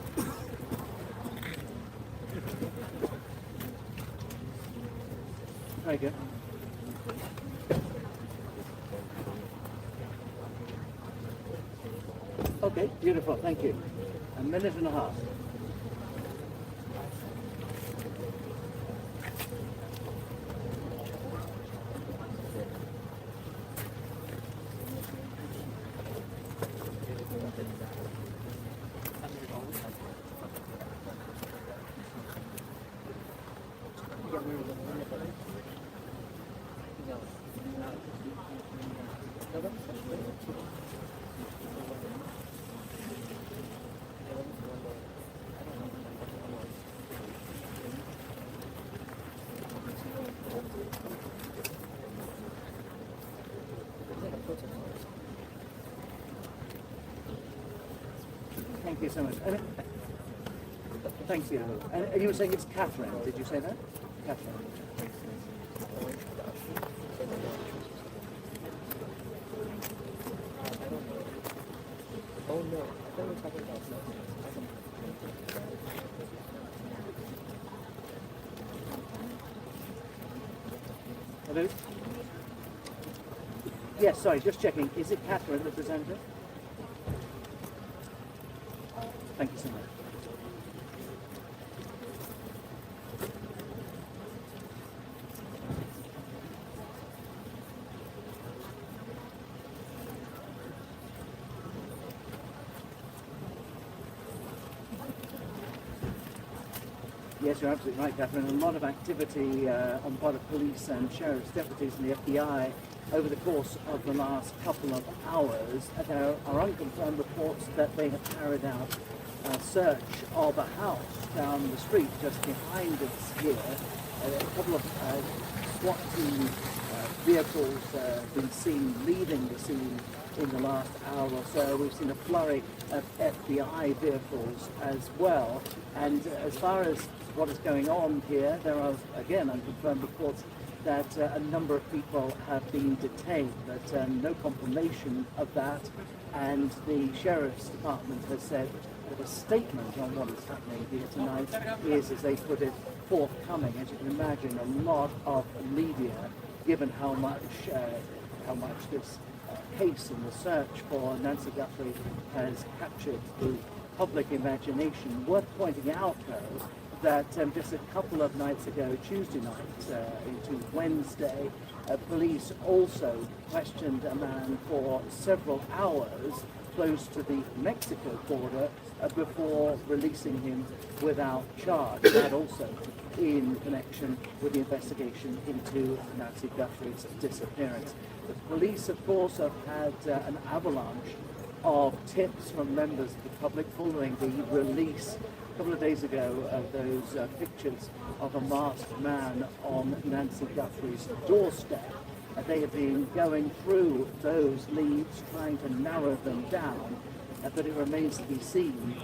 Very good. Okay, beautiful, thank you. A minute and a half. Thank you so much. Thank you. And you were saying it's Catherine, did you say that? Catherine. Oh no, I thought we were talking about Hello? Yes, sorry, just checking. Is it Catherine, the presenter? Thank you so much. Yes, you're absolutely right, Catherine. A lot of activity on part of police and sheriff's deputies and the FBI over the course of the last couple of hours. There are unconfirmed reports that they have carried out a search of a house down the street just behind us here. A couple of SWAT team vehicles been seen leaving the scene in the last hour or so. We've seen a flurry of FBI vehicles as well. And as far as what is going on here, there are, again, unconfirmed reports that a number of people have been detained, but no confirmation of that. And the Sheriff's Department has said that a statement on what is happening here tonight is, as they put it, forthcoming. As you can imagine, a lot of media, given how much this case and the search for Nancy Guthrie has captured the public imagination. Worth pointing out, though, that just a couple of nights ago, Tuesday night into Wednesday, police also questioned a man for several hours close to the Mexico border before releasing him without charge. That also in connection with the investigation into Nancy Guthrie's disappearance. The police, of course, have had an avalanche of tips from members of the public following the release a couple of days ago of those pictures of a masked man on Nancy Guthrie's doorstep. They have been going through those leads, trying to narrow them down, but it remains to be seen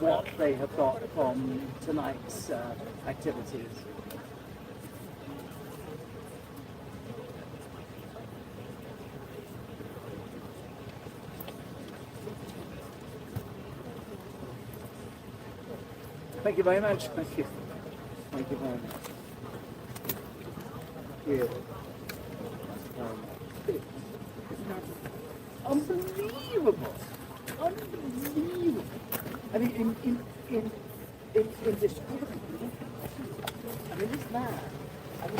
what they have got from tonight's activities. Thank you very much. Thank you. Thank you very much. Yeah. Unbelievable. Unbelievable. I mean, in this, I mean, this man, I mean,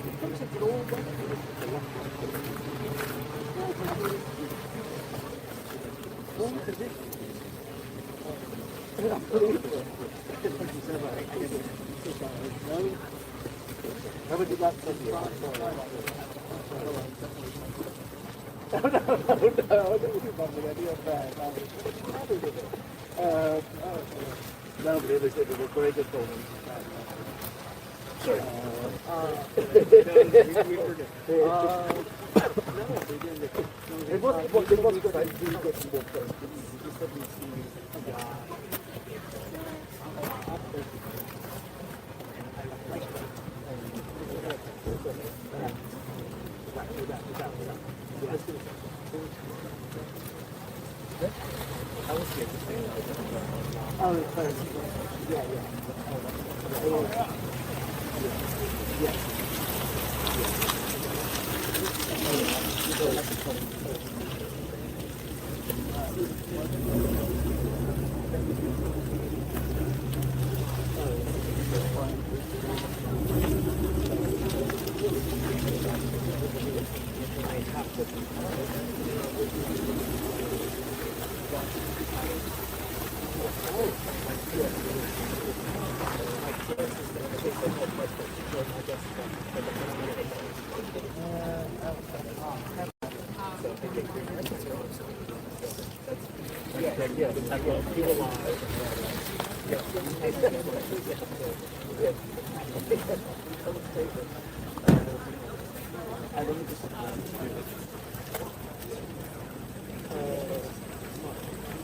it comes up with all positions. Unbelievable. Thank you so much. How would you like to see it? No, I don't think about the idea of that. No, but it was a very good film. Sorry. It was good. I didn't get some more first.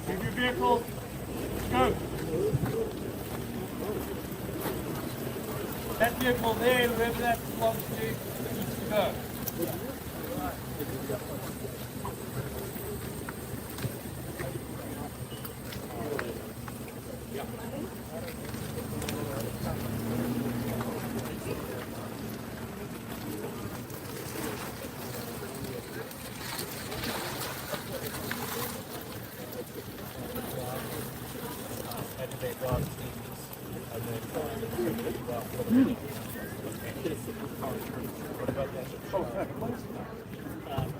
Move your vehicle. Go. That vehicle there, whoever that belongs to, needs to go.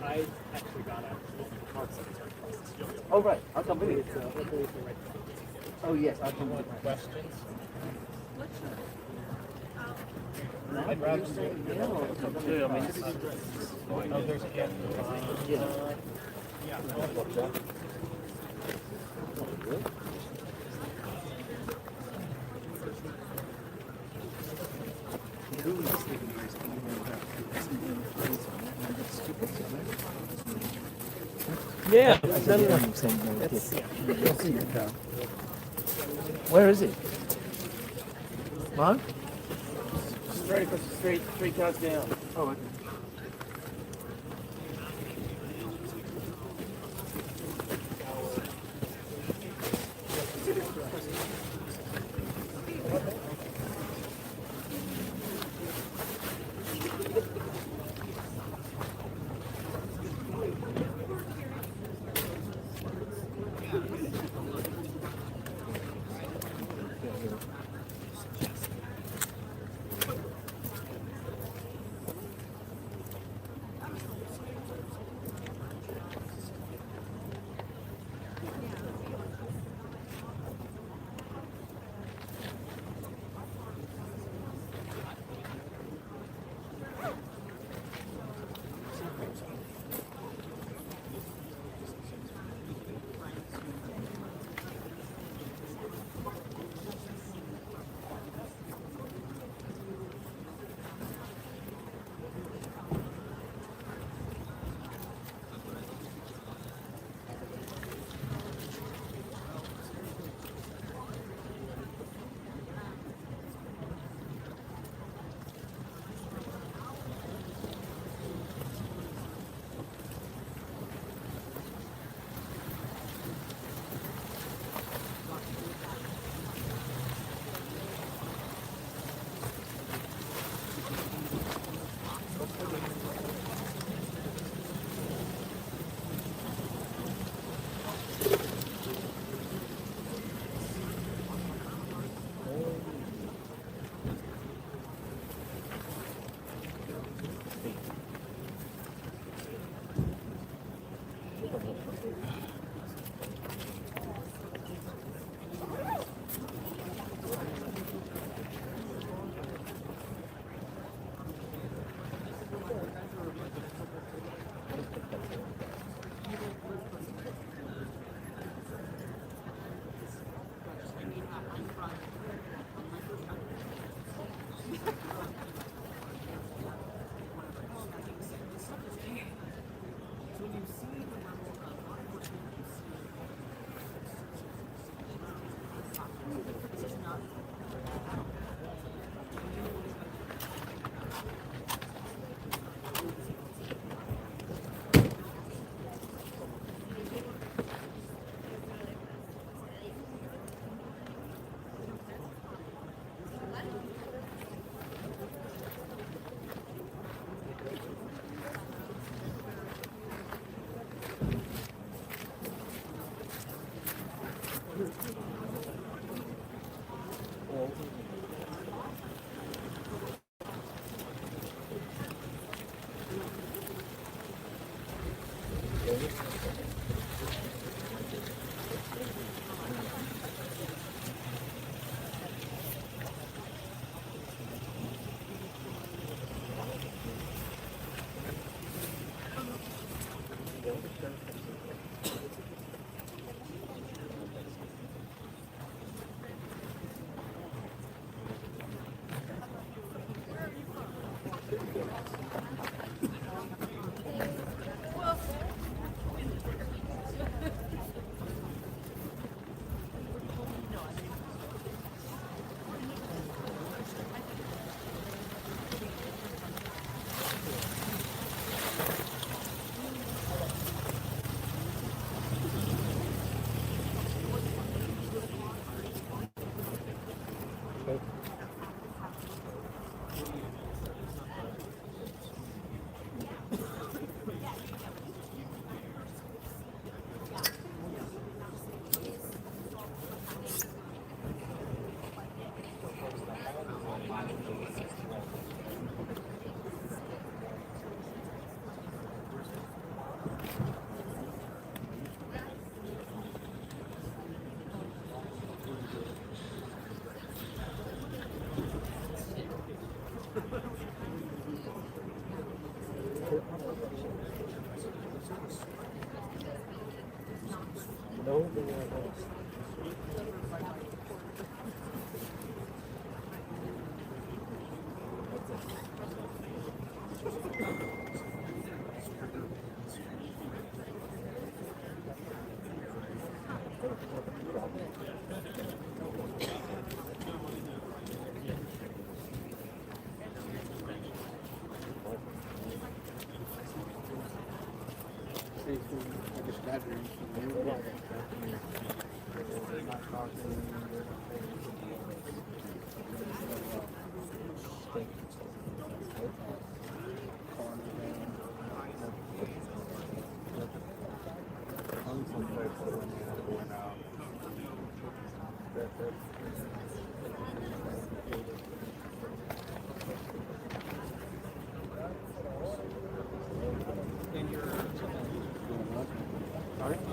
I actually got a car secretary. Oh, right. I'll come with you. Oh, yes. I'll come with you. Questions? I'd rather say, I mean, this is... Oh, there's a... Yeah. Where is it? Mom? Straight across the street, 3 cars down. Oh, okay.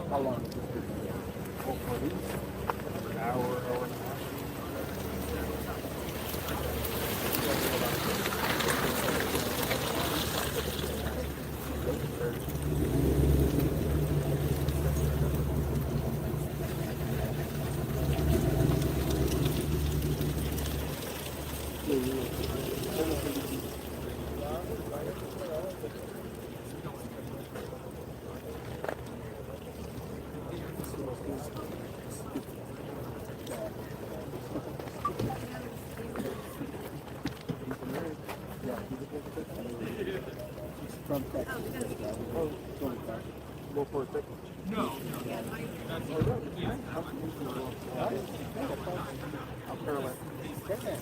How long? An hour, hour and a half. From Texas. Go for a second. No. I'm Carolina. Okay.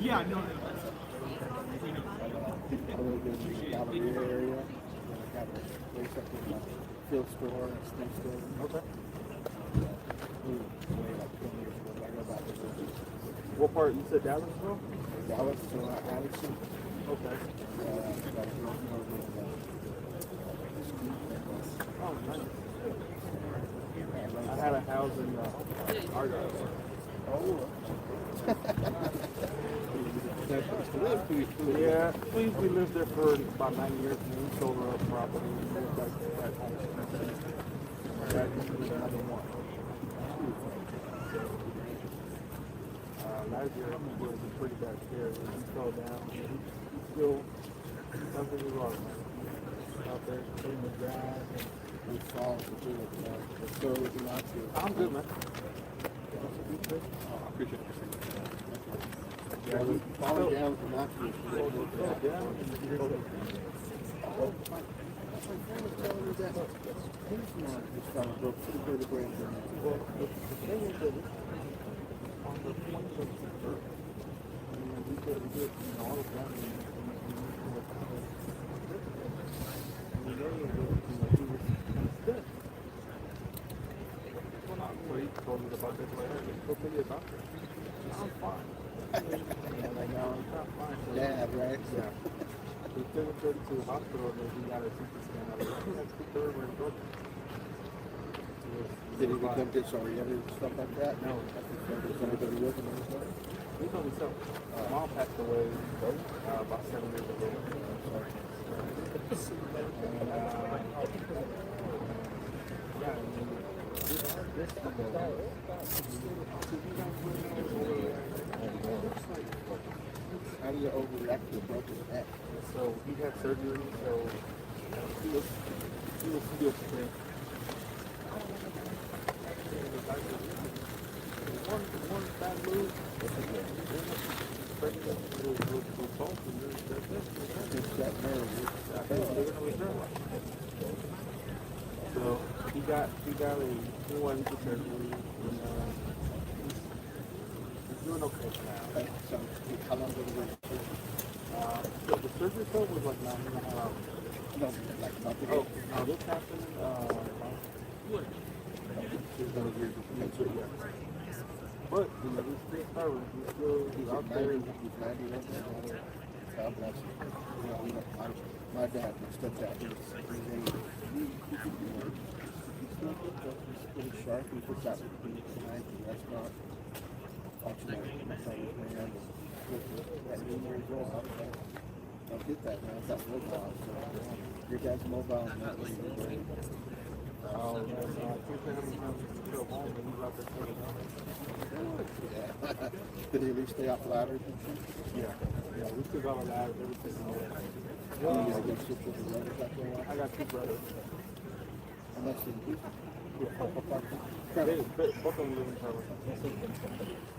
Yeah, I know. I live in the Galleria area. I got a place up in the field store and stem store. Okay. Way like 20 years ago. I know about this. What part? You said Dallas, bro? Dallas, Addison. Okay. Oh, nice. I had a house in Argyle. Oh. Yeah, we lived there for about 9 years, and we sold our property and moved back home. Back to another one. Last year was a pretty bad scare. He fell down. Still, something is wrong. Out there in the grass, and we fall into the store with you not to. I'm good, man. I appreciate it. Yeah, we fall down from not to. Fall down. My friend was telling me that his mom just found a broke pretty good brain. Well, the thing is that on the point of the birth, we did all of that. And he was good. Well, not really told me about this, but I just told me a doctor. I'm fine. And I know I'm not fine. So yeah, right? Yeah. We took him to the hospital and he got a CT scan out of it. That's the third one. Did he become disoriented and stuff like that? No. Was anybody with him? He told me so. Mom passed away about 7 years ago. Sorry. And, yeah, I mean, how do you overreact to a broken neck? So he had surgery, so he was still sick. One bad move. So he got a one surgery. He's doing okay now. So how long did he wait? So the surgery itself was like 9.5 hours. No, like nothing. Oh, now this happened. But he's still stubborn. He's out there. He's 90 right now. God bless him. My dad was stepdad. He's 80. He's still good, but he's pretty sharp. He puts out the knife in the restaurant. Watching that man. At 8 years old, I'll get that now. It's that mobile. So your dad's mobile and not really good. Did he at least stay off ladders and shit? Yeah, we still got our ladders, everything. I got 2 brothers. And that's in Houston? Both of them live in Charlotte.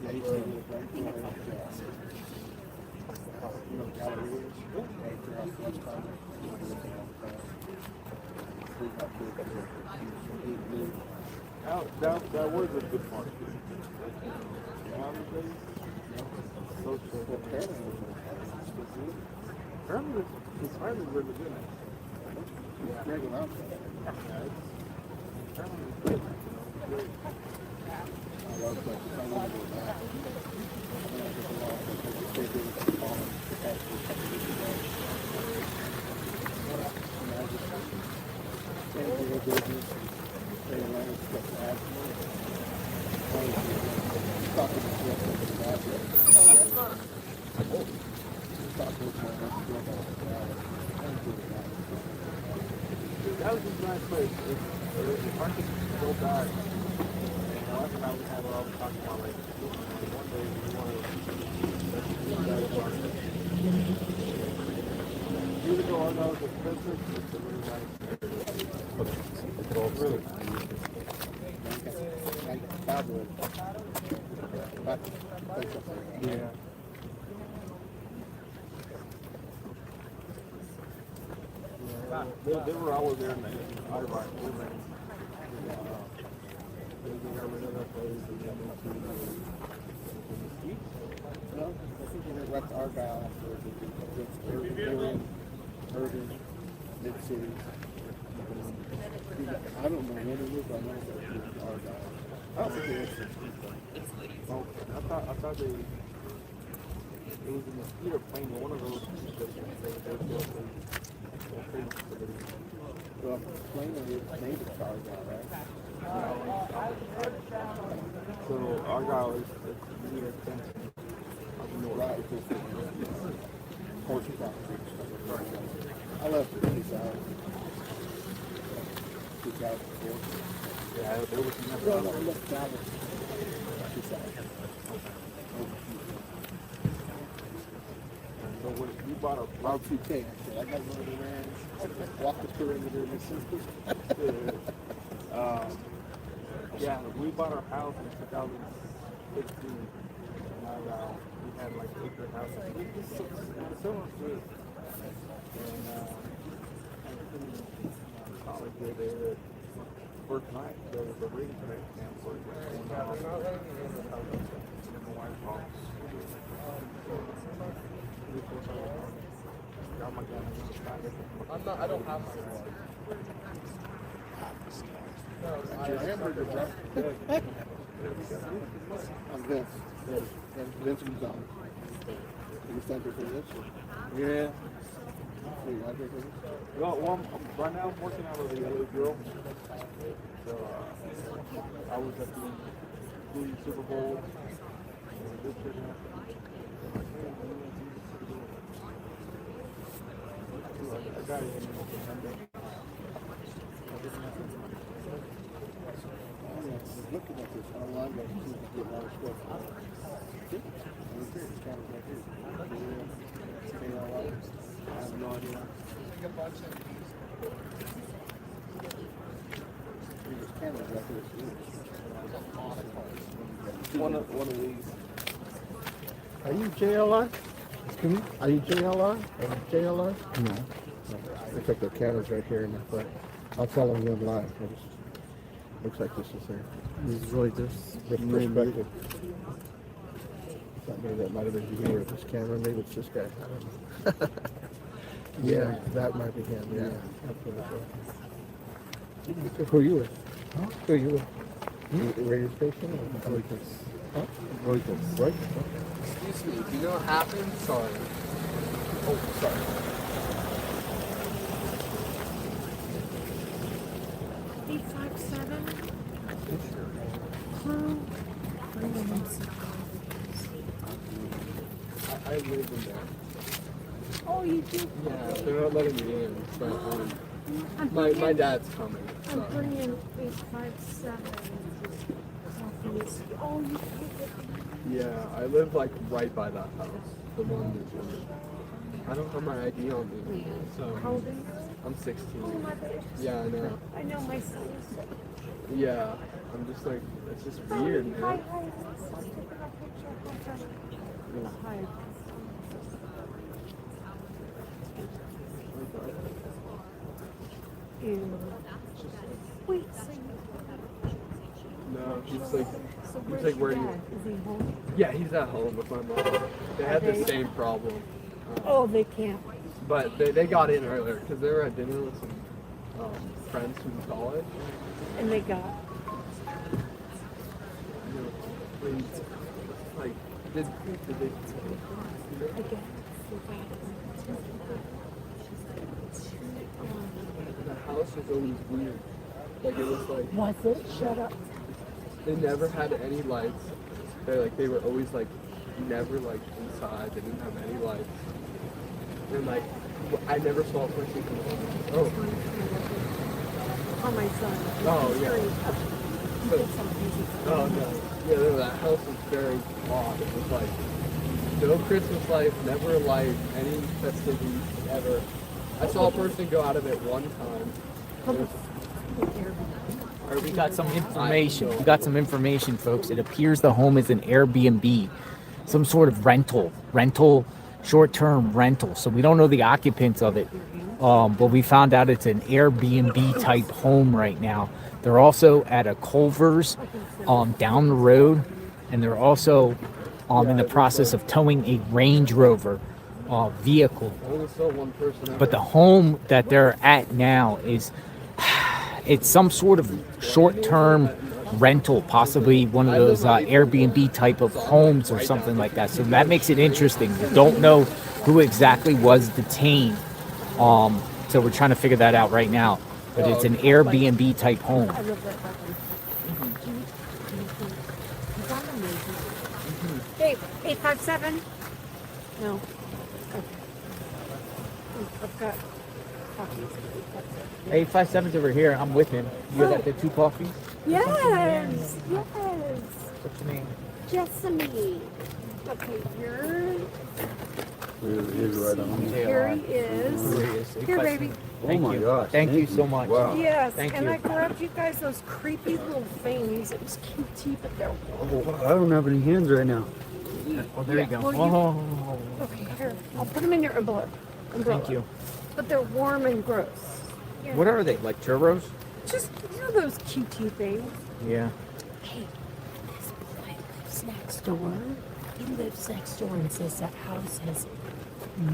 Yeah, he's still live right there. You know, Galleria? Right there off the East Coast. That was a good part. His family is really good. Yeah. Great enough. I love that. I want to go back. That was just a nice place. The market is so bad. And my wife and I, we had all talking about like one day we want to even though our house is expensive, it's a really nice area. Really nice. Yeah. They were always there in the Iraq. They got rid of that place and then went to no, I think they left Argyle afterwards. They were in urban, mid-cities. I don't know when it is, but I know that it was Argyle. I don't think they had 6 people. Oh, I thought it was in the Skeeter plane, but one of those well, plane is named Argyle, right? So Argyle is near Clinton. Right, it's Portugal. I left in 2000. 2004. Yeah, there was no, I left Dallas. 2000. So when you bought a Route 2K, I said, I got one of the Rams. Walk the perimeter in the system. Yeah, we bought our house in 2016. And we had like 8 houses. It's so much good. And college day there, first night, there was a radio trade camp for it. And my wife called. I don't have my I'm Vince. Vince Gonzalez. You stand for this? Yeah. Well, right now I'm working out of the LA Grill. So I was at the Super Bowl. I got it in looking at this online, but you can get a lot of stuff. I have no idea. One of these. Are you JLR? Are you JLR? JLR? No. Looks like the camera's right here in the front. I'll tell them you're live. Looks like this is there. This is really this perspective. Maybe that might have been you with this camera. Maybe it's this guy. I don't know. Yeah, that might be him. Yeah. Who are you with? Huh? Who are you with? Radio station? Reuters. Huh? Reuters. Reuters. Excuse me, do you know what happened? Sorry. Oh, sorry. I live in there. Oh, you do? Yeah, they're not letting me in. But my dad's coming. I I'm bringing 857 coffees. Oh, you can't get Yeah, I live like right by that house. The one that I don't have my ID on me. So How old are you? I'm 16. Oh, my goodness. Yeah, I know. I know my son is sick. Yeah, I'm just like, it's just weird, man. Hi, hi. Let's take a picture. Hi. Ew. Wait, so No, he's like, so he's where's like, your where do dad? Is he home? Yeah, he's at home with my mom. They had the same problem. Oh, they can't. But they got in earlier because they were at dinner with some friends from college. And they got. You know, like, did they? I guess. The house was always weird. Like it was like. Was it? Shut up. They never had any lights. They were always like never like inside. They didn't have any lights. And like I never saw a person come home. Oh. Oh, my son. Oh yeah. Oh no. Yeah, that house was very odd. It was like no Christmas lights, never a light, any festivities ever. I saw a person go out of it one time. We got some information. We got some information, folks. It appears the home is an Airbnb, some sort of rental, short-term rental. So we don't know the occupants of it, but we found out it's an Airbnb type home right now. They're also at a Culver's down the road, and they're also in the process of towing a Range Rover vehicle. But the home that they're at now is it's some sort of short-term rental, possibly one of those Airbnb type of homes or something like that. So that makes it interesting. We don't know who exactly was detained. So we're trying to figure that out right now. But it's an Airbnb type home. Hey, 857? No. Okay. I've got coffees. 857's over here. I'm with him. You got the 2 coffees? Yes, yes. What's your name? Jessamy. Okay, here. Right on. Here he is. Here, baby. Thank you. Gosh, thank you so much. Wow. Yes, Thank and you. I grabbed you guys those creepy little things. It was cute, but they're I don't have any hands right now. Oh, there you go. Well, okay, here. I'll put them in your umbrella. Thank you. But they're warm and gross. Here. What are they? Like churros? Just, those cutie things. Yeah. Hey, this boy lives next door. He lives next door and says that house has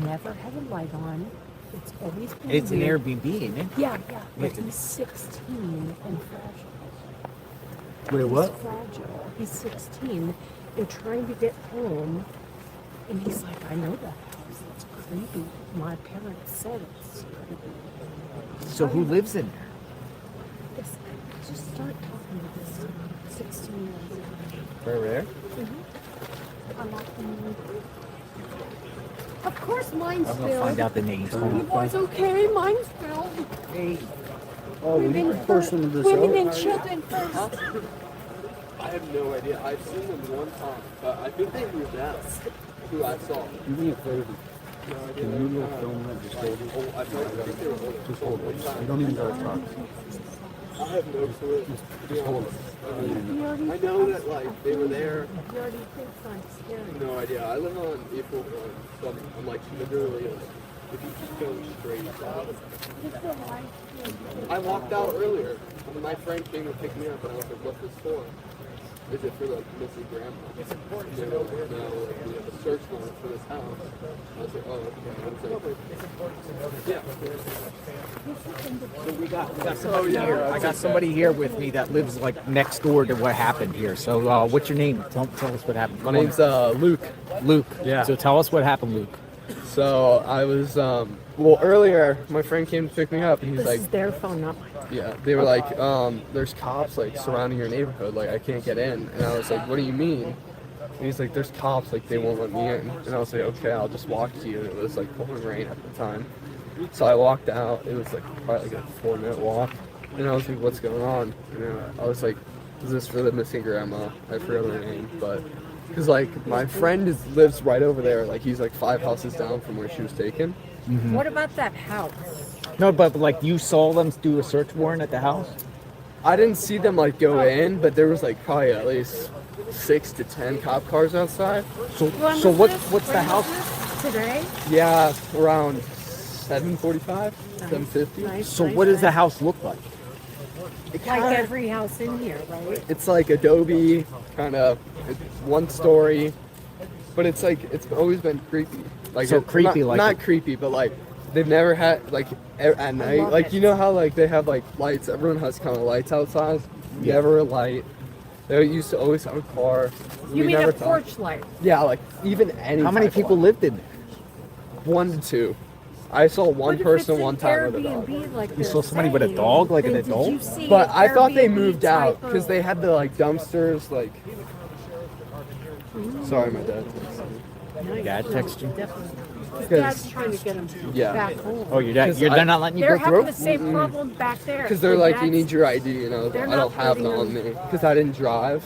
never had a light on. It's always been It's an weird. Airbnb, isn't it? Yeah. But Yeah. he's 16 and fragile. Wait, what? He's fragile. He's 16. They're trying to get home. And he's like, I know that house. It's creepy. My parents said it's creepy. So who lives in there? This, just start talking to this 16-year-old. Right over there? I'm not gonna... Of course, mine's I'm filled. gonna find out the names. Hold You on. boys okay? Mine's filled. Hey. Oh, we need to force some of this Women out. and children first. I have no idea. I've seen them one time, but I think they moved out. Who I saw. Do me a favor. Can you look film that? Just hold it. I think they were older. Just hold it. You don't even gotta talk. I have no clue. Just hold it. I know that like they were there. You already think I'm scary. No idea. I live on April 1, so I'm like literally like, if you just go straight south. I walked out earlier. And my friend came to pick me up, and I was like, "What's this for?" Is it for like missing grandma? It's important. They were like, "No, like, we have a search warrant for this house." I was like, "Oh, okay." I was like, "Yeah." So we got somebody here. I got somebody here with me that lives like next door to what happened here. So what's your name? Tell us what happened. My name's Luke. Luke. Yeah. So tell us what happened, Luke. So I was well earlier. My friend came to pick me up, and he's This like, is their phone, not mine. yeah, they were like, there's cops like surrounding your neighborhood, like I can't get in. And I was like, what do you mean? And he's like, there's cops, like they won't let me in. And I was like, okay, I'll just walk to you. And it was like pouring rain at the time. So I walked out. It was like probably like a 4-minute walk. And I was like, what's going on? And I was like, is this for the missing grandma? I forgot her name, but because like my friend lives right over there. Like he's like 5 houses down from where she was taken. Mm-hmm. What about that house? No, but like you saw them do a search warrant at the house? I didn't see them like go in, but there was like probably at least 6 to 10 cop cars outside. So what's the house? Today? Yeah, around 7:45, 7:50. Nice, So nice, what does the nice. house look like? Like every house in here, right? It's like adobe, kind of, it's 1 story, but it's like it's always been creepy. Like So creepy, not creepy, but like they've never had like at night. Like you know how like they have like lights. Everyone has kind of lights outside. Yeah. Never a light. They used to always have a car. You We mean never a porch light? Yeah, like even any. How many type of people light. lived in there? 1 to 2. I saw one What if person it's one an time with a dog. Airbnb like You they're saw somebody with a saying, dog, like an then did adult? you see But an I thought they Airbnb moved out type because of- they had the like dumpsters. Like, sorry, my dad. Dad text you? Definitely. His Because- dad's trying to get him Yeah. back home. Oh, your dad, they're not letting you They're go having through? the same problem back there. Because they're The like, you dad's- need your ID. You know, They're I not don't have it letting on them- me because I didn't drive.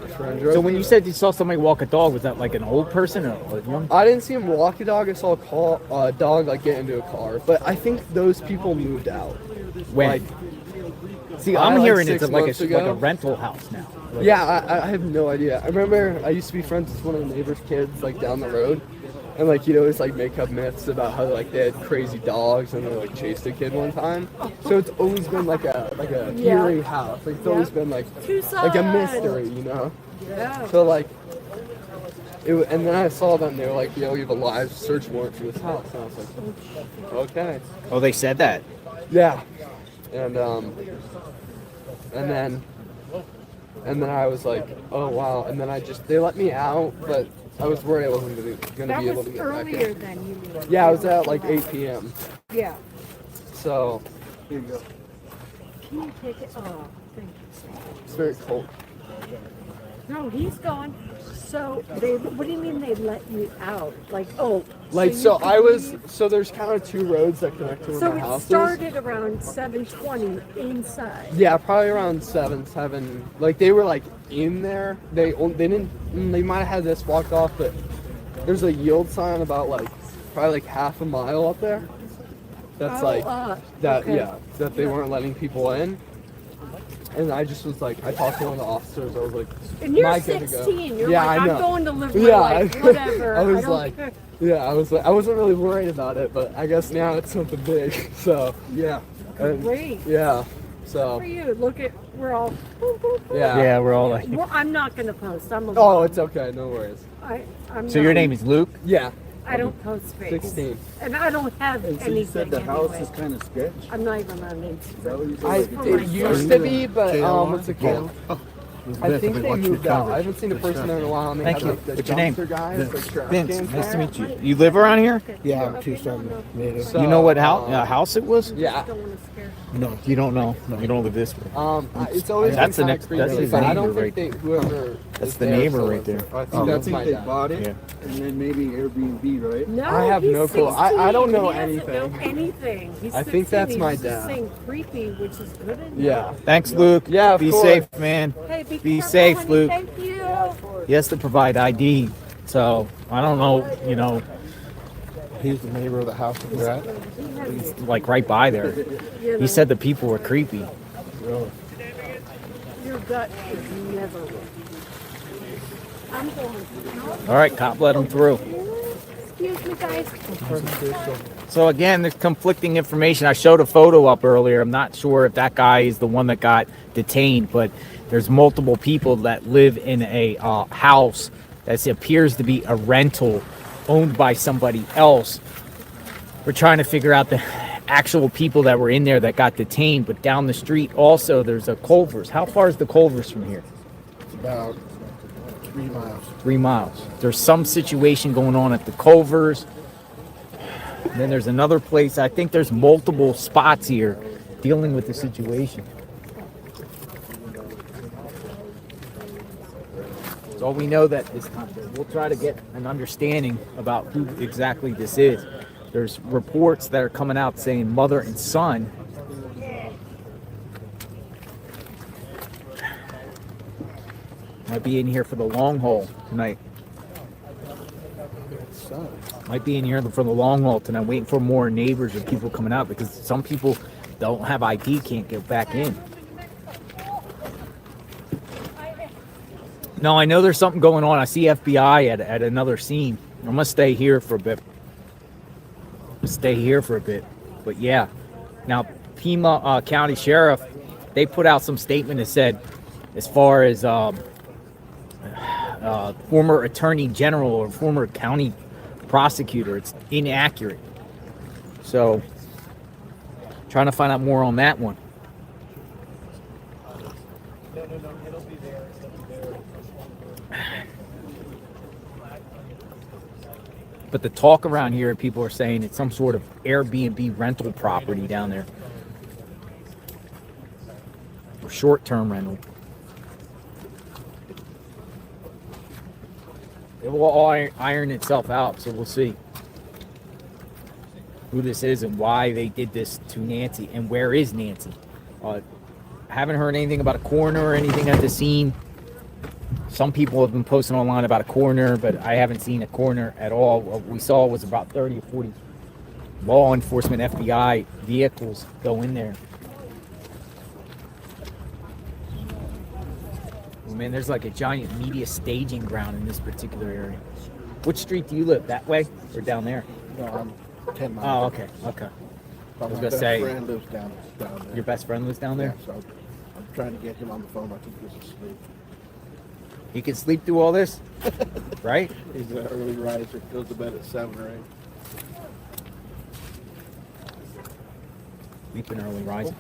My friend drove So when me. you said you saw somebody walk a dog, was that like an old person or a young? I didn't see him walk a dog. I saw a dog like get into a car. But I think those people moved out. When? Like, See, I'm like hearing 6 it's like months a ago. rental house now. Like- Yeah, I have no idea. I remember I used to be friends with one of the neighbor's kids like down the road, and like he'd always like make up myths about how like they had crazy dogs and they like chased a kid one time. So it's always been like a Yeah. eerie house. Like it's always been like Tucson. like a mystery, you know. Yeah. So like, and then I saw them. They were like, "Yo, we have a live search warrant for this house." And I was like, "Okay." Oh, they said that. Yeah, and then I was like, "Oh wow!" And then they let me out, but I was worried I wasn't gonna That be able was to get earlier back in. than you mean. Yeah, I was at like 8 p.m. Yeah. So here you go. Can you take it? Oh, thank you. It's very cold. No, he's gone. So what do you mean they let you out? Like, Like so there's kind of 2 roads that connect to where So my it house is. started around 7:20 inside. Yeah, probably around 7. Like they were like in there. They might have had this blocked off, but there's a yield sign about like probably like half a mile up there. That's that. okay. Yeah, that they weren't letting people in. And I just was like, I talked to one of the officers. I was like, And you're "Am I good to go?" 16. You're Yeah, like, I know. I'm going to live my life, whatever. I was don't like, care. yeah, I was like, I wasn't really worried about it, but I guess now it's something big. So yeah. And, Great. yeah. For So you, look at, we're all. yeah. Yeah, we're all like. Well, I'm not going to post. I'm a Oh, it's okay. No worries. I'm So your not- name is Luke? Yeah. I don't post face. 16. And I don't have And so anything you said the house anyway. is kind of sketch? I'm not even on Instagram. It used to be, but what's it called? I think they moved out. I haven't seen a person there in a while. And they Thank have, you. like, the What's your name? dumpster guys, like, trash Vince. cans Nice to there. meet you. You live around here? Yeah, I'm Tucson native. So, You know what house it was? Yeah. No. You don't know. You don't live this way. It's always That's been the kind of next. That's creepy, his but I neighbor don't right think there. whoever. That's is the there neighbor still right lives there. I think I that's think my they dad. bought it Yeah. and then maybe Airbnb, right? No, I have he's no clue. I 16. don't know He doesn't anything. know anything. He's I think 16. that's He's my just dad. saying creepy, which is good enough. Yeah. Thanks, Luke. Yeah, of Be course. safe, man. Hey, be Be careful, safe, honey. Luke. Thank you. He has to provide ID. So I don't know. You know, He's the neighbor of the house that we're at. he's like right by there. He said the people were creepy. Really? Your gut is never wrong. I'm going. All right, cop, let him through. Excuse me, guys. So again, there's conflicting information. I showed a photo up earlier. I'm not sure if that guy is the one that got detained, but there's multiple people that live in a house that appears to be a rental owned by somebody else. We're trying to figure out the actual people that were in there that got detained, but down the street also there's a Culver's. How far is the Culver's from here? It's about 3 miles. 3 miles. There's some situation going on at the Culver's. And then there's another place. I think there's multiple spots here dealing with the situation. So we know that this time we'll try to get an understanding about who exactly this is. There's reports that are coming out saying mother and son. Might be in here for the long haul tonight. Might be in here for the long haul tonight, waiting for more neighbors or people coming out, because some people don't have ID, can't get back in. No, I know there's something going on. I see FBI at another scene. I'm gonna stay here for a bit. But yeah. Now, Pima County Sheriff, they put out some statement that said, as far as former Attorney General or former county prosecutor, it's inaccurate. So, trying to find out more on that one. But the talk around here, people are saying it's some sort of Airbnb rental property down there. Or short-term rental. It will all iron itself out, so we'll see who this is and why they did this to Nancy, and where is Nancy. Haven't heard anything about a coroner or anything at the scene. Some people have been posting online about a coroner, but I haven't seen a coroner at all. What we saw was about 30 or 40 law enforcement FBI vehicles go in there. Oh man, there's like a giant media staging ground in this particular area. Which street do you live? That way or down there? No, I'm 10 miles. Oh, okay, okay. I was My gonna best say, friend lives down there. Your best friend lives down there? Yeah, so I'm trying to get him on the phone. I think he's asleep. He can sleep through all this, right? He's an early riser. Goes to bed at 7 or 8. Sleeping early rising.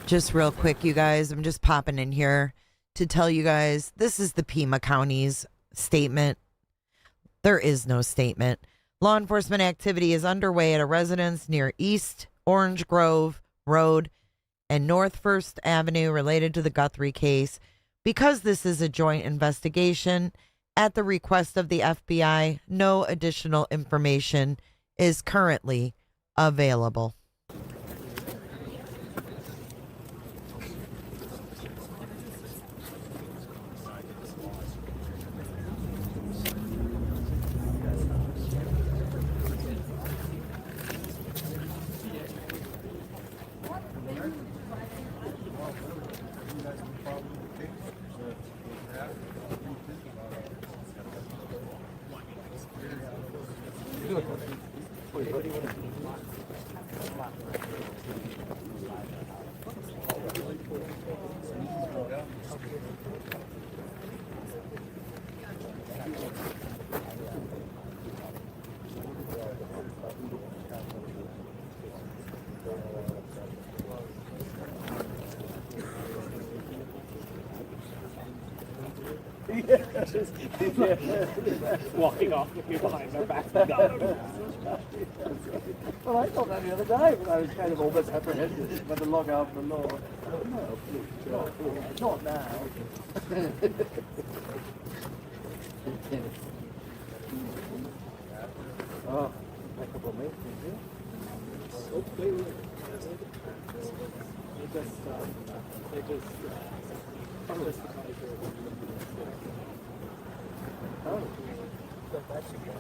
Just real quick, you guys, I'm just popping in here to tell you guys this is the Pima County's statement. There is no statement. Law enforcement activity is underway at a residence near East Orange Grove Road and North First Avenue related to the Guthrie case. Because this is a joint investigation, at the request of the FBI, no additional information is currently available. Walking off with me behind their back. Well, I thought that the other day, but I was kind of almost apprehensive by the log out the law. No, please, not now. Oh, a couple of minutes, they just oh, that should be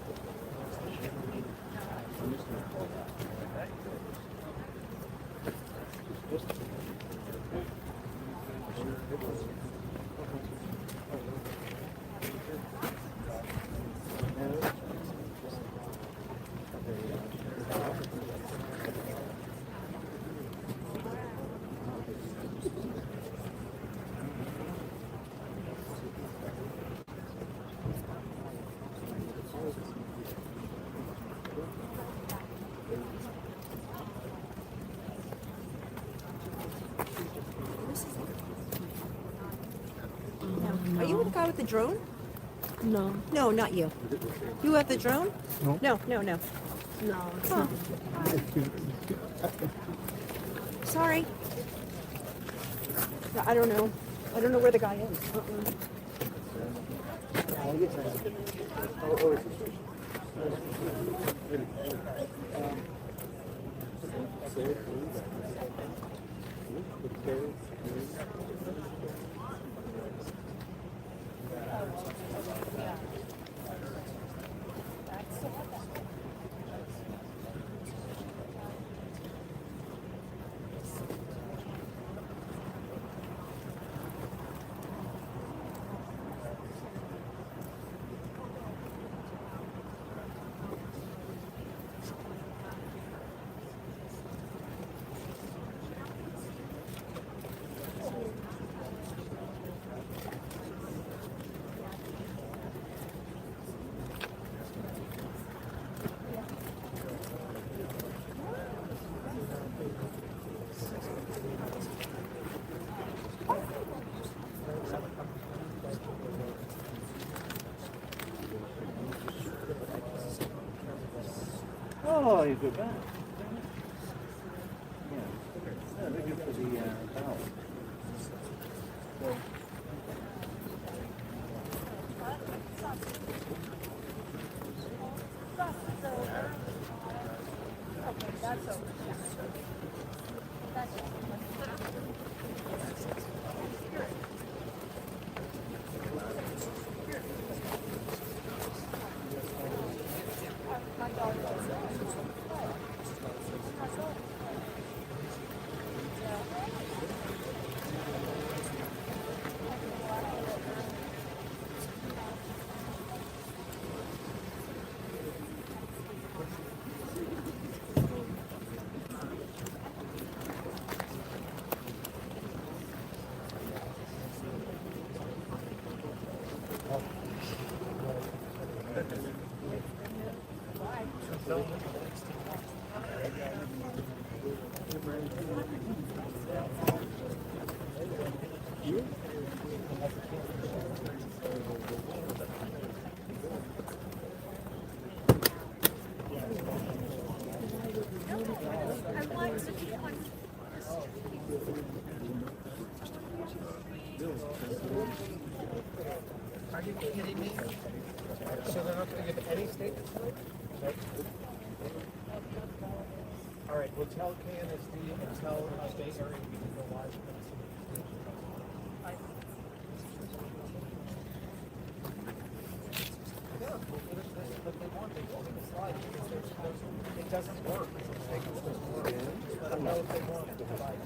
have the drone? No. No, not you. You have the drone? No. No, no, no. No, it's Huh. not. Sorry. I don't know. I don't know where the guy is. Oh, you go back. Yeah. Yeah, they're good for the bowel. Are you kidding me? So they're not going to give any statements tonight? All right, we'll tell KNSD and tell Bay Area we can go live. Yeah, we'll finish this, but they want, they told me to slide because it doesn't work. It's taking so long. Let them know if they want to provide.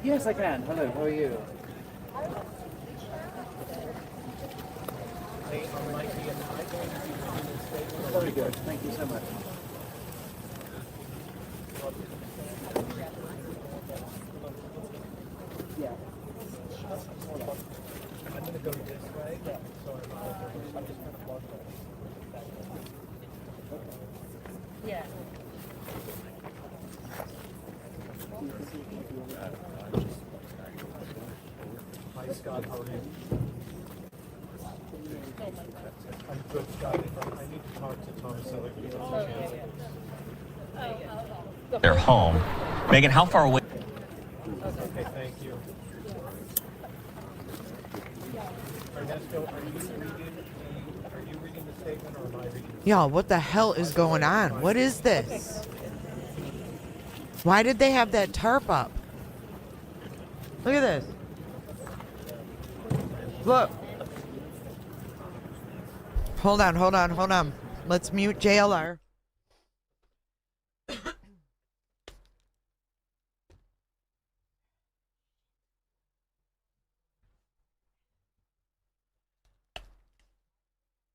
Yes, I can. Hello, how are you? Very good. Thank you so much. Yeah. I'm going to go this way. Yeah. So I'm just going to walk Yeah. Hi, Scott. How are you? I'm good, Scott. I need to talk to Tom Selleck. Their home. Megan, how far away? Okay, thank you. Ernesto, are you reading the statement or am I reading? Y'all, what the hell is going on? What is this? Why did they have that tarp up? Look at this. Look. Hold on. Let's mute JLR.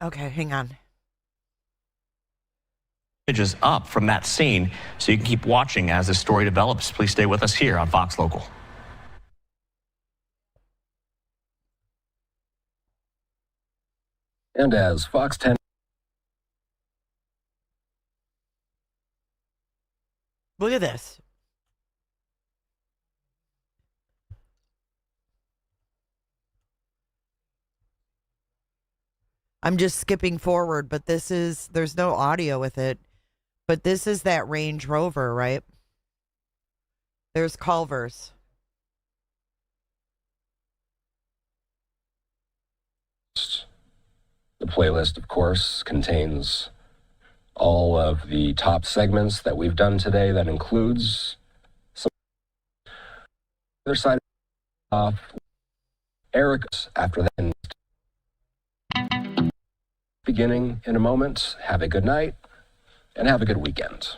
Okay, hang on. Images up from that scene so you can keep watching as this story develops. Please stay with us here on Fox Local. And as Fox 10. Look at this. I'm just skipping forward, but there's no audio with it. But this is that Range Rover, right? There's Culver's. The playlist, of course, contains all of the top segments that we've done today. That includes some other side of Eric's after that. Beginning in a moment. Have a good night and have a good weekend.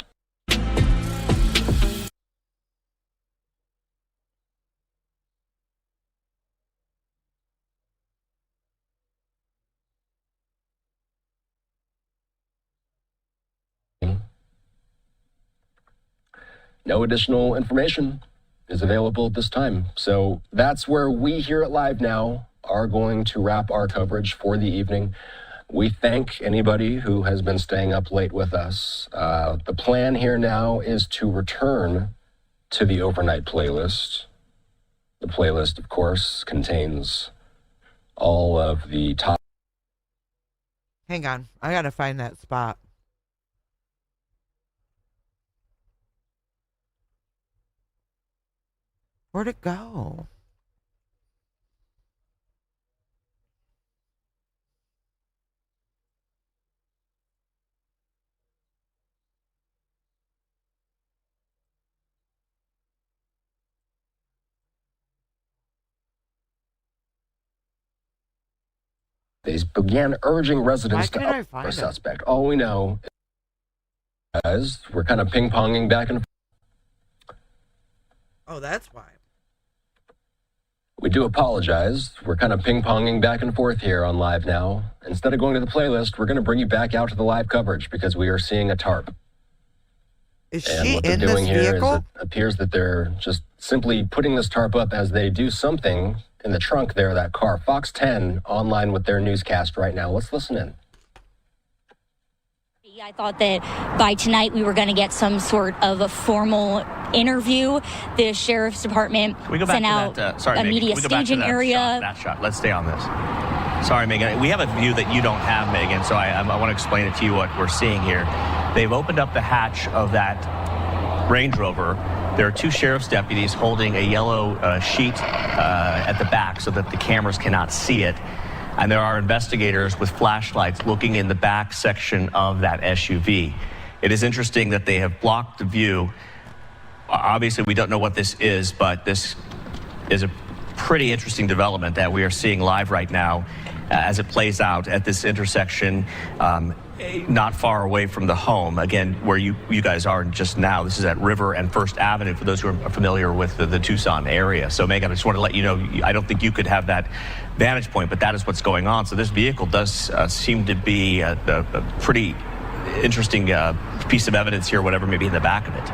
No additional information is available at this time. So that's where we here at Live Now are going to wrap our coverage for the evening. We thank anybody who has been staying up late with us. The plan here now is to return to the overnight playlist. The playlist, of course, contains all of the top. Hang on. I got to find that spot. Where'd it go? They began urging residents to up a suspect. All we know is we're kind of ping-ponging back and forth. Oh, that's why. We do apologize. We're kind of ping-ponging back and forth here on Live Now. Instead of going to the playlist, we're going to bring you back out to the live coverage because we are seeing a tarp. Is and she what they're in doing this here vehicle? is it appears that they're just simply putting this tarp up as they do something in the trunk there of that car. Fox 10 online with their newscast right now. Let's listen in. I thought that by tonight we were going to get some sort of a formal interview. The sheriff's department sent out a media staging area. That shot. Let's stay on this. Sorry, Megan. We have a view that you don't have, Megan, so I want to explain it to you what we're seeing here. They've opened up the hatch of that Range Rover. There are two sheriff's deputies holding a yellow sheet at the back so that the cameras cannot see it. And there are investigators with flashlights looking in the back section of that SUV. It is interesting that they have blocked the view. Obviously, we don't know what this is, but this is a pretty interesting development that we are seeing live right now as it plays out at this intersection not far away from the home. Again, where you guys are just now, this is at River and First Avenue, for those who are familiar with the Tucson area. So, Megan, I just want to let you know, I don't think you could have that vantage point, but that is what's going on. So this vehicle does seem to be a pretty interesting piece of evidence here, whatever may be in the back of it.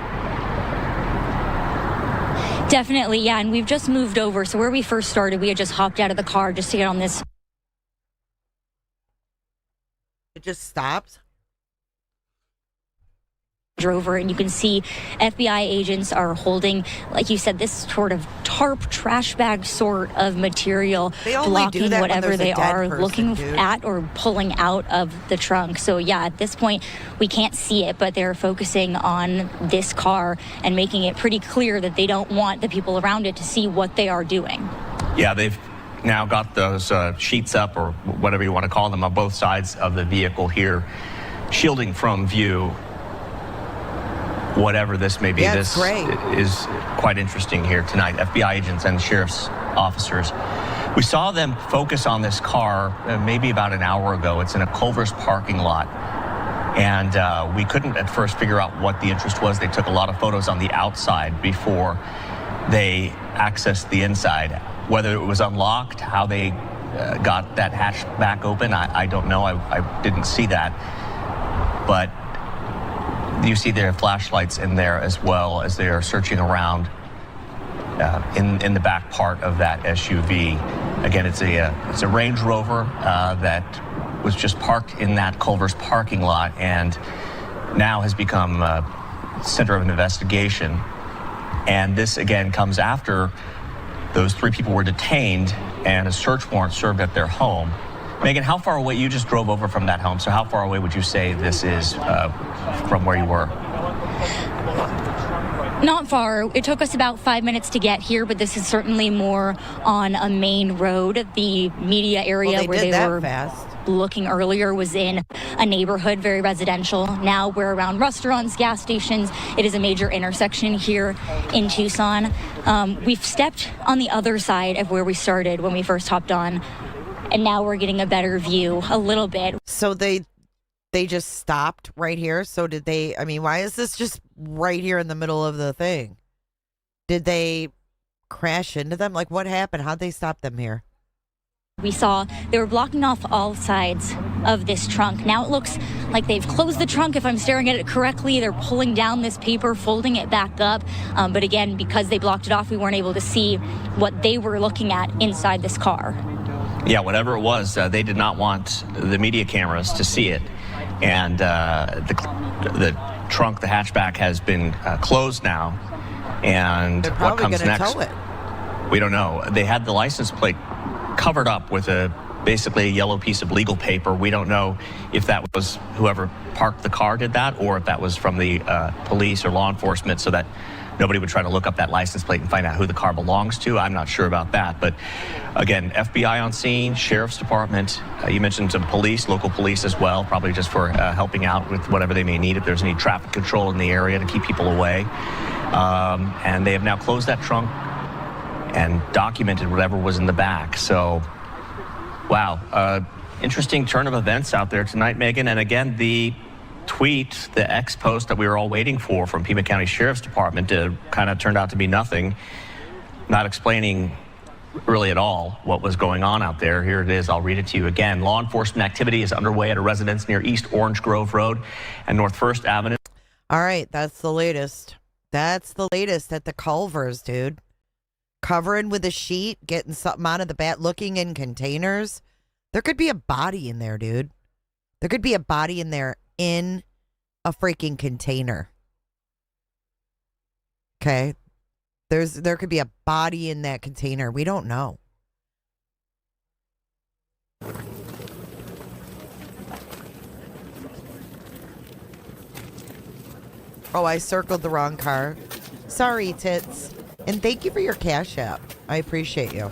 Definitely, yeah, and we've just moved over. So where we first started, we had just hopped out of the car just to get on this. It just stopped. Over, and you can see FBI agents are holding, like you said, this sort of tarp trash bag sort of material, blocking whatever they are looking at or pulling out of the trunk. So yeah, at this point we can't see it, but they're focusing on this car and making it pretty clear that they don't want the people around it to see what they are doing. Yeah, they've now got those sheets up, or whatever you want to call them, on both sides of the vehicle here, shielding from view. whatever this may be. Yeah, this it's great. is quite interesting here tonight. FBI agents and sheriff's officers. We saw them focus on this car maybe about an hour ago. It's in a Culver's parking lot. And we couldn't at first figure out what the interest was. They took a lot of photos on the outside before they accessed the inside. Whether it was unlocked, how they got that hatch back open, I don't know. I didn't see that. But you see their flashlights in there as well as they are searching around in the back part of that SUV. Again, it's a Range Rover that was just parked in that Culver's parking lot and now has become a center of an investigation. And this again comes after those 3 people were detained and a search warrant served at their home. Megan, how far away? You just drove over from that home, so how far away would you say this is from where you were? Not far. It took us about 5 minutes to get here, but this is certainly more on a main road. The media area where they were looking earlier was in a neighborhood, very residential. Now we're around restaurants, gas stations. It is a major intersection here in Tucson. We've stepped on the other side of where we started when we first hopped on, and now we're getting a better view a little bit. So they just stopped right here. So did they, I mean, why is this just right here in the middle of the thing? Did they crash into them? Like, what happened? How'd they stop them here? We saw they were blocking off all sides of this trunk. Now it looks like they've closed the trunk. If I'm staring at it correctly, they're pulling down this paper, folding it back up. But again, because they blocked it off, we weren't able to see what they were looking at inside this car. Yeah, whatever it was, they did not want the media cameras to see it. And the trunk, the hatchback, has been closed now. And what comes next? Tow it. We don't know. They had the license plate covered up with basically a yellow piece of legal paper. We don't know if that was whoever parked the car did that, or if that was from the police or law enforcement, so that nobody would try to look up that license plate and find out who the car belongs to. I'm not sure about that. But again, FBI on scene, Sheriff's Department. You mentioned some police, local police as well, probably just for helping out with whatever they may need, if there's any traffic control in the area to keep people away. And they have now closed that trunk and documented whatever was in the back. So, wow, interesting turn of events out there tonight, Megan. And again, the tweet, the X post that we were all waiting for from Pima County Sheriff's Department kind of turned out to be nothing, not explaining really at all what was going on out there. Here it is. I'll read it to you again. Law enforcement activity is underway at a residence near East Orange Grove Road and North First Avenue. All right, that's the latest. That's the latest at the Culvers, dude. Covering with a sheet, getting something out of the bat, looking in containers. There could be a body in there, dude. There could be a body in there in a freaking container. Okay? There could be a body in that container. We don't know. Oh, I circled the wrong car. Sorry, tits. And thank you for your Cash App. I appreciate you.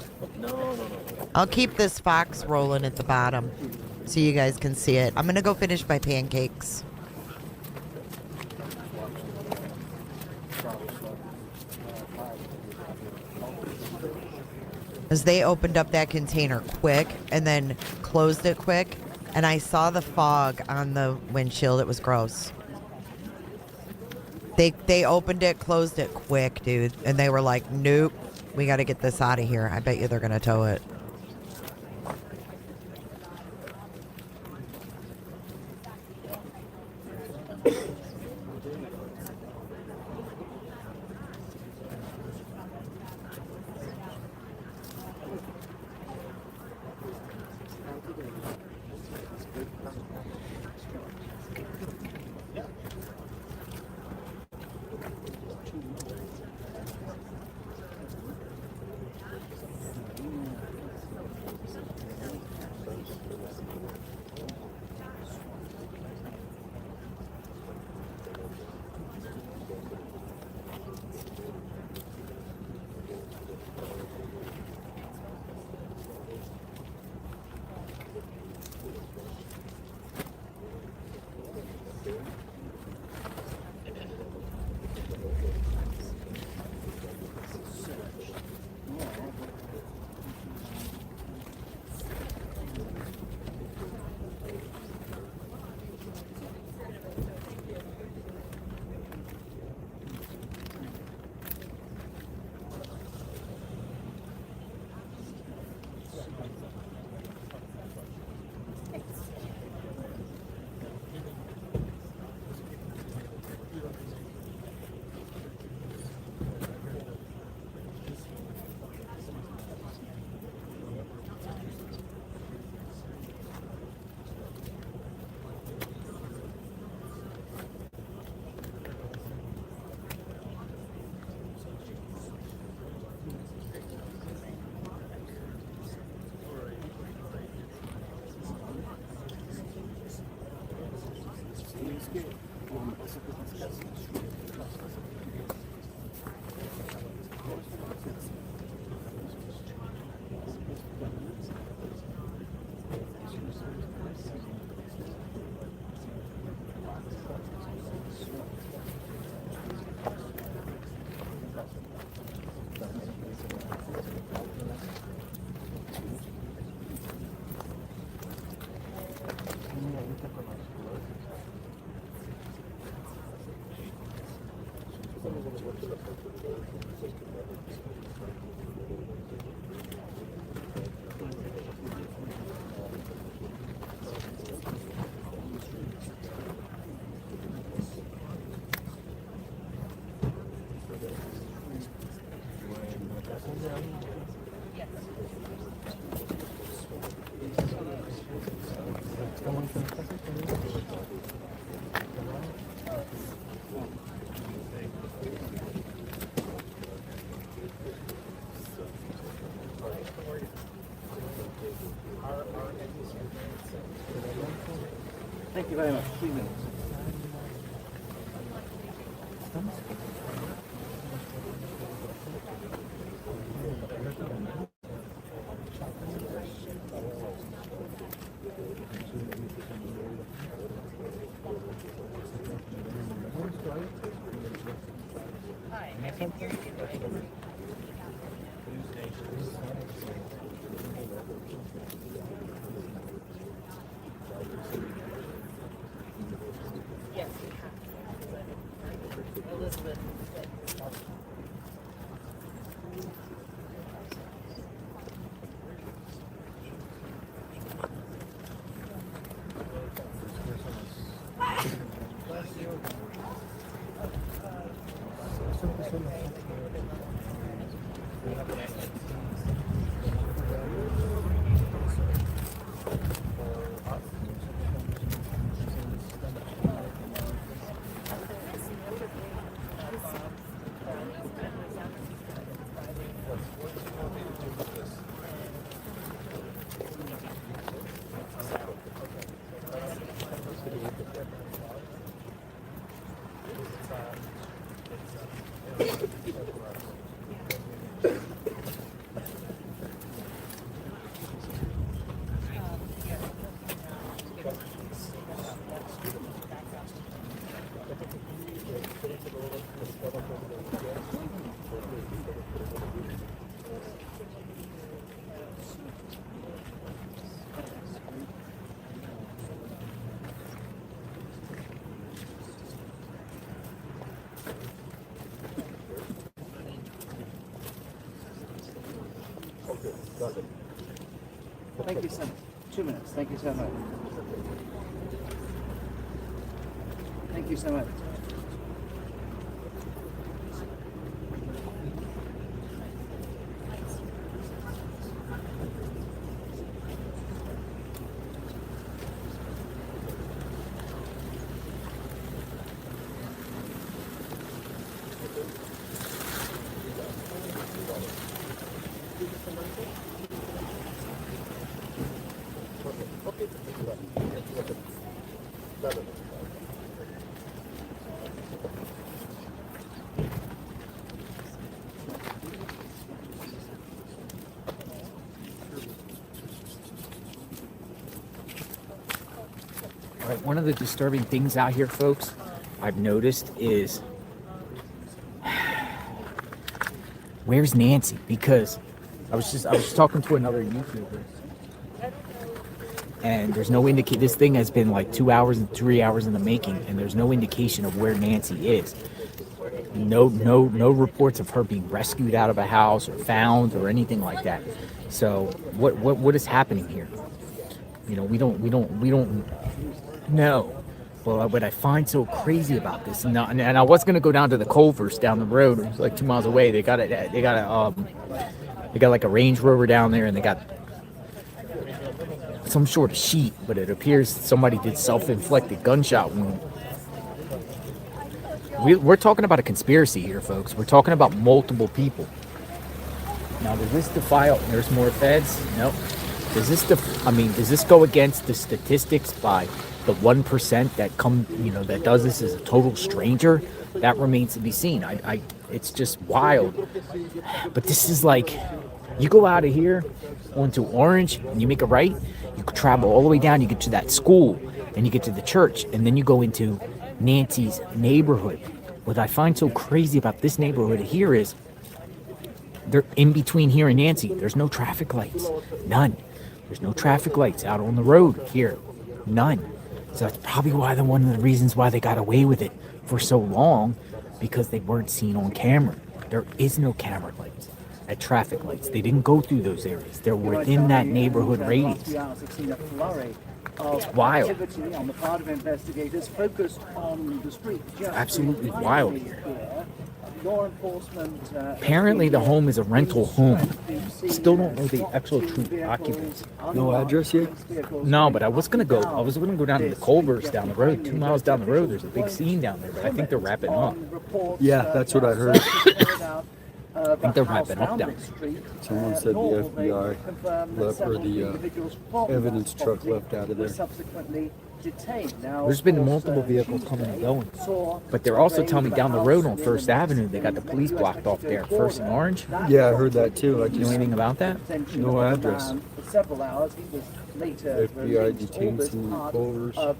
I'll keep this fox rolling at the bottom so you guys can see it. I'm going to go finish my pancakes. As they opened up that container quick and then closed it quick, and I saw the fog on the windshield. It was gross. They opened it, closed it quick, dude. And they were like, nope, we got to get this out of here. I bet you they're going to tow it. Thank you very much. 3 minutes. Thank you so much. 2 minutes. Thank you so much. Thank you so much. All right, one of the disturbing things out here, folks, I've noticed is where's Nancy? Because I was talking to another YouTuber, and there's no indication. This thing has been like 2 hours and 3 hours in the making, and there's no indication of where Nancy is. No reports of her being rescued out of a house or found or anything like that. So what is happening here? You know, we don't know. Well, what I find so crazy about this, and I was gonna go down to the Culvers down the road. It's like 2 miles away. They got like a Range Rover down there, and they got some sort of sheet, but it appears somebody did self-inflicted gunshot wound. We're talking about a conspiracy here, folks. We're talking about multiple people. Now, does this defile? There's more feds? Nope. Does this go against the statistics by the 1% that does this as a total stranger? That remains to be seen. It's just wild. But this is like, you go out of here onto Orange and you make a right, you travel all the way down, you get to that school, and you get to the church, and then you go into Nancy's neighborhood. What I find so crazy about this neighborhood here is they're in between here and Nancy. There's no traffic lights. None. There's no traffic lights out on the road here. None. So that's probably one of the reasons why they got away with it for so long, because they weren't seen on camera. There is no camera lights at traffic lights. They didn't go through those areas. They're within that neighborhood radius. It's wild. Activity on the part of investigators focused on the street. Absolutely wild here. law enforcement. Apparently the home is a rental home. Still don't know the actual true occupants. No address yet? No, but I was gonna go down to the Culvers down the road, 2 miles down the road. There's a big scene down there, but I think they're wrapping up. Yeah, that's what I heard. I think they're wrapping up down there. Someone said the FBI left, or the evidence truck left out of there. There's been multiple vehicles coming and going, but they're also telling me down the road on First Avenue they got the police blocked off there, First and Orange. Yeah, I heard that too. You know anything about that? No address. FBI FBI detained some Culvers. I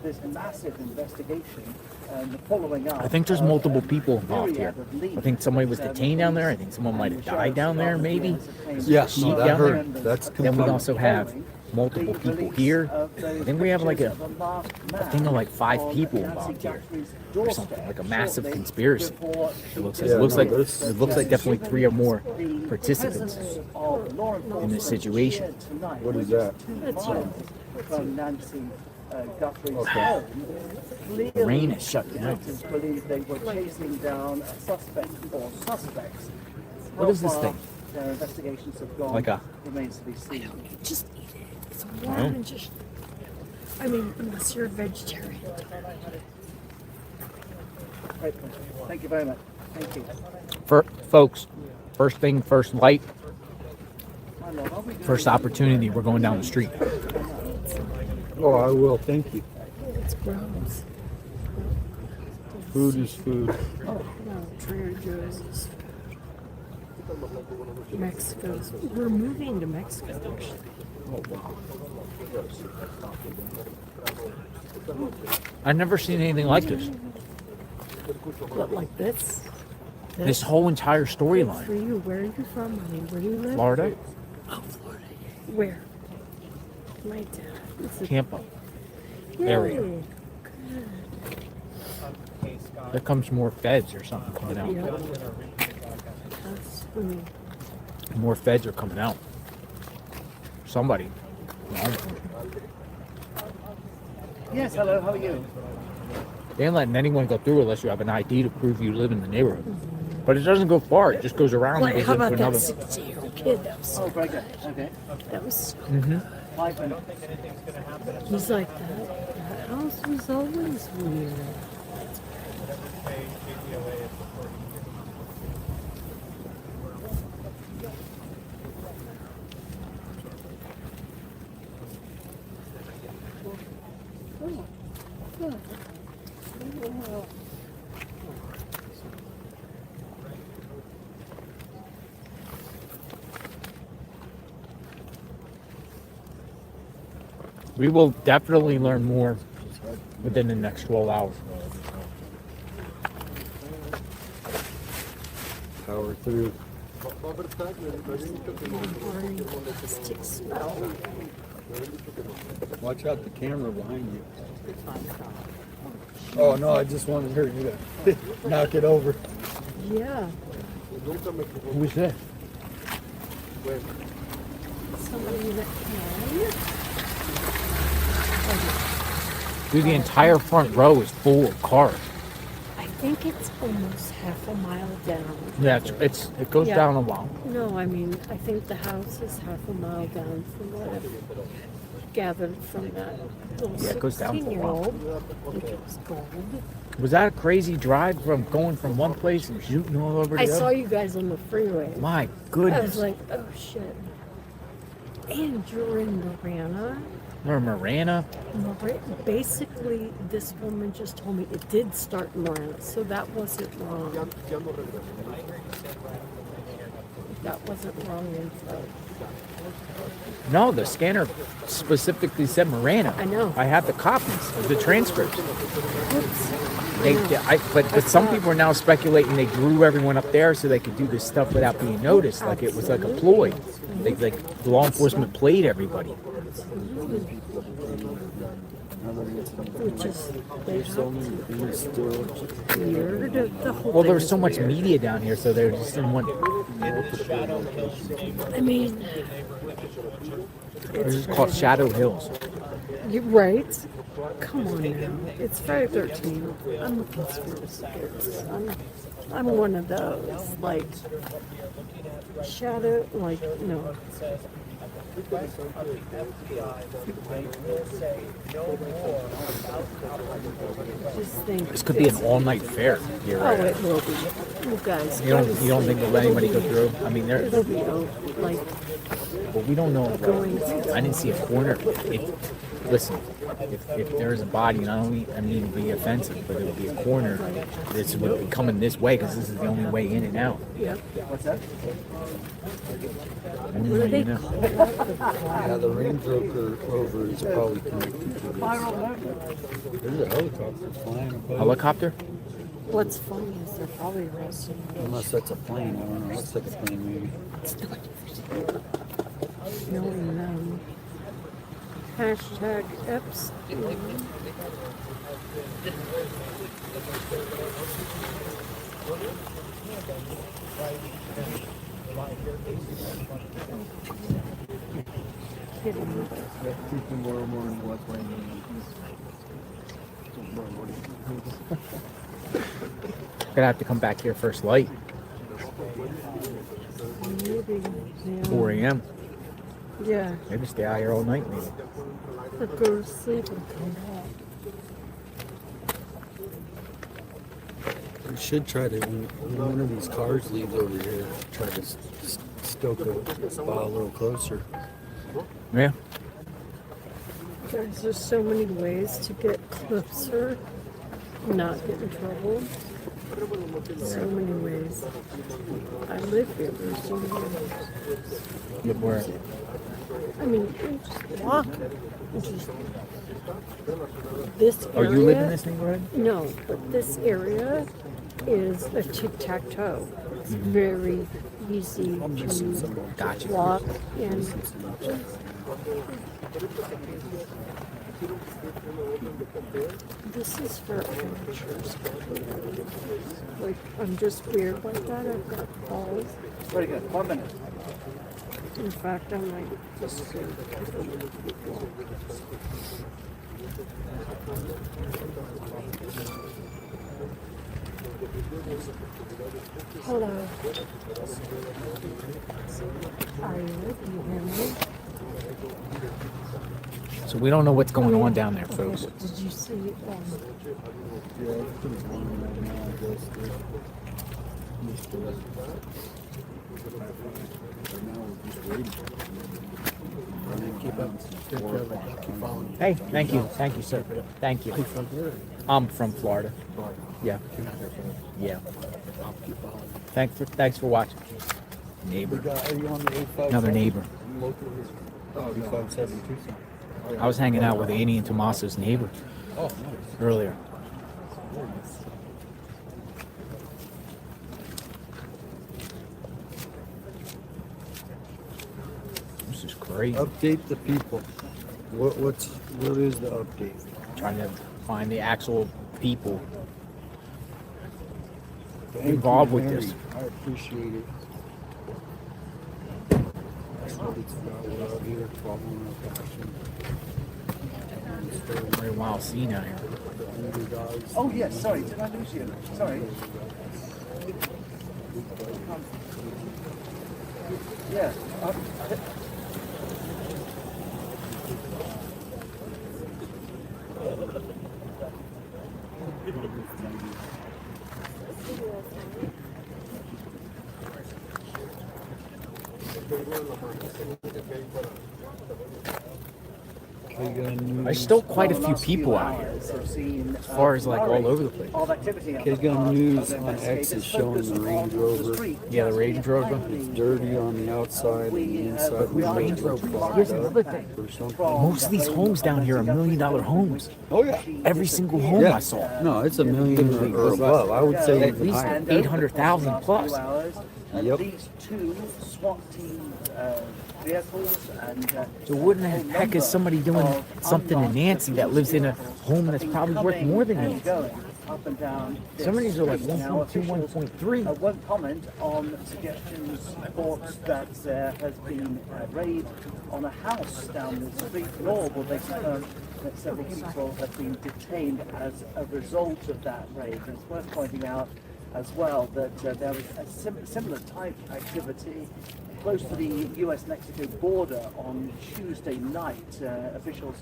think there's multiple people involved here. I think somebody was detained down there. I think someone might have died down there, maybe. Yeah, Sheep that down hurt. there. That's Then we confirmed. also have multiple people here. I think we have like a thing of like 5 people involved here, or something like a massive conspiracy. It looks like definitely 3 or more participants in this situation. What is that? From Nancy Guthrie's Okay. home. The rain is shut down. Detectives believe they were chasing down a suspect or suspects. What is this How far thing? Their investigations have gone Like a- remains to be seen. Just eat it. It's warm and just. I mean, unless you're a vegetarian. Great. Thank you very much. Thank you. Folks, first thing, first light, first opportunity, we're going down the street. Oh, I will. Thank you. It's gross. Food is food. Oh, no, Trader Joe's is Mexico's. We're moving to Mexico, actually. Oh, wow. I've never seen anything like this. But like this? This whole entire For storyline. you, where are you from? I mean, where do you live? Florida, Oh, Florida. Where? Right down. Tampa Yay. area. Good. There comes more feds or something coming out. Yep. That's funny. More feds are coming out. Somebody. Yes, hello, how are you? They ain't letting anyone go through unless you have an ID to prove you live in the neighborhood. But it doesn't go far. It just goes around Like, and how goes about into that another. 60-year-old kid? That was Oh, very good. Okay. That was. Mm-hmm. 5 minutes. He's like that house was always weird. We will definitely learn more within the next 12 hours. Power through. Watch out the camera behind you. Oh no, I just wanted her to knock it over. Yeah. Who is this? Somebody that can. Dude, the entire front row is full of cars. I think it's almost half a mile down. Yeah, it goes down a while. No, I mean, I think the house is half a mile down from what I've gathered from that little Yeah, it goes down for a while. 16-year-old. I think it was gold. Was that a crazy drive from going from one place and shooting all over the I other? saw you guys on the freeway. My I goodness. was like, oh shit. And you're in Marana. Or Marana. Basically, this woman just told me it did start in Marana, so that wasn't wrong. That wasn't wrong info. No, the scanner specifically said Marana. I know. I have the copies of the transcripts. Oops. But some people are now speculating they drew everyone up there so they could do this stuff without being noticed, like it was like a ploy. Like law enforcement played everybody. Which is weird. The whole Well, thing there was is so much weird. media down here, so they just didn't want. I mean, This is called Shadow Hills. You're right. Come on now. It's Friday 13th. I'm a conspiracy theorist. I'm one of those, like, shadow, like, no. Just think. This could be an all-night fair here. Oh, it will be. You guys. You don't think they'll let anybody go through? I mean, they're. It'll be like. But we don't know. I didn't see a corner. Listen, if there is a body, and I mean to be offensive, but it would be a corner. This would be coming this way because this is the only way in and out. Yep. What's that? Yeah, the Range Rover is probably connected to this. There's a helicopter flying above. Helicopter? What's funny is they're probably resting. Unless that's a plane, I don't know. Looks like a plane, maybe. Knowing them. Hashtag Epstein. Gonna have to come back here first light. Maybe. 4 a.m. Yeah. Maybe stay out here all night, maybe. Or go to sleep and come back. We should try to, when one of these cars leaves over here, try to stoke a spot a little closer. Yeah. Guys, there's so many ways to get closer, not get in trouble. So many ways. I live here for so many years. Live where? I mean, you just walk. This area. Oh, you live in this neighborhood? No, but this area is a tic-tac-toe. It's very easy to walk in. This is for amateurs. Like, I'm just weird like that. I've got balls. Very good. 1 minute. In fact, I might just Hello. Are you hear me? So we don't know what's going on down there, folks. Did you see Hey, thank you, sir. Thank you. I'm from Florida. Yeah. Yeah. Thanks for watching. Neighbor. Another neighbor. I was hanging out with Annie and Tommaso's neighbor earlier. This is great. Update the people. What is the update? Trying to find the actual people involved with this. I appreciate it. That's what it's about. We're out here following our passion. Very wild scene out here. Oh, yes, sorry, did I lose you? Sorry. Yeah. There's still quite a few people out here, as far as like all over the place. K-Gun News on X is showing the Range Rover. Yeah, the Range Rover. It's dirty on the outside and the inside. The Range Rover. Here's another thing. Most of these homes down here are $1 million homes. Oh yeah. Every single home I saw. No, it's $1 million or above. I would say at least 800,000 plus. Yep. These two SWAT team vehicles and So what in the heck is somebody doing something to Nancy that lives in a home that's probably worth more than Nancy? up and down. Some of these are like 1.2, 1.3. One comment on suggestions reports that there has been a raid on a house down the street. Nor will they confirm that several people have been detained as a result of that raid. And it's worth pointing out as well that there was a similar type activity close to the US-Mexico border on Tuesday night. Officials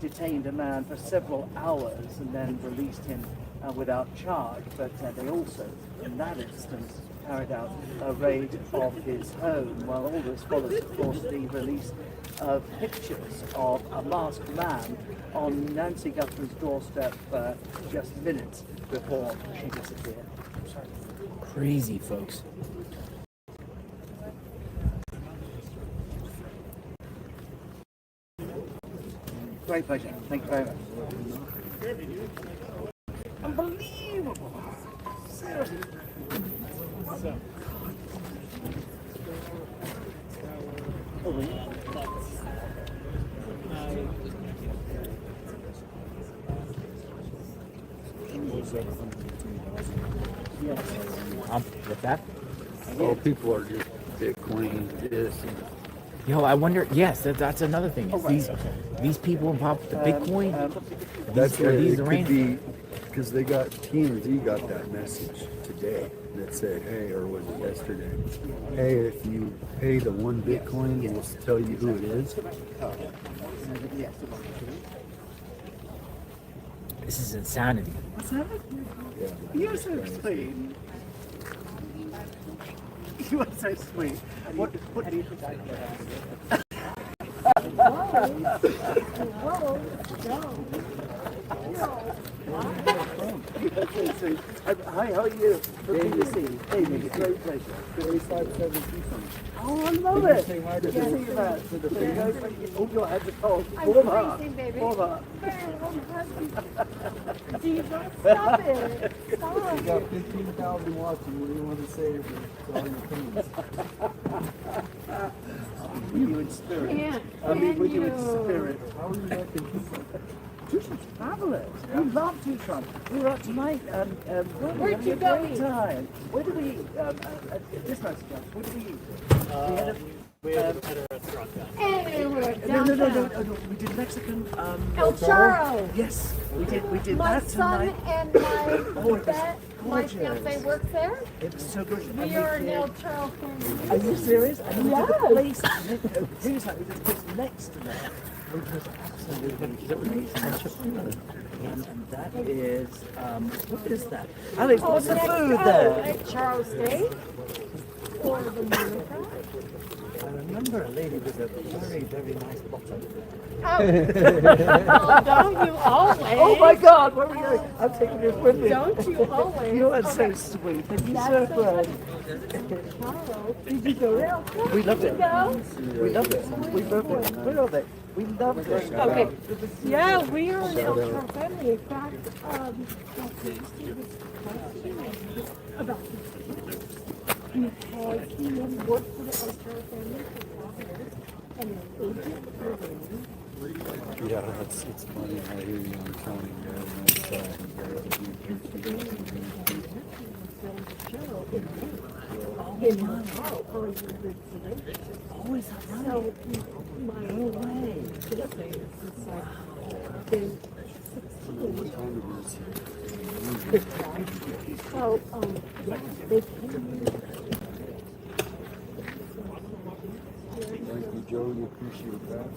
detained a man for several hours and then released him without charge, but they also, in that instance, carried out a raid of his home. Well, all this follows, of course, the release of pictures of a masked man on Nancy Guthrie's doorstep just minutes before she disappeared. Crazy, folks. Great pleasure. Thank you very much. Unbelievable. Seriously. What's that? Oh, people are just Bitcoin this. Yo, I wonder. Yes, that's another thing. These people involved with the Bitcoin. That's what these it could arrangements? be, because they got TMZ got that message today that said, hey, or was it yesterday? Hey, if you pay the 1 Bitcoin, we'll tell you who it is. This is insanity. What's that? Yeah. You're so sweet. You are so sweet. What do you think I did? Hi, how are you? Good to see you. Amy, it's a great pleasure. Oh, I love it. Good to see you, man. Hold your head to cold. Warm up. Warm up. Stop it. Stop. You got 15,000 watching. What do you want to say for all your opinions? With you in spirit. With you in spirit. How are you making Tucson's fabulous. We love Tucson. We were out tonight. Where'd you a go? great time. Where did we eat? This nice stuff. Where did we eat? We had a restaurant down. Hey, we're No. We did Mexican. El Charo. Yes, we did My that son tonight. and my fiance works there. It was so good. We are an El Charo family. Are you serious? And we did the Yes. place. Things like we did the place next to that. Which was absolutely amazing. And that is, what is that? Alex, what's the food there? Charles Steak or the Monica. I remember a lady with a very, very nice bottom. Oh, don't you always? Oh my God, where are we going? I'm taking this with me. Don't you always? You are so sweet. Thank you so much. Did you go there? We loved it. Did you go? We loved it. We loved it. We loved it. We loved it. Okay. Yeah, we are an El Charo family. In fact, about because he had worked for the El Charo family for 12 years and an agent for them. Yeah, it's funny. I hear you on Tony. In my heart, always so my own way. It's like been 16. So yeah, they came in. Thank you, Joe. You appreciate that.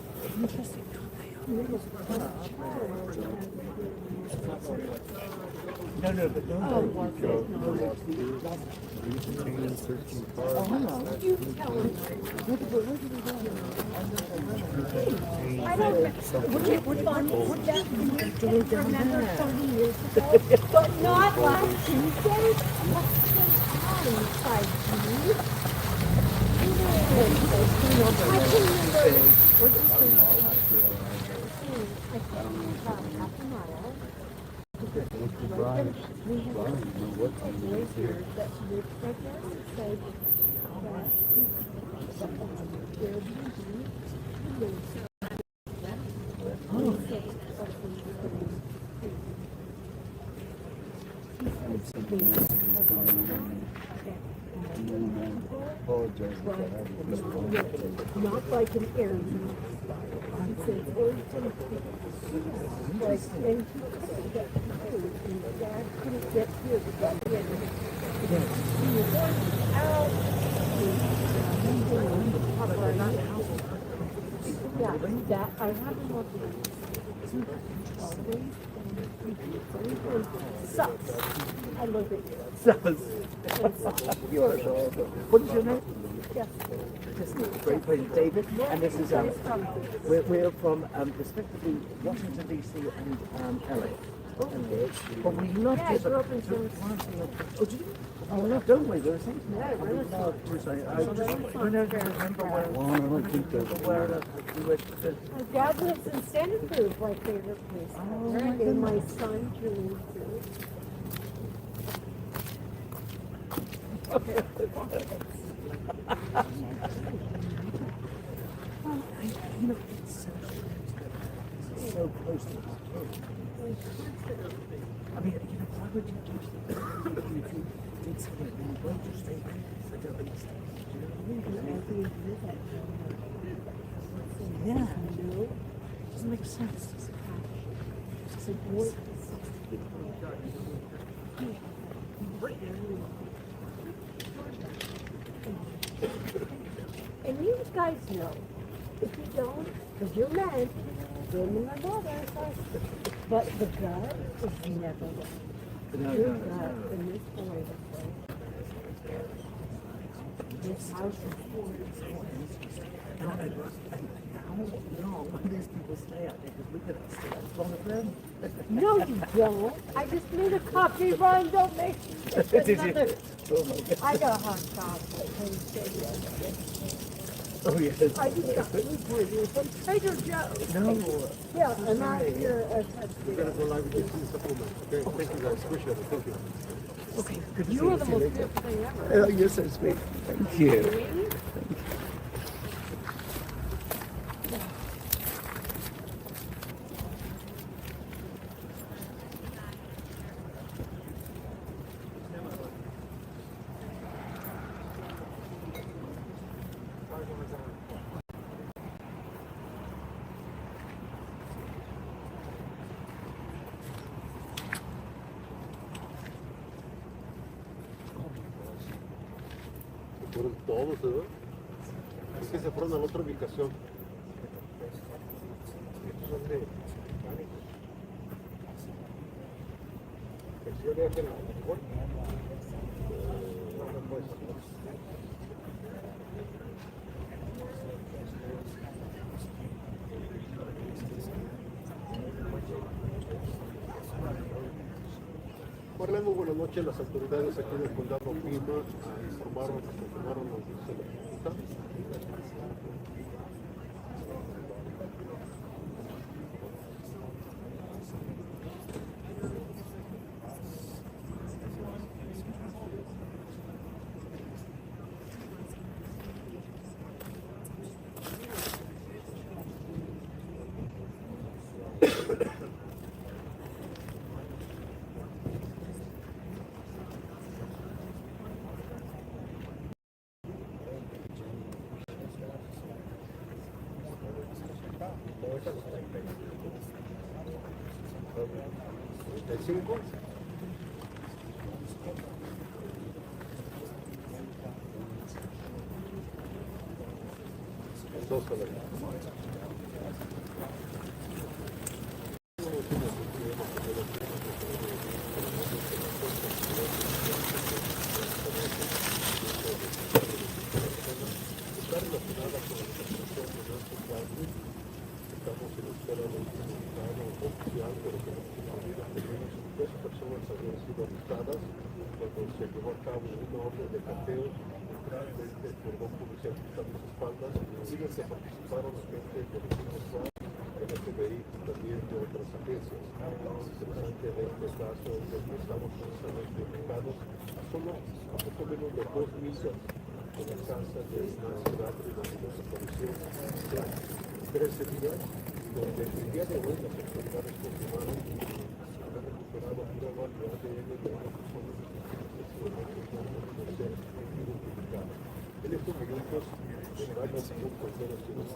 No, but don't I don't would that remember 30 years ago? But not last Tuesday. Last time, not like an area. It's an urgent like, and he couldn't get through, and Dad couldn't get through to get in. Yeah, that I haven't looked at. Sucks. I look at you. You are adorable. What is your name? Yes. This is great pleasure, David. And this is we're from respectively Washington DC and LA. But we love Yeah, I grew up in San Oh, did you? Oh, no, don't we? There are things. Yeah, I really I just remember where we were. My dad lives in Santa Cruz, my favorite place. And my son, Julie, too. You know, it's so close to us. I mean, you know, why would you do that? If you did something, then why would you stay there? I don't understand. Yeah. Doesn't make sense. It's a boy. And you guys know, if you don't, because you're men, women are better, but the gut is never good. Your gut in this boy, this house is full. How long these people stay out there? Because look at us. That's one of them. No, you don't. I just made a copy run. Don't make Did you? I got a hot chocolate. Oh, yes. I just got food for you from Trader Joe's. No. Yeah, and now you're a We're going to go live with you in just a moment. Okay, thank you guys. Appreciate it. Thank you. Okay, good to You see are the See you most later. beautiful thing ever. Oh, you're so sweet. Thank you. Fueron todos, ¿verdad? Es que se fueron a la otra ubicación. Hola, muy buenas noches. Las autoridades aquí del condado Pima informaron, confirmaron los hechos de la Solo a poco menos de 2 millas de la casa de Nancy Guthrie, donde desapareció ya 13 días, donde el día de hoy las autoridades confirmaron que han recuperado una base de ADN de una persona que no puede ser identificada. En estos minutos, en varios puntos de la ciudad.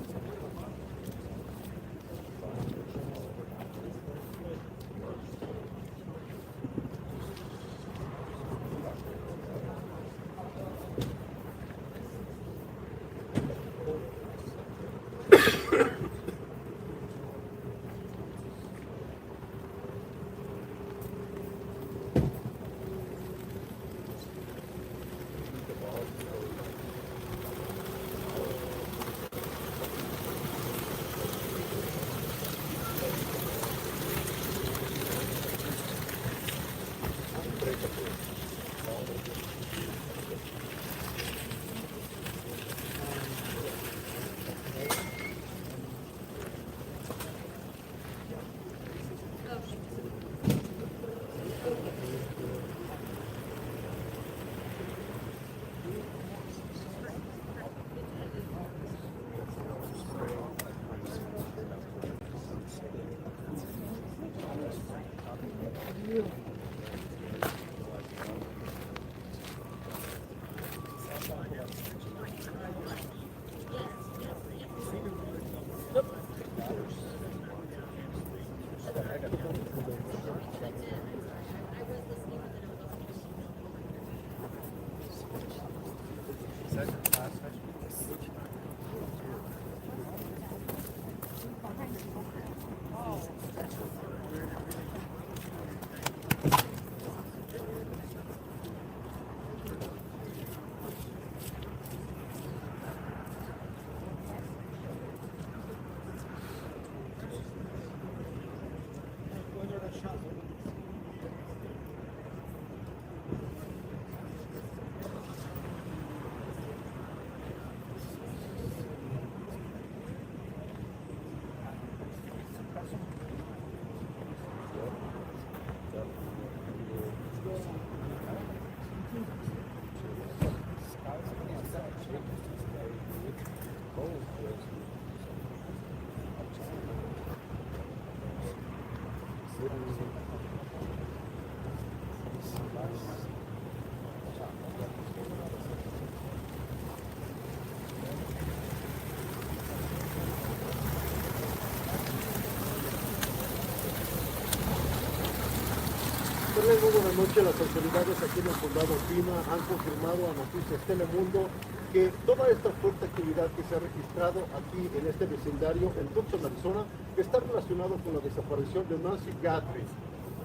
Marlene, muy buenas noches. Las autoridades aquí en el condado Pima han confirmado a Noticias Telemundo que toda esta fuerte actividad que se ha registrado aquí en este vecindario, en Tucson, Arizona, está relacionado con la desaparición de Nancy Guthrie.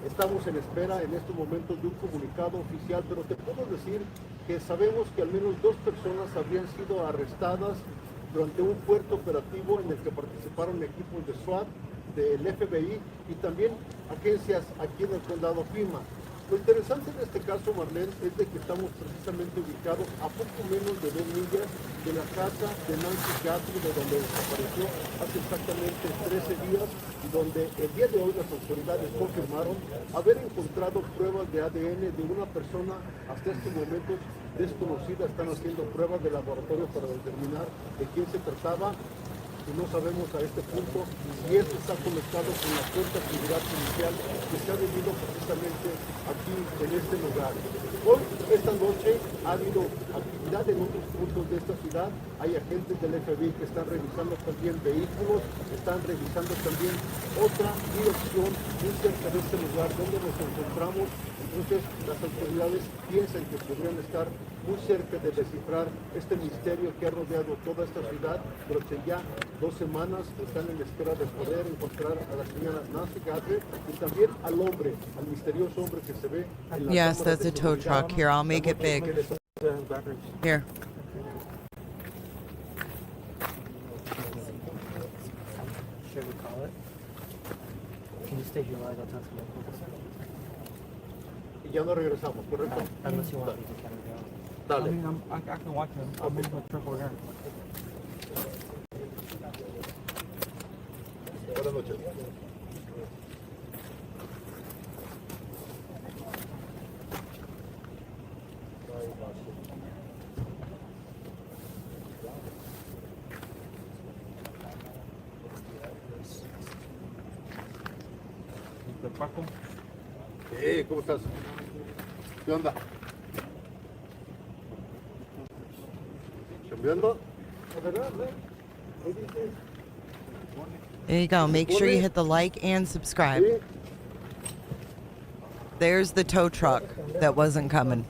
Estamos en espera en estos momentos de un comunicado oficial, pero te puedo decir que sabemos que al menos 2 personas habrían sido arrestadas durante un fuerte operativo en el que participaron equipos de SWAT, del FBI y también agencias aquí en el condado Pima. Lo interesante en este caso, Marlene, es de que estamos precisamente ubicados a poco menos de 2 millas de la casa de Nancy Guthrie, de donde desapareció hace exactamente 13 días, y donde el día de hoy las autoridades confirmaron haber encontrado pruebas de ADN de una persona hasta estos momentos desconocida. Están haciendo pruebas de laboratorio para determinar de quién se trataba. Y no sabemos a este punto si esto está conectado con la fuerte actividad policial que se ha vivido precisamente aquí en este lugar. Hoy, esta noche, ha habido actividad en otros puntos de esta ciudad. Hay agentes del FBI que están revisando también vehículos, están revisando también otra dirección muy cerca de este lugar donde nos encontramos. Entonces, las autoridades piensan que podrían estar muy cerca de descifrar este misterio que ha rodeado toda esta ciudad, pero que ya 2 semanas están en espera de poder encontrar a la señora Nancy Guthrie y también al hombre, al misterioso hombre que se ve en la Yes, cámara that's de a tow seguridad. truck. Here, I'll make it big. Here. Should we call it? Can you stay here while I go talk to my police? Y ya no regresamos, ¿correcto? Unless you want me to kind of go. Dale. I mean, I can watch him. I'm in the truck over here. Buenas noches. Paco. ¿Cómo estás? ¿Qué onda? ¿Cambiando? There you go. Make sure you hit the like and subscribe. There's the tow truck that wasn't coming.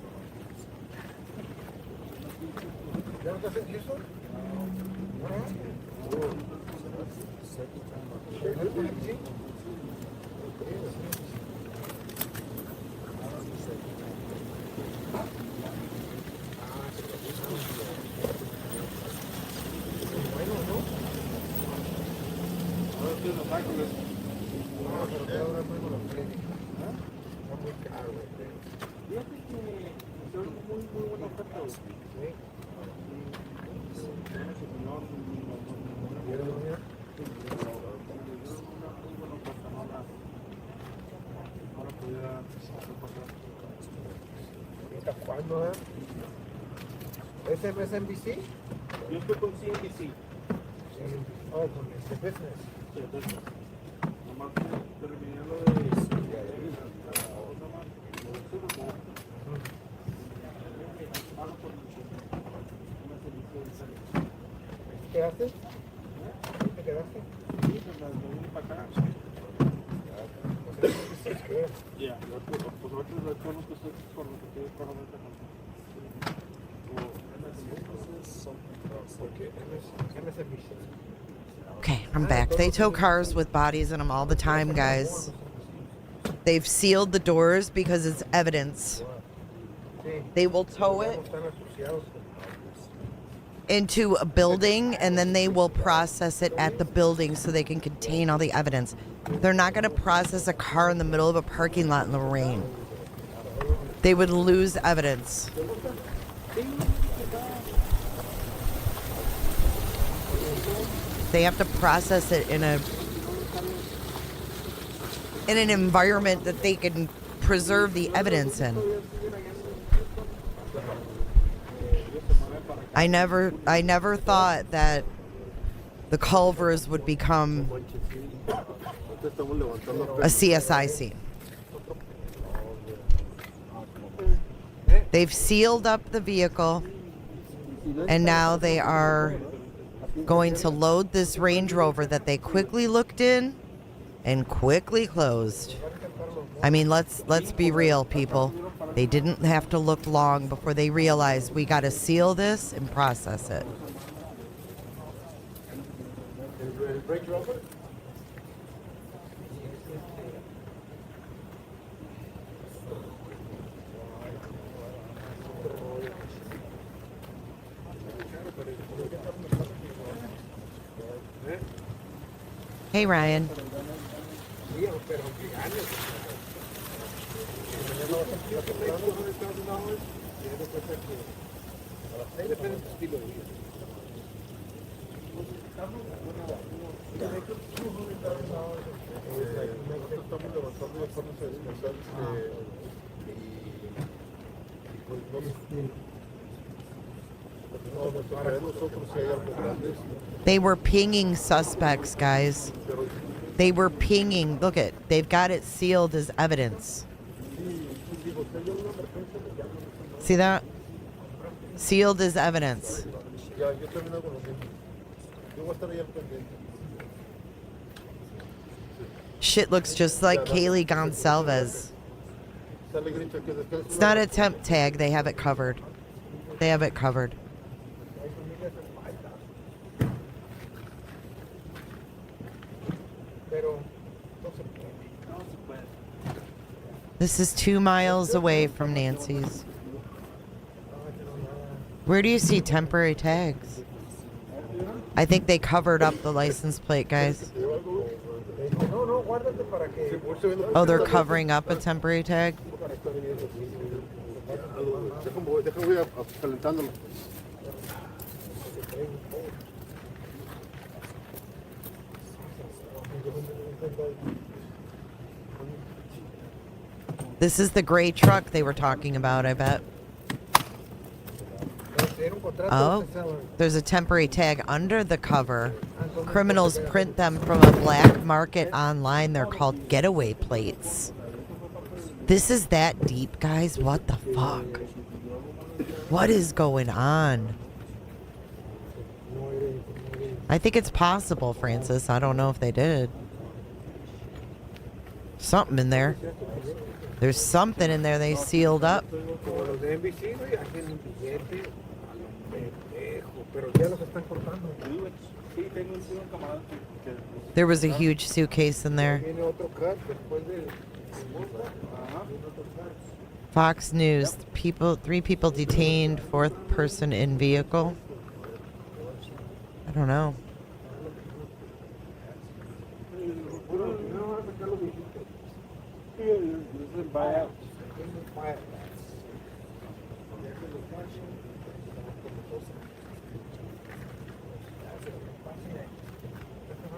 ¿Cuándo es? ¿Ese es NBC? Yo estoy con CNBC. Oh, con este business. Sí, business. Nomás terminé lo de... ¿Qué haces? ¿Te quedaste? Sí, pues me vine para acá. Ya, pues otros recuerdos que estoy con lo que estoy con Okay, I'm back. They tow cars with bodies in them all the time, guys. They've sealed the doors because it's evidence. They will tow it into a building and then they will process it at the building so they can contain all the evidence. They're not going to process a car in the middle of a parking lot in the rain. They would lose evidence. They have to process it in an environment that they can preserve the evidence in. I never thought that the Culvers would become a CSI scene. They've sealed up the vehicle and now they are going to load this Range Rover that they quickly looked in and quickly closed. I mean, let's be real, people. They didn't have to look long before they realized we got to seal this and process it. Hey, Ryan. They were pinging suspects, guys. They were pinging. Look it. They've got it sealed as evidence. See that? Sealed as evidence. Shit looks just like Kaylee Gonsalves. It's not a temp tag. They have it covered. They have it covered. This is 2 miles away from Nancy's. Where do you see temporary tags? I think they covered up the license plate, guys. Oh, they're covering up a temporary tag? This is the gray truck they were talking about, I bet. Oh, there's a temporary tag under the cover. Criminals print them from a black market online. They're called getaway plates. This is that deep, guys? What the fuck? What is going on? I think it's possible, Francis. I don't know if they did. Something in there. There's something in there they sealed up. There was a huge suitcase in there. Fox News, 3 people detained, 4th person in vehicle. I don't know.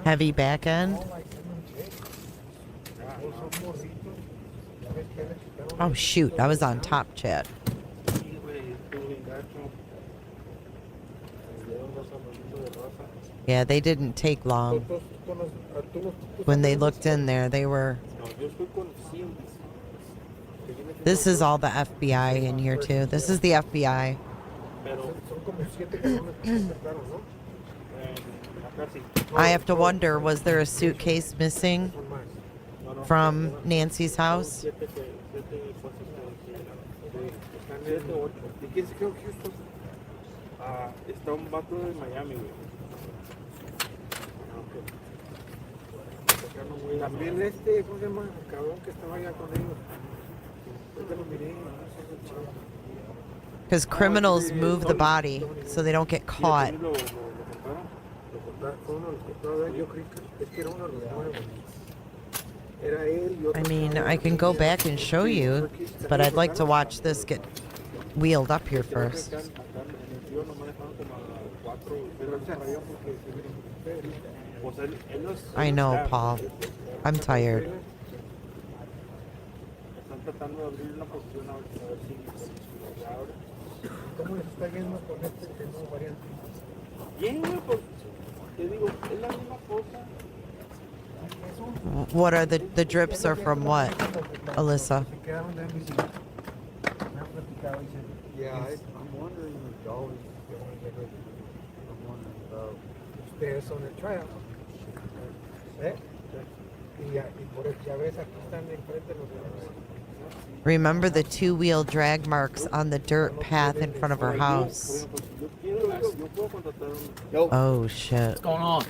Heavy back end. Oh shoot, I was on top chat. Yeah, they didn't take long. When they looked in there, they were... This is all the FBI in here too. This is the FBI. I have to wonder, was there a suitcase missing from Nancy's house? Because criminals move the body so they don't get caught. I mean, I can go back and show you, but I'd like to watch this get wheeled up here first. I know, Paul. I'm tired. What are the drips are from what, Alyssa? Yeah, I'm wondering if Dolly's I'm wondering about stairs on the trail. Remember the two-wheel drag marks on the dirt path in front of her house. Oh, shit. What's going on?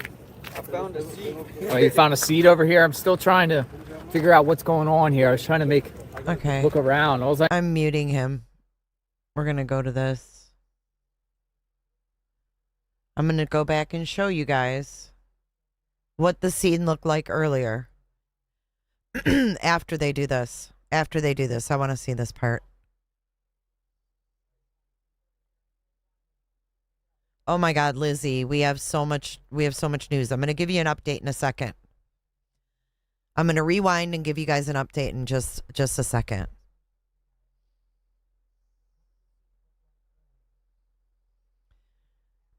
I found a seat. Oh, you found a seat over here? I'm still trying to figure out what's going on here. I was trying to look around. I'm muting him. We're going to go to this. I'm going to go back and show you guys what the scene looked like earlier. After they do this. After they do this. I want to see this part. Oh my God, Lizzie, we have so much news. I'm going to give you an update in a second. I'm going to rewind and give you guys an update in just a second.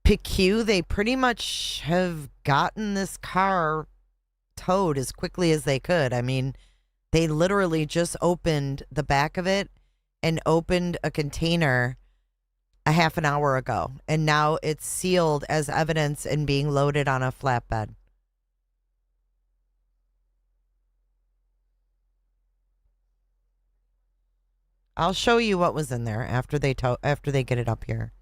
PQ, they pretty much have gotten this car towed as quickly as they could. I mean, they literally just opened the back of it and opened a container a half an hour ago. And now it's sealed as evidence and being loaded on a flatbed. I'll show you what was in there after they get it up here.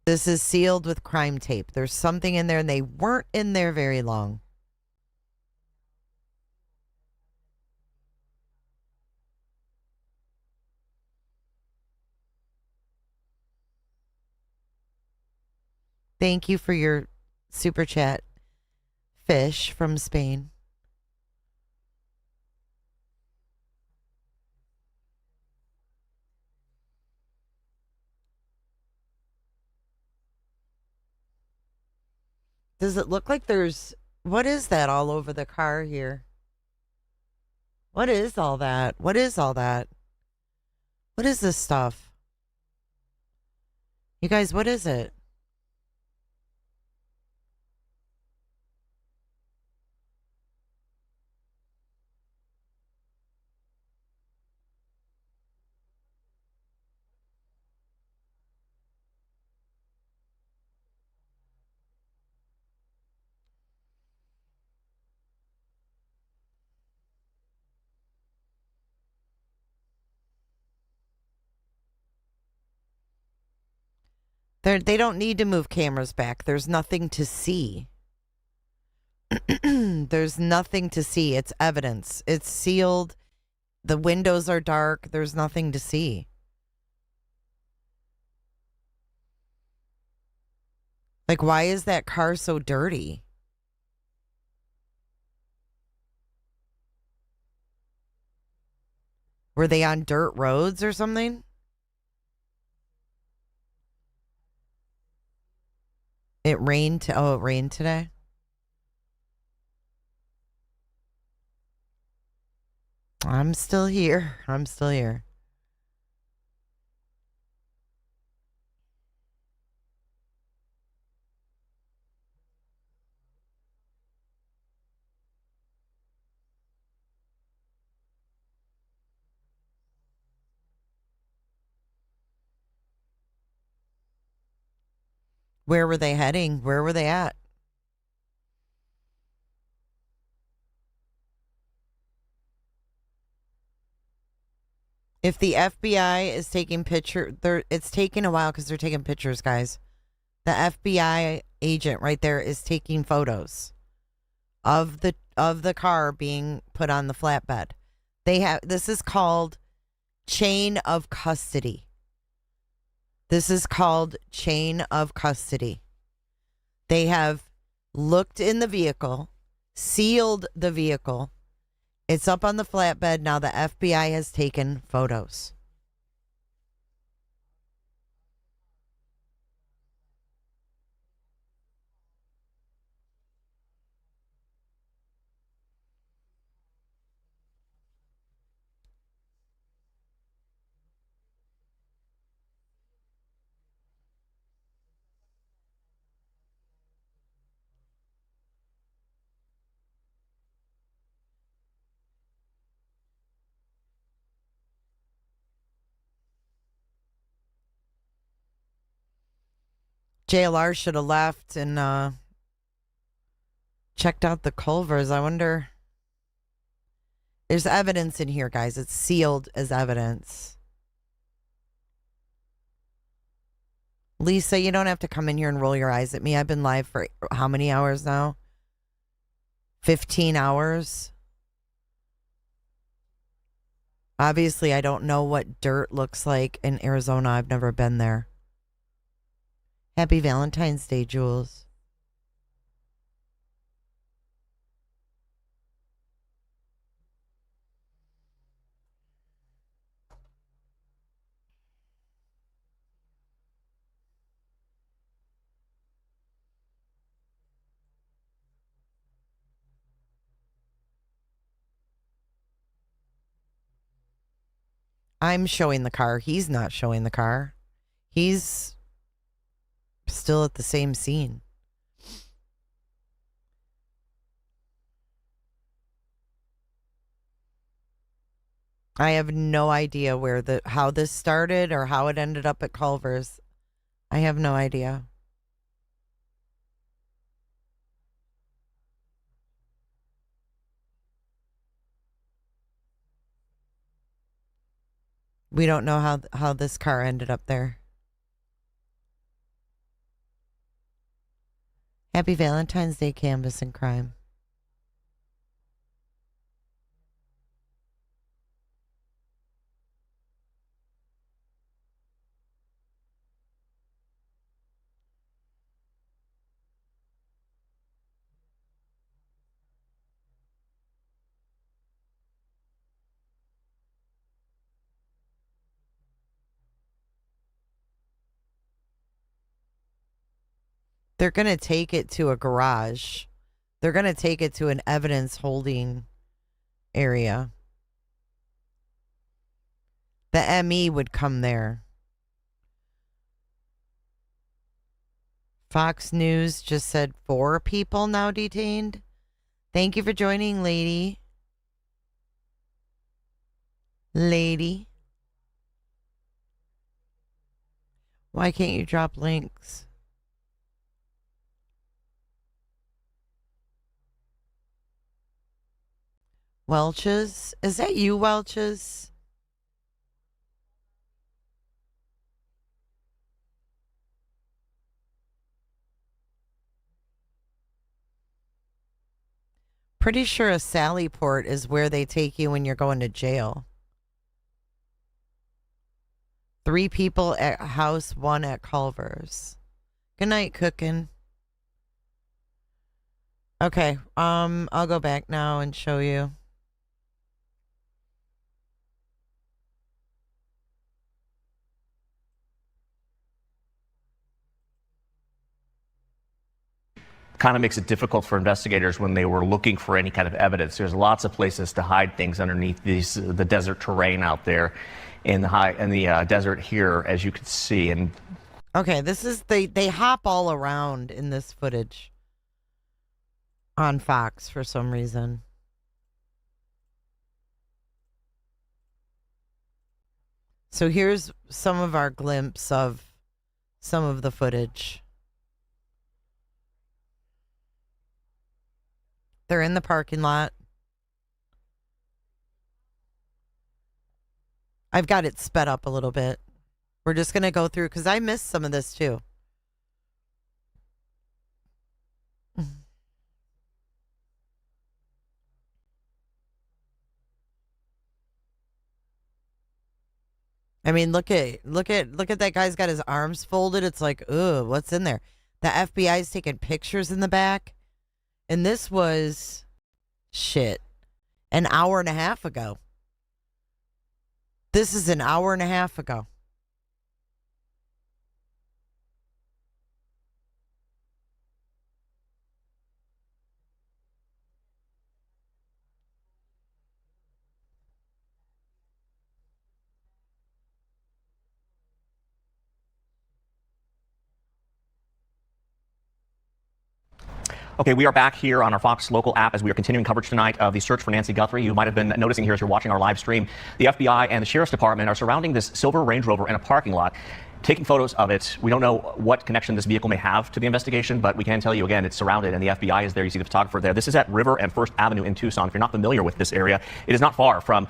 This is sealed with crime tape. There's something in there, and they weren't in there very long. Thank you for your super chat, Fish from Spain. Does it look like there's... What is that all over the car here? What is all that? What is all that? What is this stuff? You guys, what is it? They don't need to move cameras back. There's nothing to see. There's nothing to see. It's evidence. It's sealed. The windows are dark. There's nothing to see. Like, why is that car so dirty? Were they on dirt roads or something? It rained. Oh, it rained today? I'm still here. I'm still here. Where were they heading? Where were they at? If the FBI is taking it's taking a while because they're taking pictures, guys. The FBI agent right there is taking photos of the car being put on the flatbed. This is called chain of custody. This is called chain of custody. They have looked in the vehicle, sealed the vehicle. It's up on the flatbed. Now the FBI has taken photos. JLR should have left and checked out the Culvers. I wonder. There's evidence in here, guys. It's sealed as evidence. Lisa, you don't have to come in here and roll your eyes at me. I've been live for how many hours now? 15 hours. Obviously, I don't know what dirt looks like in Arizona. I've never been there. Happy Valentine's Day, Jules. I'm showing the car. He's not showing the car. He's still at the same scene. I have no idea how this started or how it ended up at Culver's. I have no idea. We don't know how this car ended up there. Happy Valentine's Day, Canvas and Crime. They're going to take it to a garage. They're going to take it to an evidence holding area. The ME would come there. Fox News just said 4 people now detained. Thank you for joining, lady. Lady. Why can't you drop links? Welch's? Is that you, Welch's? Pretty sure a Sally Port is where they take you when you're going to jail. 3 people at house, 1 at Culver's. Good night, cooking. Okay, I'll go back now and show you. Kind of makes it difficult for investigators when they were looking for any kind of evidence. There's lots of places to hide things underneath the desert terrain out there in the desert here, as you can see. And okay, this is they hop all around in this footage on Fox for some reason. So here's some of our glimpse of some of the footage. They're in the parking lot. I've got it sped up a little bit. We're just going to go through because I missed some of this too. I mean, look at that guy's got his arms folded. It's like, ugh, what's in there? The FBI's taking pictures in the back. And this was, an hour and a half ago. This is an hour and a half ago. Okay, we are back here on our Fox local app as we are continuing coverage tonight of the search for Nancy Guthrie. You might have been noticing here as you're watching our live stream, the FBI and the Sheriff's Department are surrounding this silver Range Rover in a parking lot. taking photos of it. We don't know what connection this vehicle may have to the investigation, but we can tell you again, it's surrounded and the FBI is there. You see the photographer there. This is at River and First Avenue in Tucson. If you're not familiar with this area, it is not far from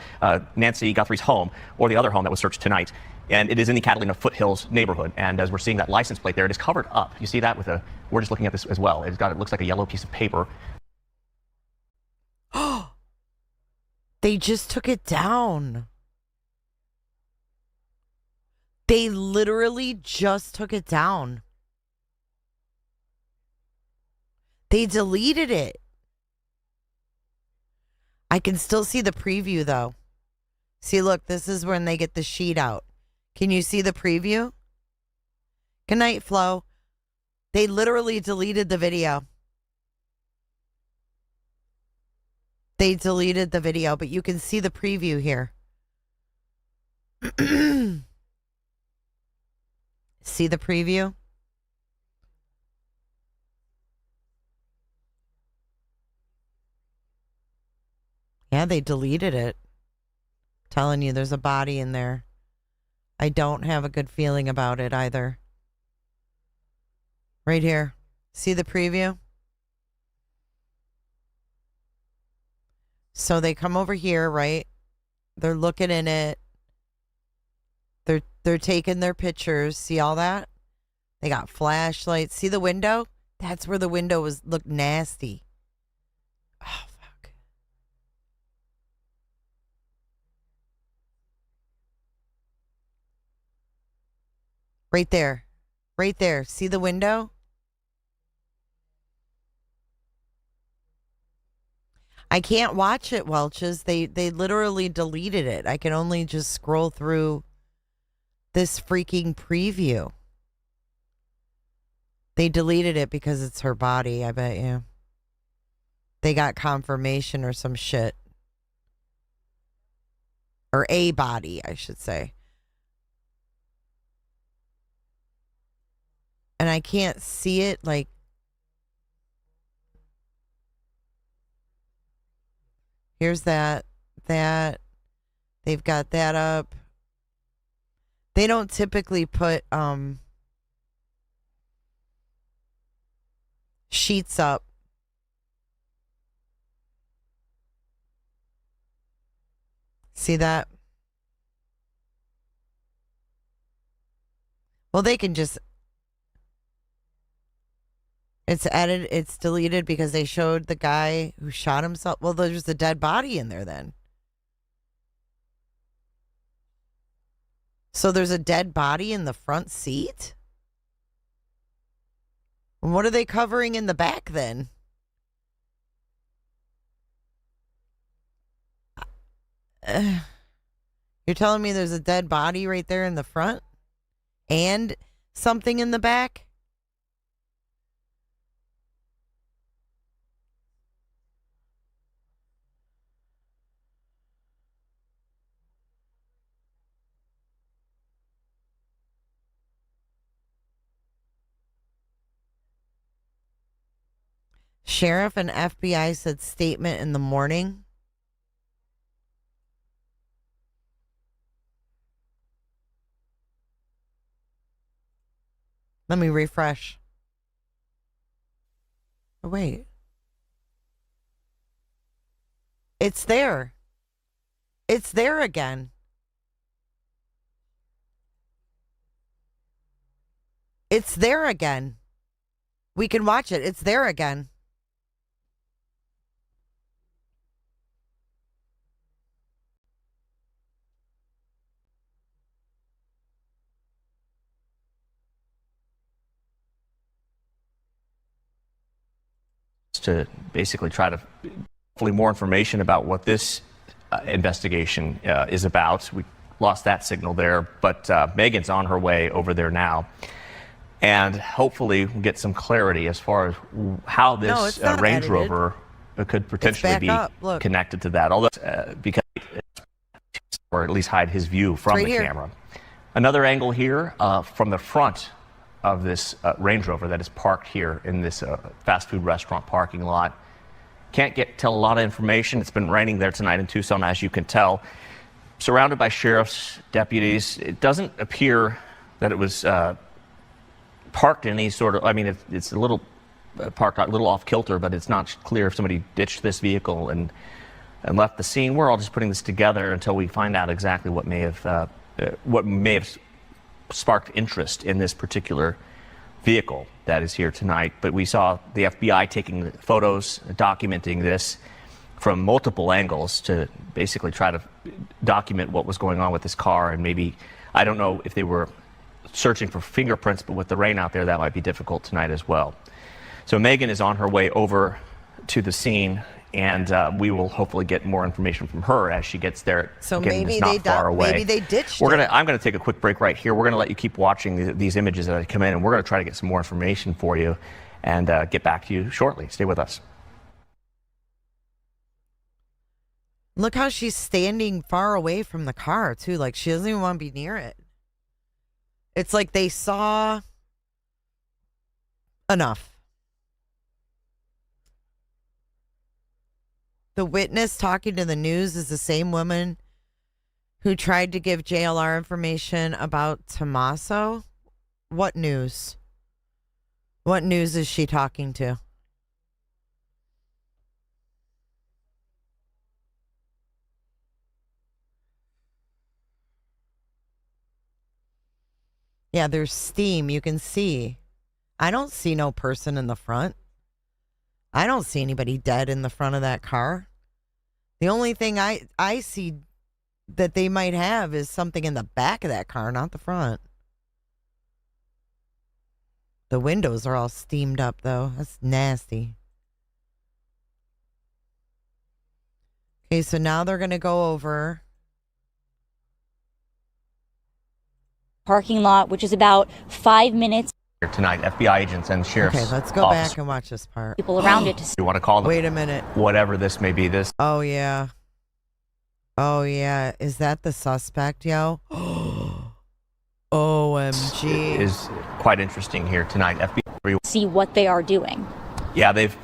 Nancy Guthrie's home or the other home that was searched tonight. And it is in the Catalina Foothills neighborhood. And as we're seeing that license plate there, it is covered up. You see that with we're just looking at this as well. It looks like a yellow piece of paper. They just took it down. They literally just took it down. They deleted it. I can still see the preview though. See, look, this is when they get the sheet out. Can you see the preview? Good night, Flo. They literally deleted the video. They deleted the video, but you can see the preview here. See the preview? Yeah, they deleted it. Telling you there's a body in there. I don't have a good feeling about it either. Right here. See the preview? So they come over here, right? They're looking in it. They're taking their pictures. See all that? They got flashlights. See the window? That's where the window looked nasty. Oh, fuck. Right there. Right there. See the window? I can't watch it, Welches. They literally deleted it. I can only just scroll through this freaking preview. They deleted it because it's her body, I bet you. They got confirmation or some shit. Or a body, I should say. And I can't see it, like... Here's that. They've got that up. They don't typically put sheets up. See that? Well, they can just... It's edited, it's deleted because they showed the guy who shot himself. Well, there's a dead body in there then. So there's a dead body in the front seat? What are they covering in the back then? You're telling me there's a dead body right there in the front? And something in the back? Sheriff and FBI said statement in the morning. Let me refresh. Oh, wait. It's there. It's there again. It's there again. We can watch it. It's there again. To basically try to hopefully more information about what this investigation is about. We lost that signal there, but Megan's on her way over there now, and hopefully we'll get some clarity as far as how this Range Rover could potentially be connected to that. Although because or at least hide his view from the camera. Another angle here from the front of this Range Rover that is parked here in this fast food restaurant parking lot. Can't tell a lot of information. It's been raining there tonight in Tucson, as you can tell. Surrounded by sheriff's deputies. It doesn't appear that it was parked in any sort of, I mean, it's a little parked a little off kilter, but it's not clear if somebody ditched this vehicle and left the scene. We're all just putting this together until we find out exactly what may have sparked interest in this particular vehicle that is here tonight. But we saw the FBI taking photos, documenting this from multiple angles to basically try to document what was going on with this car. And maybe, I don't know if they were searching for fingerprints, but with the rain out there, that might be difficult tonight as well. So Megan is on her way over to the scene, and we will hopefully get more information from her as she gets there. So Again, maybe it's not far away. Maybe they ditched I'm going to take a quick break right here. We're going to let you keep watching these images as they come in, and we're going to try to get some more information for you and get back to you shortly. Stay with us. Look how she's standing far away from the car, too. Like, she doesn't even want to be near it. It's like they saw enough. The witness talking to the news is the same woman who tried to give JLR information about Tommaso. What news? What news is she talking to? Yeah, there's steam. You can see. I don't see no person in the front. I don't see anybody dead in the front of that car. The only thing I see that they might have is something in the back of that car, not the front. The windows are all steamed up, though. That's nasty. Okay, so now they're going to go over parking lot, which is about 5 minutes. Tonight, FBI agents and sheriff's Okay, let's go back and watch this part. People around it to see. You want to call them? Wait a minute. Whatever this may be, this. Oh, yeah. Oh, yeah. Is that the suspect, yo? OMG. Is quite interesting here tonight. FBI. See what they are doing. Yeah, they've.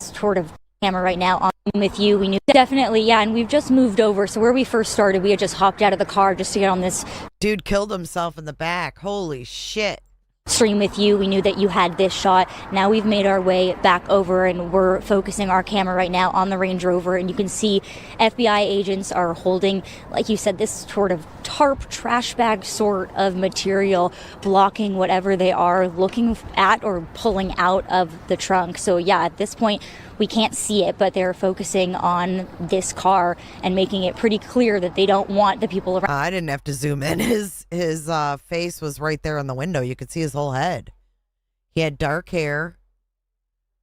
Sort of camera right now on with you. We knew definitely, yeah, and we've just moved over. So where we first started, we had just hopped out of the car just to get on this. Dude killed himself in the back. Holy shit. Stream with you. We knew that you had this shot. Now we've made our way back over and we're focusing our camera right now on the Range Rover, and you can see FBI agents are holding, like you said, this sort of tarp trash bag sort of material, blocking whatever they are looking at or pulling out of the trunk. So yeah, at this point we can't see it, but they're focusing on this car and making it pretty clear that they don't want the people around. I didn't have to zoom in. His face was right there in the window. You could see his whole head. He had dark hair.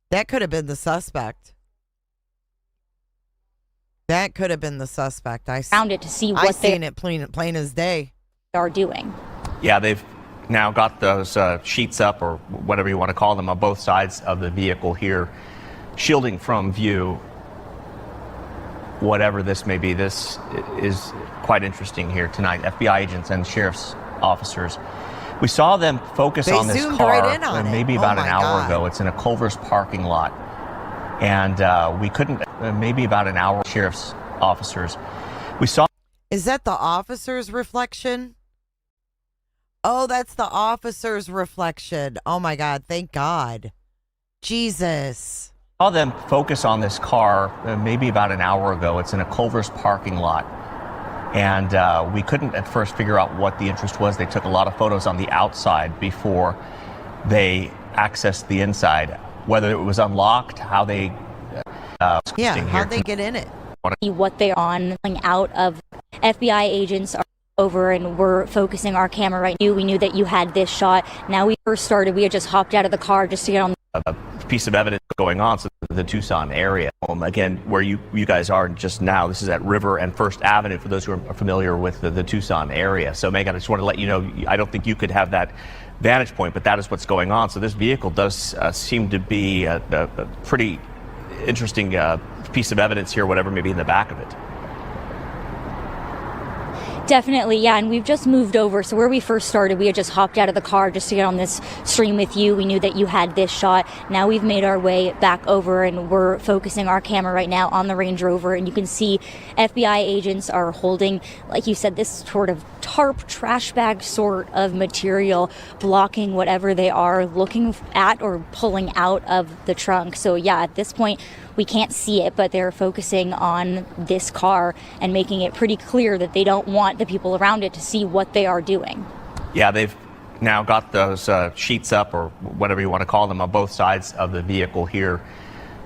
That could have been the suspect. That could have been the suspect. I found it to see what seen it plain as day. Are doing. Yeah, they've now got those sheets up, or whatever you want to call them, on both sides of the vehicle here, shielding from view whatever this may be. This is quite interesting here tonight. FBI agents and sheriff's officers. We saw them focus on this car right in on maybe about an hour ago. It's in a Culver's parking lot. And we couldn't, maybe about an hour, sheriff's officers. We saw. Is that the officer's reflection? Oh, that's the officer's reflection. Oh my God. Thank God. Jesus. Saw them focus on this car maybe about an hour ago. It's in a Culver's parking lot. And we couldn't at first figure out what the interest was. They took a lot of photos on the outside before they accessed the inside. Whether it was unlocked, how they... how'd they get in it? What they're on out of. FBI agents are over and we're focusing our camera right now. We knew that you had this shot. Now we first started, we had just hopped out of the car just to get on a piece of evidence going on. So the Tucson area, again, where you guys are just now, this is at River and First Avenue, for those who are familiar with the Tucson area. So Megan, I just want to let you know, I don't think you could have that vantage point, but that is what's going on. So this vehicle does seem to be a pretty interesting piece of evidence here, whatever may be in the back of it. Definitely, yeah, and we've just moved over. So where we first started, we had just hopped out of the car just to get on this stream with you. We knew that you had this shot. Now we've made our way back over, and we're focusing our camera right now on the Range Rover, and you can see FBI agents are holding, like you said, this sort of tarp, trash bag sort of material, blocking whatever they are looking at or pulling out of the trunk. So yeah, at this point, we can't see it, but they're focusing on this car and making it pretty clear that they don't want the people around it to see what they are doing. Yeah, they've now got those sheets up, or whatever you want to call them, on both sides of the vehicle here,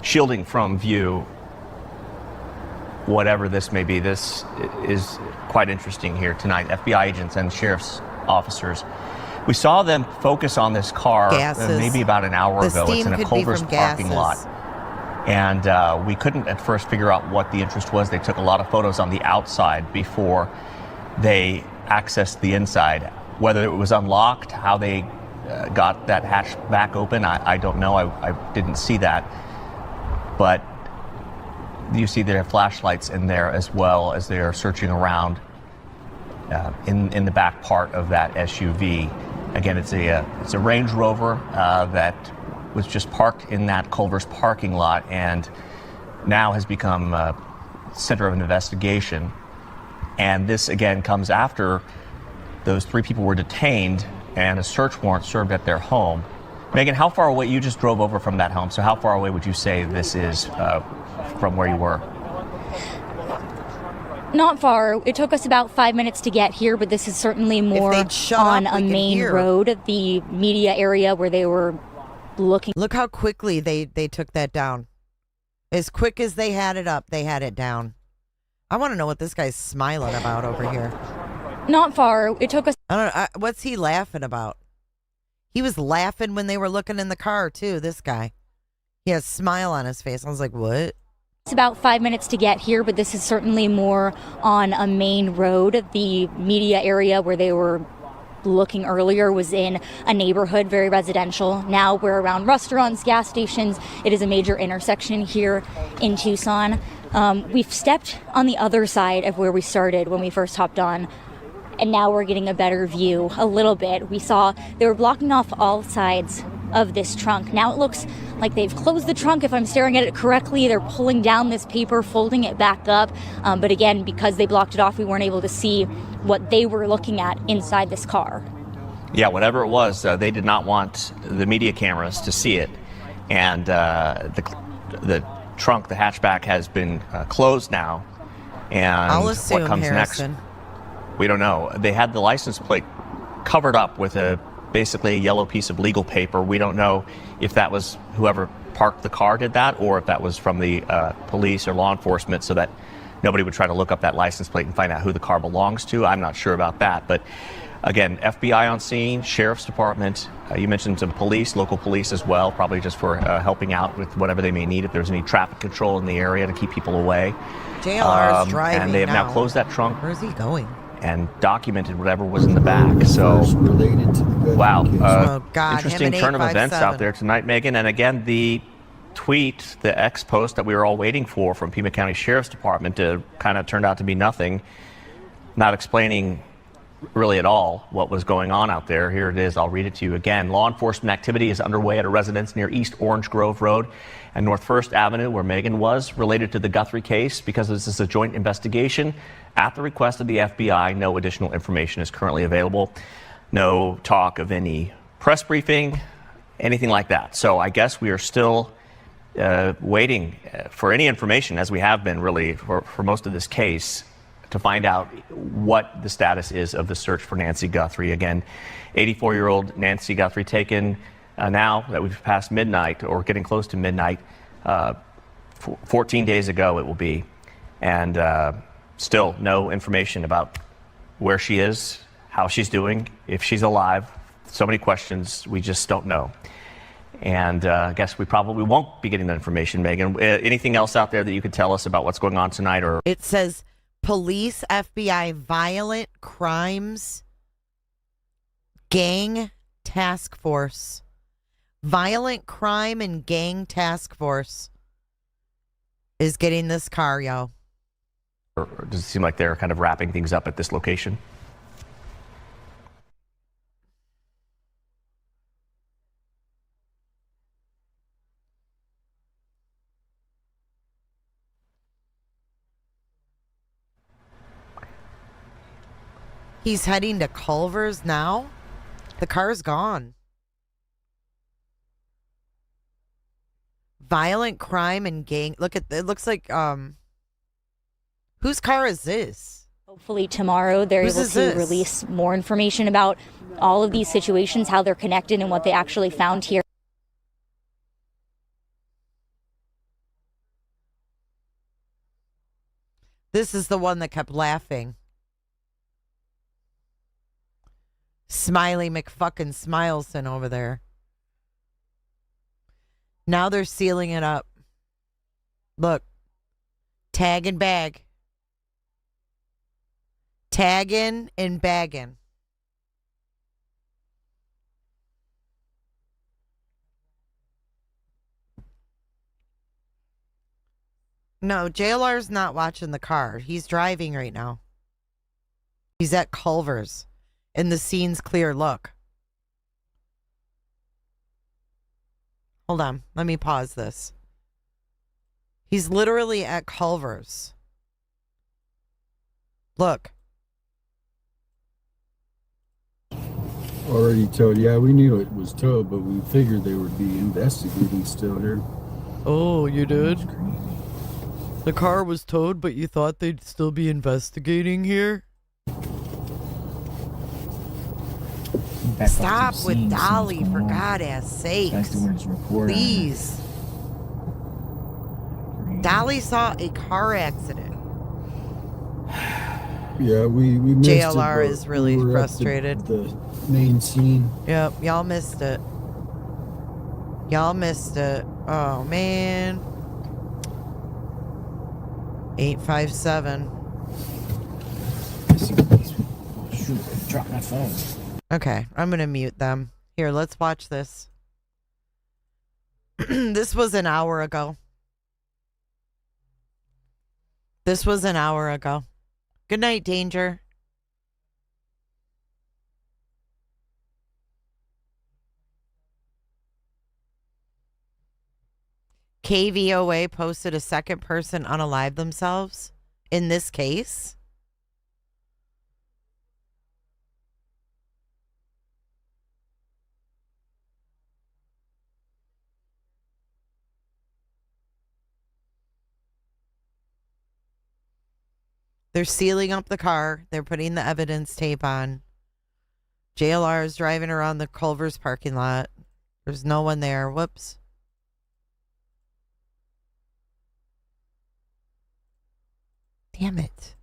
shielding from view whatever this may be. This is quite interesting here tonight. FBI agents and sheriff's officers. We saw them focus on this car maybe about an hour ago. It's in a Culver's parking lot. And we couldn't at first figure out what the interest was. They took a lot of photos on the outside before they accessed the inside. Whether it was unlocked, how they got that hatch back open, I don't know. I didn't see that. But you see there are flashlights in there as well as they are searching around in the back part of that SUV. Again, it's a Range Rover that was just parked in that Culver's parking lot and now has become a center of an investigation. And this again comes after those 3 people were detained and a search warrant served at their home. Megan, how far away? You just drove over from that home, so how far away would you say this is from where you were? Not far. It took us about 5 minutes to get here, but this is certainly more on a main road, the media area where they were looking. Look how quickly they took that down. As quick as they had it up, they had it down. I want to know what this guy's smiling about over here. Not far. It took us. I don't know. What's he laughing about? He was laughing when they were looking in the car, too, this guy. He has a smile on his face. I was like, what? It's about 5 minutes to get here, but this is certainly more on a main road. The media area where they were looking earlier was in a neighborhood, very residential. Now we're around restaurants, gas stations. It is a major intersection here in Tucson. We've stepped on the other side of where we started when we first hopped on, and now we're getting a better view a little bit. We saw they were blocking off all sides of this trunk. Now it looks like they've closed the trunk. If I'm staring at it correctly, they're pulling down this paper, folding it back up. But again, because they blocked it off, we weren't able to see what they were looking at inside this car. Yeah, whatever it was, they did not want the media cameras to see it. And the trunk, the hatchback, has been closed now. And I'll assume, what comes Harrison. next, we don't know. They had the license plate covered up with basically a yellow piece of legal paper. We don't know if that was whoever parked the car did that, or if that was from the police or law enforcement, so that nobody would try to look up that license plate and find out who the car belongs to. I'm not sure about that. But again, FBI on scene, Sheriff's Department. You mentioned some police, local police as well, probably just for helping out with whatever they may need, if there's any traffic control in the area to keep people away. JLR is driving and they have now closed that trunk. Where's he going? And documented whatever was in the back. So, wow, interesting turn of events out there tonight, Megan. And again, the tweet, the X post that we were all waiting for from Pima County Sheriff's Department kind of turned out to be nothing, not explaining really at all what was going on out there. Here it is. I'll read it to you again. Law enforcement activity is underway at a residence near East Orange Grove Road and North First Avenue, where Megan was, related to the Guthrie case. Because this is a joint investigation at the request of the FBI, no additional information is currently available. No talk of any press briefing, anything like that. So I guess we are still waiting for any information, as we have been really for most of this case, to find out what the status is of the search for Nancy Guthrie. Again, 84-year-old Nancy Guthrie taken now that we've passed midnight, or getting close to midnight, 14 days ago it will be. And still no information about where she is, how she's doing, if she's alive. So many questions, we just don't know. And I guess we probably won't be getting that information, Megan. Anything else out there that you could tell us about what's going on tonight? Or it says police, FBI, violent crimes, gang task force. Violent crime and gang task force is getting this car, yo. Or does it seem like they're kind of wrapping things up at this location? He's heading to Culver's now? The car's gone. Violent crime and gang. Look at it. Looks like whose car is this? Hopefully tomorrow they're able to release more information about all of these situations, how they're connected, and what they actually found here. This is the one that kept laughing. Smiley McFucking Smileson over there. Now they're sealing it up. Look. Tag and bag. Tagging and bagging. No, JLR's not watching the car. He's driving right now. He's at Culver's. And the scene's clear. Look. Hold on. Let me pause this. He's literally at Culver's. Look. Already towed. Yeah, we knew it was towed, but we figured they would be investigating still here. Oh, you did? The car was towed, but you thought they'd still be investigating here? Stop with Dolly, for God-ass sakes. Please. Dolly saw a car accident. Yeah, we missed JLR it, is really we were frustrated. At the main scene. Yep, y'all missed it. Y'all missed it. Oh, man. 857. Shoot, drop my phone. Okay, I'm going to mute them. Here, let's watch this. This was an hour ago. This was an hour ago. Good night, Danger. KVOA posted a second person unalive themselves in this case. They're sealing up the car. They're putting the evidence tape on. JLR is driving around the Culver's parking lot. There's no one there. Whoops. Damn it.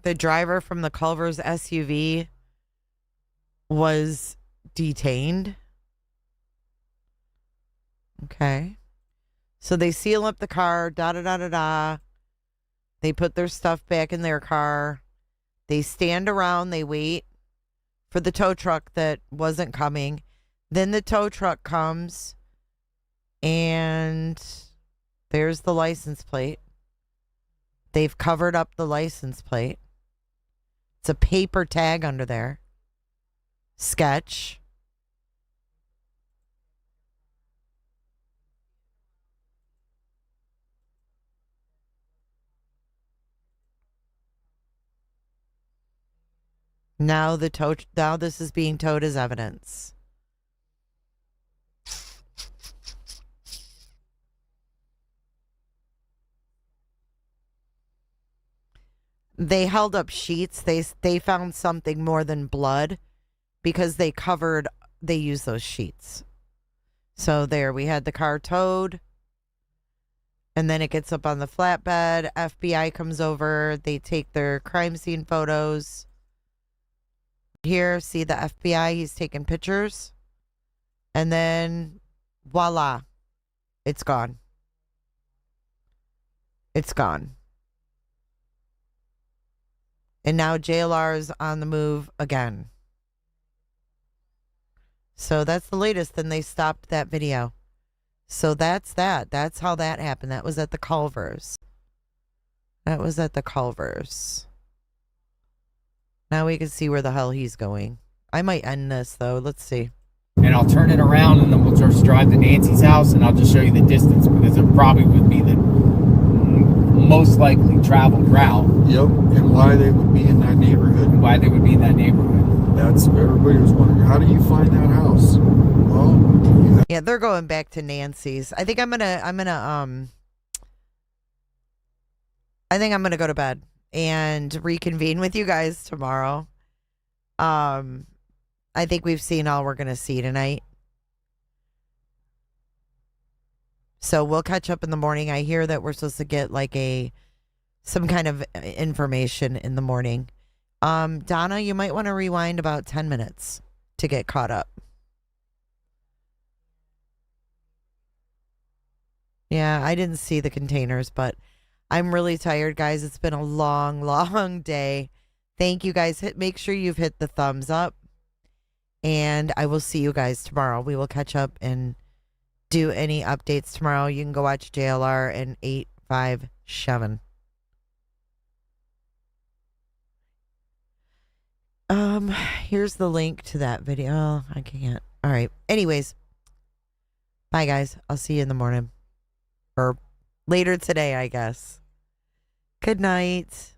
The driver from the Culver's SUV was detained. Okay. So they seal up the car, da-da-da-da-da. They put their stuff back in their car. They stand around, they wait for the tow truck that wasn't coming. Then the tow truck comes, and there's the license plate. They've covered up the license plate. It's a paper tag under there. Sketch. Now this is being towed as evidence. They held up sheets. They found something more than blood because they used those sheets. So there, we had the car towed. And then it gets up on the flatbed. FBI comes over. They take their crime scene photos. Here, see the FBI. He's taking pictures. And then, voila. It's gone. It's gone. And now JLR is on the move again. So that's the latest. Then they stopped that video. So that's that. That's how that happened. That was at the Culvers. That was at the Culvers. Now we can see where the hell he's going. I might end this, though. Let's see. And I'll turn it around, and then we'll just drive to Nancy's house, and I'll just show you the distance, because it probably would be the most likely traveled route. Yep, and why they would be in that neighborhood. Why they would be in that neighborhood. That's what everybody was wondering. How do you find that house? Well, yeah, they're going back to Nancy's. I think I'm gonna go to bed and reconvene with you guys tomorrow. I think we've seen all we're gonna see tonight. So we'll catch up in the morning. I hear that we're supposed to get like some kind of information in the morning. Donna, you might want to rewind about 10 minutes to get caught up. Yeah, I didn't see the containers, but I'm really tired, guys. It's been a long, long day. Thank you, guys. Make sure you've hit the thumbs up. And I will see you guys tomorrow. We will catch up and do any updates tomorrow. You can go watch JLR and 857. Here's the link to that video. Oh, I can't. All right. Anyways, bye, guys. I'll see you in the morning. Or later today, I guess. Good night.